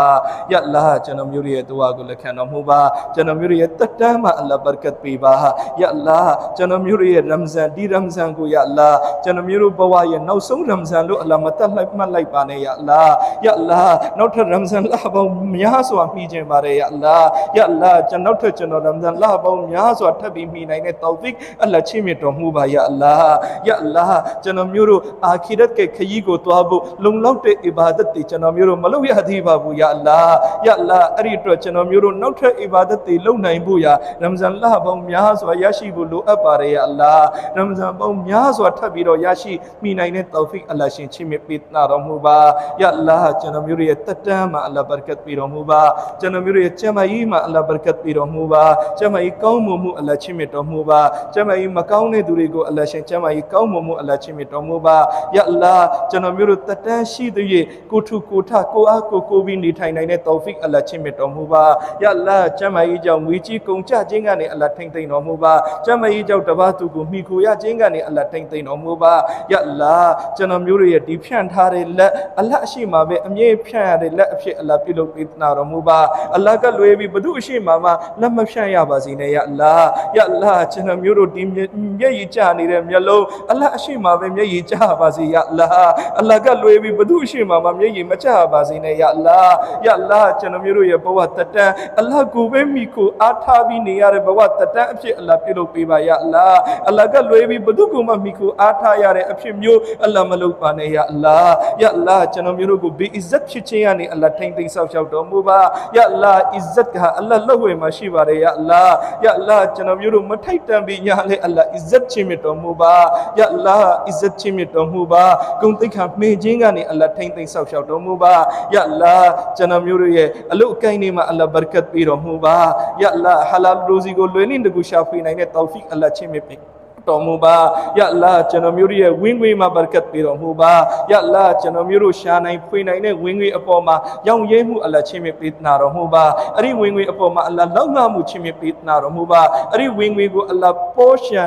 ါယာအလ္လာဟ်ကျွန်တော်မျိုးရဲ့ဒုအာကိုလက်ခံတော်မူပါကျွန်တော်မျိုးရဲ့တတန်းမှာအလ္လာဟ်ဘရကတ်ပေးပါယာအလ္လာဟ်ကျွန်တော်မျိုးရဲ့ရမ်ဇန်ဒီရမ်ဇန်ကိုယာအလ္လာဟ်ကျွန်တော်မျိုးဘဝရဲ့နောက်ဆုံးရမ်ဇန်လို့အလ္လာဟ်မတတ်လိုက်မှတ်လိုက်ပါနဲ့ယာအလ္လာဟ်ယာအလ္လာဟ်နောက်ထပ်ရမ်ဇန်လပေါင်းများစွာမှီခြင်းပါတယ်ယာအလ္လာဟ်ယာအလ္လာဟ်ကျွန်တော်ထပ်ကျွန်တော်ရမ်ဇန်လပေါင်းများစွာထပ်ပြီးမှီနိုင်တဲ့တောဖီကအလ္လာဟ်ချီးမြှင့်တော်မူပါယာအလ္လာဟ်ယာအလ္လာဟ်ကျွန်တော်မျိုးတို့အာခိရတ်ရဲ့ခရီးကိုတွားဖို့လုံလောက်တဲ့အီဘာဒတ်တွေကျွန်တော်မျိုးတို့မလုပ်ရသေးပါဘူးယာအလ္လာဟ်ယာအလ္လာဟ်အဲ့ဒီအတွက်ကျွန်တော်မျိုးတို့နောက်ထပ်အီဘာဒတ်တွေလုပ်နိုင်ဖို့ယာရမ်ဇန်လပေါင်းများစွာရရှိဖို့လိုအပ်ပါတယ်ယာအလ္လာဟ်ရမ်ဇန်ပေါင်းများစွာထပ်ပြီးတော့ရရှိမိနိုင်တဲ့တောဖီကအလ္လာဟ်ရှင်ချီးမြှင့်ပေးနာတော်မူပါယာအလ္လာဟ်ကျွန်တော်မျိုးရဲ့တတန်းမှာအလ္လာဟ်ဘရကတ်ပေးတော်မူပါကျွန်တော်မျိုးရဲ့ကျမ်းမာရေးမှာအလ္လာဟ်ဘရကတ်ပေးတော်မူပါကျမ်းမာရေးကောင်းမွန်မှုအလ္လာဟ်ချီးမြှင့်တော်မူပါကျမ်းမာရေးမကောင်းတဲ့သူတွေကိုအလ္လာဟ်ရှင်ကျမ်းမာရေးကောင်းမွန်မှုအလ္လာဟ်ချီးမြှင့်တော်မူပါယာအလ္လာဟ်ကျွန်တော်မျိုးတို့တတန်းရှိတဲ့ကိုထုကိုထကိုအားကိုပြီးနေထိုင်နိုင်တဲ့တောဖီအလ္လာဟ်ချီးမြှင့်တော်မူပါယာအလ္လာဟ်ကျမ်းမာရေးကြောင့်ငွေကြီးကုန်ကျခြင်းကနေအလ္လာဟ်ထိမ့်သိမ့်တော်မူပါကျမ်းမာရေးကြောင့်တပါးသူကိုမိခိုရခြင်းကနေအလ္လာဟ်ထိမ့်သိမ့်တော်မူပါယာအလ္လာဟ်ကျွန်တော်မျိုးတို့ရဲ့ဒီဖြန့်ထားတဲ့လက်အလ္လာဟ်အရှိမှာပဲအမြဲဖြန့်ရတဲ့လက်အဖြစ်အလ္လာဟ်ပြုလုပ်ပေးနာတော်မူပါအလ္လာဟ်ကလွယ်ပြီးဘု து အရှိမှာလက်မဖြန့်ရပါစေနဲ့ယာအလ္လာဟ်ယာအလ္လာဟ်ကျွန်တော်မျိုးတို့ဒီမျက်ရည်ကျနေတဲ့မျက်လုံးအလ္လာဟ်အရှိမှာပဲမျက်ရည်ကျပါစေယာအလ္လာဟ်အလ္လာဟ်ကလွယ်ပြီးဘု து အရှိမှာမျက်ရည်မကျပါစေနဲ့ယာအလ္လာဟ်ယာအလ္လာဟ်ကျွန်တော်မျိုးတို့ရဲ့ဘဝတတန်းအလ္လာဟ်ကိုပဲမိကိုအားထားပြီးနေရတဲ့ဘဝတတန်းအဖြစ်အလ္လာဟ်ပြုလုပ်ပေးပါယာအလ္လာဟ်အလ္လာဟ်ကလွယ်ပြီးဘု து ကိုမှမိကိုအားထားရတဲ့အဖြစ်မျိုးအလ္လာဟ်မလုပ်ပါနဲ့ယာအလ္လာဟ်ယာအလ္လာဟ်ကျွန်တော်မျိုးတို့ကိုဘေအစ်ဇတ်ဖြစ်ခြင်းကနေအလ္လာဟ်ထိမ့်သိမ့်ဆောက်ရှောက်တော်မူပါယာအလ္လာဟ်အစ်ဇတ်ကအလ္လာဟ်လက်ဝဲမှာရှိပါတယ်ယာအလ္လာဟ်ယာအလ္လာဟ်ကျွန်တော်မျိုးတို့မထိုက်တန်ပြီးညာလေအလ္လာဟ်အစ်ဇတ်ချီးမြှင့်တော်မူပါယာအလ္လာဟ်အစ်ဇတ်ချီးမြှင့်တော်မူပါဂုဏ်သိက္ခာမှင်ခြင်းကနေအလ္လာဟ်ထိမ့်သိမ့်ဆောက်ရှောက်တော်မူပါယာအလ္လာဟ်ကျွန်တော်မျိုးတို့ရဲ့အလုတ်အကိုင်းတွေမှာအလ္လာဟ်ဘရကတ်ပေးတော်မူပါယာအလ္လာဟ်ဟာလာလ်ရိုဇီကိုလွယ်လင့်တကူရှာဖွေနိုင်တဲ့တောဖီအလ္လာဟ်ချီးမြှင့်ပေးတော်မူပါယာအလ္လာဟ်ကျွန်တော်မျိုးတို့ရဲ့ဝင်းငွေမှာဘရကတ်ပေးတော်မူပါယာအလ္လာဟ်ကျွန်တော်မျိုးတို့ရှာနိုင်ဖွေနိုင်တဲ့ဝင်းငွေအပေါ်မှာရောင်ရဲမှုအလ္လာဟ်ချီးမြှင့်ပေးနာတော်မူပါအဲ့ဒီဝင်းငွေအပေါ်မှာအလ္လာဟ်လောက်ငှမှုချီးမြှင့်ပေးနာတော်မူပါအဲ့ဒီဝင်းငွေကိုအလ္လာဟ်ပေါ်ရှံ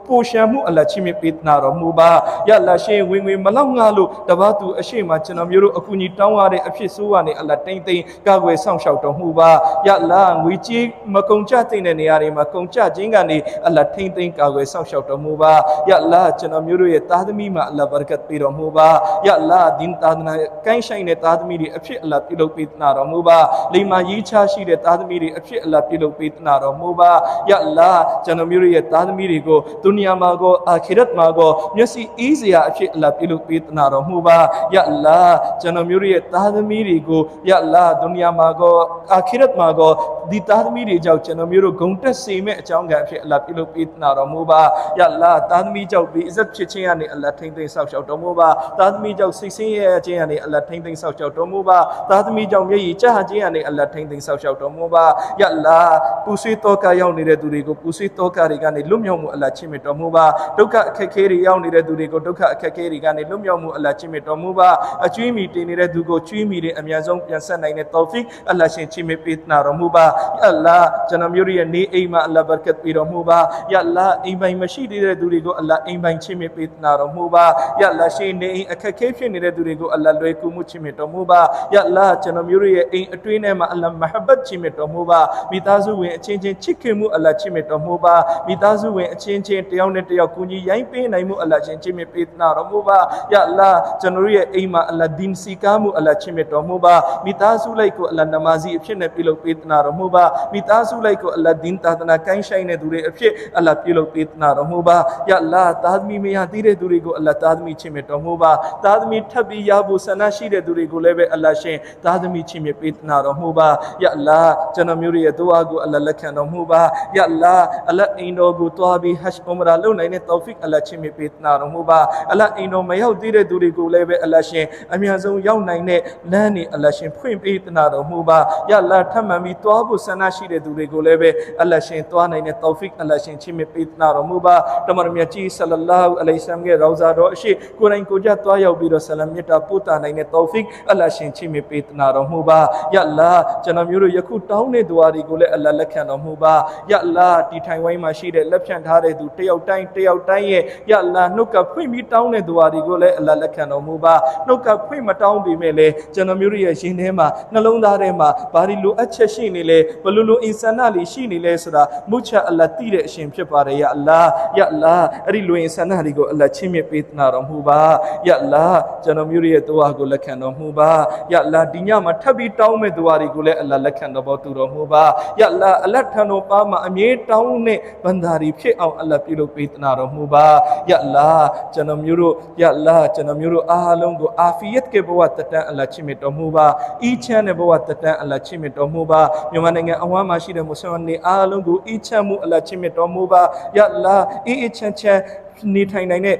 ပူရှံမှုအလ္လာဟ်ချီးမြှင့်ပေးနာတော်မူပါယာအလ္လာဟ်ရှင်ဝင်းငွေမလောက်ငှလို့တပါးသူအရှိမကျွန်တော်မျိုးတို့အကူအညီတောင်းရတဲ့အဖြစ်ဆိုးကနေအလ္လာဟ်တိမ့်သိမ့်ကာကွယ်ဆောင်ရှောက်တော်မူပါယာအလ္လာဟ်ငွေကြီးမကုန်ကျတဲ့နေရာတွေမှာကုန်ကျခြင်းကနေအလ္လာဟ်ထိမ့်သိမ့်ကာကွယ်ဆောင်ရှောက်တော်မူပါယာအလ္လာဟ်ကျွန်တော်မျိုးတို့ရဲ့သားသမီးမှာအလ္လာဟ်ဘရကတ်ပေးတော်မူပါယာအလ္လာဟ်ဒီန်သာသနာကိုင်းဆိုင်တဲ့သားသမီးတွေအဖြစ်အလ္လာဟ်ပြုလုပ်ပေးနာတော်မူပါလိမ္မာရေးချရှိတဲ့သားသမီးတွေအဖြစ်အလ္လာဟ်ပြုလုပ်ပေးနာတော်မူပါယာအလ္လာဟ်ကျွန်တော်မျိုးတို့ရဲ့သားသမီးတွေကိုဒုနီယာမှာကိုအာခိရတ်မှာကိုမျက်စိအေးစရာအဖြစ်အလ္လာဟ်ပြုလုပ်ပေးနာတော်မူပါယာအလ္လာဟ်ကျွန်တော်မျိုးတို့ရဲ့သားသမီးတွေကိုယာအလ္လာဟ်ဒုနီယာမှာကိုအာခိရတ်မှာကိုဒီသားသမီးတွေကြောင့်ကျွန်တော်မျိုးတို့ဂုဏ်တက်စေမဲ့အကြောင်းကံအဖြစ်အလ္လာဟ် လာပြုလုပ်ပေးနာတော်မူပါယအလ္လာသားသမီးကြောင့်ဒီအဇတ်ဖြစ်ခြင်းကနေအလ္လာထိမ့်သိမ်းဆောက်ရှောက်တော်မူပါသားသမီးကြောင့်စိတ်ဆင်းရဲခြင်းကနေအလ္လာထိမ့်သိမ်းဆောက်ရှောက်တော်မူပါသားသမီးကြောင့်မျက်ရည်ကျခြင်းကနေအလ္လာထိမ့်သိမ်းဆောက်ရှောက်တော်မူပါယအလ္လာပူဆွေးတောကရောက်နေတဲ့သူတွေကိုပူဆွေးတောကတွေကနေလွတ်မြောက်မှုအလ္လာချစ်မြတ်တော်မူပါဒုက္ခအခက်ခဲတွေရောက်နေတဲ့သူတွေကိုဒုက္ခအခက်ခဲတွေကနေလွတ်မြောက်မှုအလ္လာချစ်မြတ်တော်မူပါအကျွေးမီတင်နေတဲ့သူကိုကျွေးမီတွေအများဆုံးပြန်ဆက်နိုင်တဲ့တောဖီအလ္လာရှင်ချစ်မြတ်ပေးနာတော်မူပါယအလ္လာကျွန်တော်မျိုးရဲ့နေအိမ်မှာအလ္လာဘရကတ်ပေးတော်မူပါယအလ္လာအိမ်ပိုင်မရှိသေးတဲ့သူတွေကိုအလ္လာအိမ်ပိုင်ချစ်မြတ်ပေးနာတော်မူပါယအလ္လာရှင်နေအိမ်အခက်ခဲဖြစ်နေတဲ့သူတွေကိုအလ္လာလွယ်ကူမှုချစ်မြတ်တော်မူပါယအလ္လာကျွန်တော်မျိုးရဲ့အိမ်အတွင်းထဲမှာအလ္လာမဟဘတ်ချစ်မြတ်တော်မူပါမိသားစုဝင်အချင်းချင်းချစ်ခင်မှုအလ္လာချစ်မြတ်တော်မူပါမိသားစုဝင်အချင်းချင်းတယောက်နဲ့တယောက်ကူညီရိုင်းပေးနိုင်မှုအလ္လာရှင်ချစ်မြတ်ပေးနာတော်မူပါယအလ္လာကျွန်တော်ရဲ့အိမ်မှာအလ္လာဒင်းစီကားမှုအလ္လာချစ်မြတ်တော်မူပါမိသားစုလိုက်ကိုအလ္လာနမာဇီအဖြစ်နဲ့ပြုလုပ်ပေးနာတော်မူပါမိသားစုလိုက်ကိုအလ္လာဒင်းသာသနာကိုင်းဆိုင်တဲ့သူတွေအဖြစ်အလ္လာပြုလုပ်ပေးနာတော်မူပါယအလ္လာသားသမီးမရသေးတဲ့သူတွေကိုအလ္လာသားသမီးချစ်မြတ်တော်မူပါသားသမီးထပ်ပြီးရဖို့ဆန္ဒရှိတဲ့သူတွေကိုလည်းပဲအလ္လာရှင်သားသမီးချစ်မြတ်ပေးနာတော်မူပါယအလ္လာကျွန်တော်မျိုးရဲ့ဒုအာကိုအလ္လာလက်ခံတော်မူပါယအလ္လာအလ္လာအိမ်တော်ကိုတွားပြီးဟဂျ်ဥမရာလုပ်နိုင်တဲ့တောဖီကအလ္လာချစ်မြတ်ပေးနာတော်မူပါအလ္လာအိမ်တော်မရောက်သေးတဲ့သူတွေကိုလည်းပဲအလ္လာရှင်အများဆုံးရောက်နိုင်တဲ့လမ်းနေအလ္လာရှင်ဖွင့်ပေးနာတော်မူပါယအလ္လာထပ်မံပြီးတွားဖို့ဆန္ဒရှိတဲ့သူတွေကိုလည်းပဲအလ္လာရှင်တွားနိုင်တဲ့တောဖီအလ္လာရှင်ချစ်မြတ်ပေးနာတော်မူပါတမန်တော်မြတ်ကြီးဆလ္လာလာဟူအလိုင်ဆမ်ရဲ့ရောဇာတော်အရှိကိုယ်တိုင်ကိုယ်ကြတွားရောက်ပြီးတော့ဆလမ်မြတ်တာပို့တာနိုင်တဲ့တောဖီအလ္လာရှင်ချစ်မြတ်ပေးနာတော်မူပါယအလ္လာကျွန်တော်မျိုးတို့ယခုတောင်းတဲ့ဒူအာတွေကိုလည်းအလ္လာလက်ခံတော်မူပါယအလ္လာဒီထိုင်ဝိုင်းမှာရှိတဲ့လက်ဖြန့်ထားတဲ့သူတယောက်တိုင်းရဲ့ယအလ္လာနှုတ်ကဖွင့်ပြီးတောင်းတဲ့ဒူအာတွေကိုလည်းအလ္လာလက်ခံတော်မူပါနှုတ်ကဖွင့်မတောင်းပေမဲ့လည်းကျွန်တော်မျိုးတို့ရဲ့ရှင်ထဲမှာနှလုံးသားထဲမှာဘာဒီလိုအပ်ချက်ရှိနေလဲဘလို့လိုအင်ဆန္ဒလေးရှိနေလဲဆိုတာမုချအလ္လာသိတဲ့အရှင်ဖြစ်ပါတယ်ယအလ္လာအဲ့ဒီလိုအင်ဆန္ဒတွေကိုအလ္လာချစ်မြတ်ပေးနာတော်မူပါယအလ္လာကျွန်တော်မျိုးရဲ့ဒူအာကိုလက်ခံတော်မူပါယအလ္လာဒီညမှာထပ်ပြီးတောင်းမဲ့ဒူအာတွေကိုလည်းအလ္လာလက်ခံတော်တော်မူပါယအလ္လာအလတ်ထံတော်ပါမှာအမြဲတောင်းတဲ့ဘန္တာရီဖြစ်အောင်အလ္လာပြုလုပ်ပေးနာတော်မူပါယအလ္လာကျွန်တော်မျိုးတို့ယအလ္လာကျွန်တော်မျိုးတို့အားလုံးကိုအာဖီယတ်ကဘဝတတန်အလ္လာချစ်မြတ်တော်မူပါအီချမ်းတဲ့ဘဝတတန်အလ္လာချစ်မြတ်တော်မူပါမြန်မာနိုင်ငံအဝမ်းမှာရှိတဲ့မွတ်စလင်တွေအားလုံးကိုအီချမ်းမှုအလ္လာချစ်မြတ်တော်မူပါယအလ္လာအီချမ်းနေထိုင်နိုင်တဲ့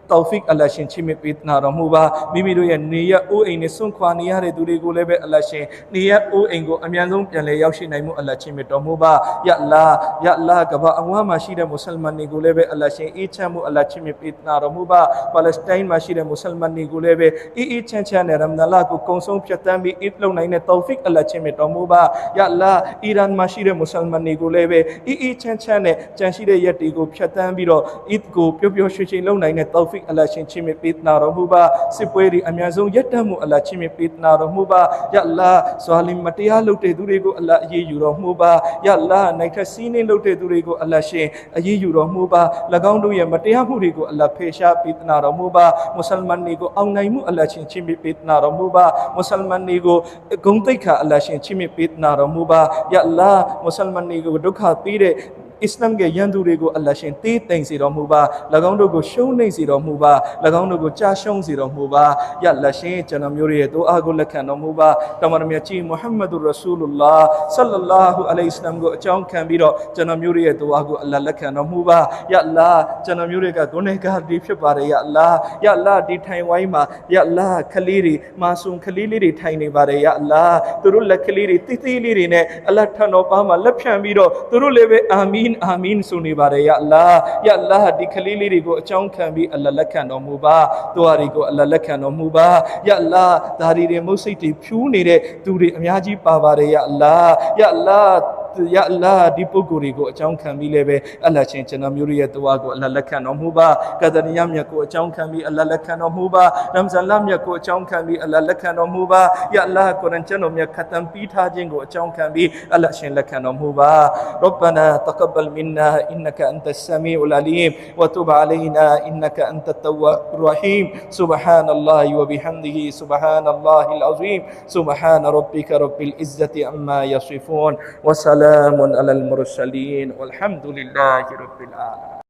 တောဖီအလ္လာရှင်ချစ်မြတ်ပေးနာတော်မူပါမိမိတို့ရဲ့နေရအိုးအိမ်နဲ့ဆွန့်ခွာနေရတဲ့သူတွေကိုလည်းပဲအလ္လာရှင်နေရအိုးအိမ်ကိုအမြန်ဆုံးပြန်လည်ရောက်ရှိနိုင်မှုအလ္လာချစ်မြတ်တော်မူပါယအလ္လာကဘာအဝမ်းမှာရှိတဲ့မွတ်စလမန်တွေကိုလည်းပဲအလ္လာရှင်အေးချမ်းမှုအလ္လာချစ်မြတ်ပေးနာတော်မူပါပါလက်စတိုင်းမှာရှိတဲ့မွတ်စလမန်တွေကိုလည်းပဲအေးချမ်းနဲ့ရမဒန်လကိုကုံဆုံးဖြတ်တန်းပြီးအစ်လုံနိုင်တဲ့တောဖီအလ္လာချစ်မြတ်တော်မူပါယအလ္လာအီရန်မှာရှိတဲ့မွတ်စလမန်တွေကိုလည်းပဲအေးချမ်းနဲ့ကြံရှိတဲ့ရက်တွေကိုဖြတ်တန်းပြီးတော့အစ်ကိုပျော်ပျော်ရွှင်ရွှင်လုံနိုင်တဲ့တောဖီအလ္လာရှင်ချစ်မြတ်ပေးနာတော်မူပါစစ်ပွဲတွေအများဆုံးရပ်တန့်မှုအလ္လာချစ်မြတ်ပေးနာတော်မူပါယအလ္လာဇာလင်မတရားလုပ်တဲ့သူတွေကိုအလ္လာအရေးယူတော်မူပါယအလ္လာနိုင်ထက်စီးနှင်းလုပ်တဲ့သူတွေကိုအလ္လာရှင်အရေးယူတော်မူပါ၎င်းတို့ရဲ့မတရားမှုတွေကိုအလ္လာဖေရှားပေးနာတော်မူပါမွတ်စလမန်တွေကိုအောင်နိုင်မှုအလ္လာရှင်ချစ်မြတ်ပေးနာတော်မူပါမွတ်စလမန်တွေကိုဂုဏ်သိက္ခာအလ္လာရှင်ချစ်မြတ်ပေးနာတော်မူပါယအလ္လာမွတ်စလမန်တွေကိုဒုက္ခပေးတဲ့အစ္စလာမ်ရဲ့ယန္တူတွေကိုအလ္လာရှင်တေးသိမ့်စေတော်မူပါ၎င်းတို့ကိုရှုံးနှိမ့်စေတော်မူပါ၎င်းတို့ကိုကြာရှုံးစေတော်မူပါယအလ္လာရှင်ကျွန်တော်မျိုးရဲ့ဒူအာကိုလက်ခံတော်မူပါတမန်တော်မြတ်ကြီးမုဟမ္မဒ်ရဆူလုလာဆလ္လာလာဟူအလိုင်ဝါဆလမ်ကိုအကြောင်းခံပြီးတော့ကျွန်တော်မျိုးရဲ့ဒူအာကိုအလ္လာလက်ခံတော်မူပါယအလ္လာကျွန်တော်မျိုးတွေကဂုဏ်ကာဒီဖြစ်ပါတယ်ယအလ္လာဒီထိုင်ဝိုင်းမှာယအလ္လာခလေးတွေမာဆုံခလေးလေးတွေထိုင်နေပါတယ်ယအလ္လာသူတို့လက်ကလေးတွေတိတိလေးတွေနဲ့အလ္လာထံတော်ပါမှာလက်ဖြန့်ပြီးတော့သူတို့လည်းပဲအာမင်အာမင်ဆိုနေပါတယ်ယအလ္လာဒီခလေးလေးတွေကိုအကြောင်းခံပြီးအလ္လာလက်ခံတော်မူပါဒူအာတွေကိုအလ္လာလက်ခံတော်မူပါယအလ္လာဒါရီတွေမုတ်စိတ်တွေဖြူးနေတဲ့သူတွေအများကြီးပါပါတယ်ယအလ္လာယအလ္လာဒီပုဂ္ဂိုလ်တွေကိုအကြောင်းခံပြီးလည်းပဲအလ္လာရှင်ကျွန်တော်မျိုးရဲ့ဒူအာကိုအလ္လာလက်ခံတော်မူပါကဒနီယမြတ်ကိုအကြောင်းခံပြီးအလ္လာလက်ခံတော်မူပါရမ်ဇန်လမြတ်ကိုအကြောင်းခံပြီးအလ္လာလက်ခံတော်မူပါယအလ္လာကုရ်အာန်ကျမ်းတော်မြတ်ခတ်တမ်ပြီးထားခြင်းကိုအကြောင်းခံပြီးအလ္လာရှင်လက်ခံတော်မူပါရဘ္ဘနာတကဘလ်မင်နာအင်နကအန်တဆမီအလ်အလီမ်ဝတုဘ်အလိုင်နာအင်နကအန်တတဝဝရ်ဟီမ်ဆုဘဟာနလ္လာဟီဝဘိဟမ်ဒီဟီဆုဘဟာနလ္လာဟီအလ်အဇီမ်ဆုဘဟာနရဘ္ဘီကရဘ်ဘီလ်အဇ္ဇတိအമ്മാယဆီဖူန်ဝဆလာမုန်အလလ်المرسلين والحمد لله رب العالمين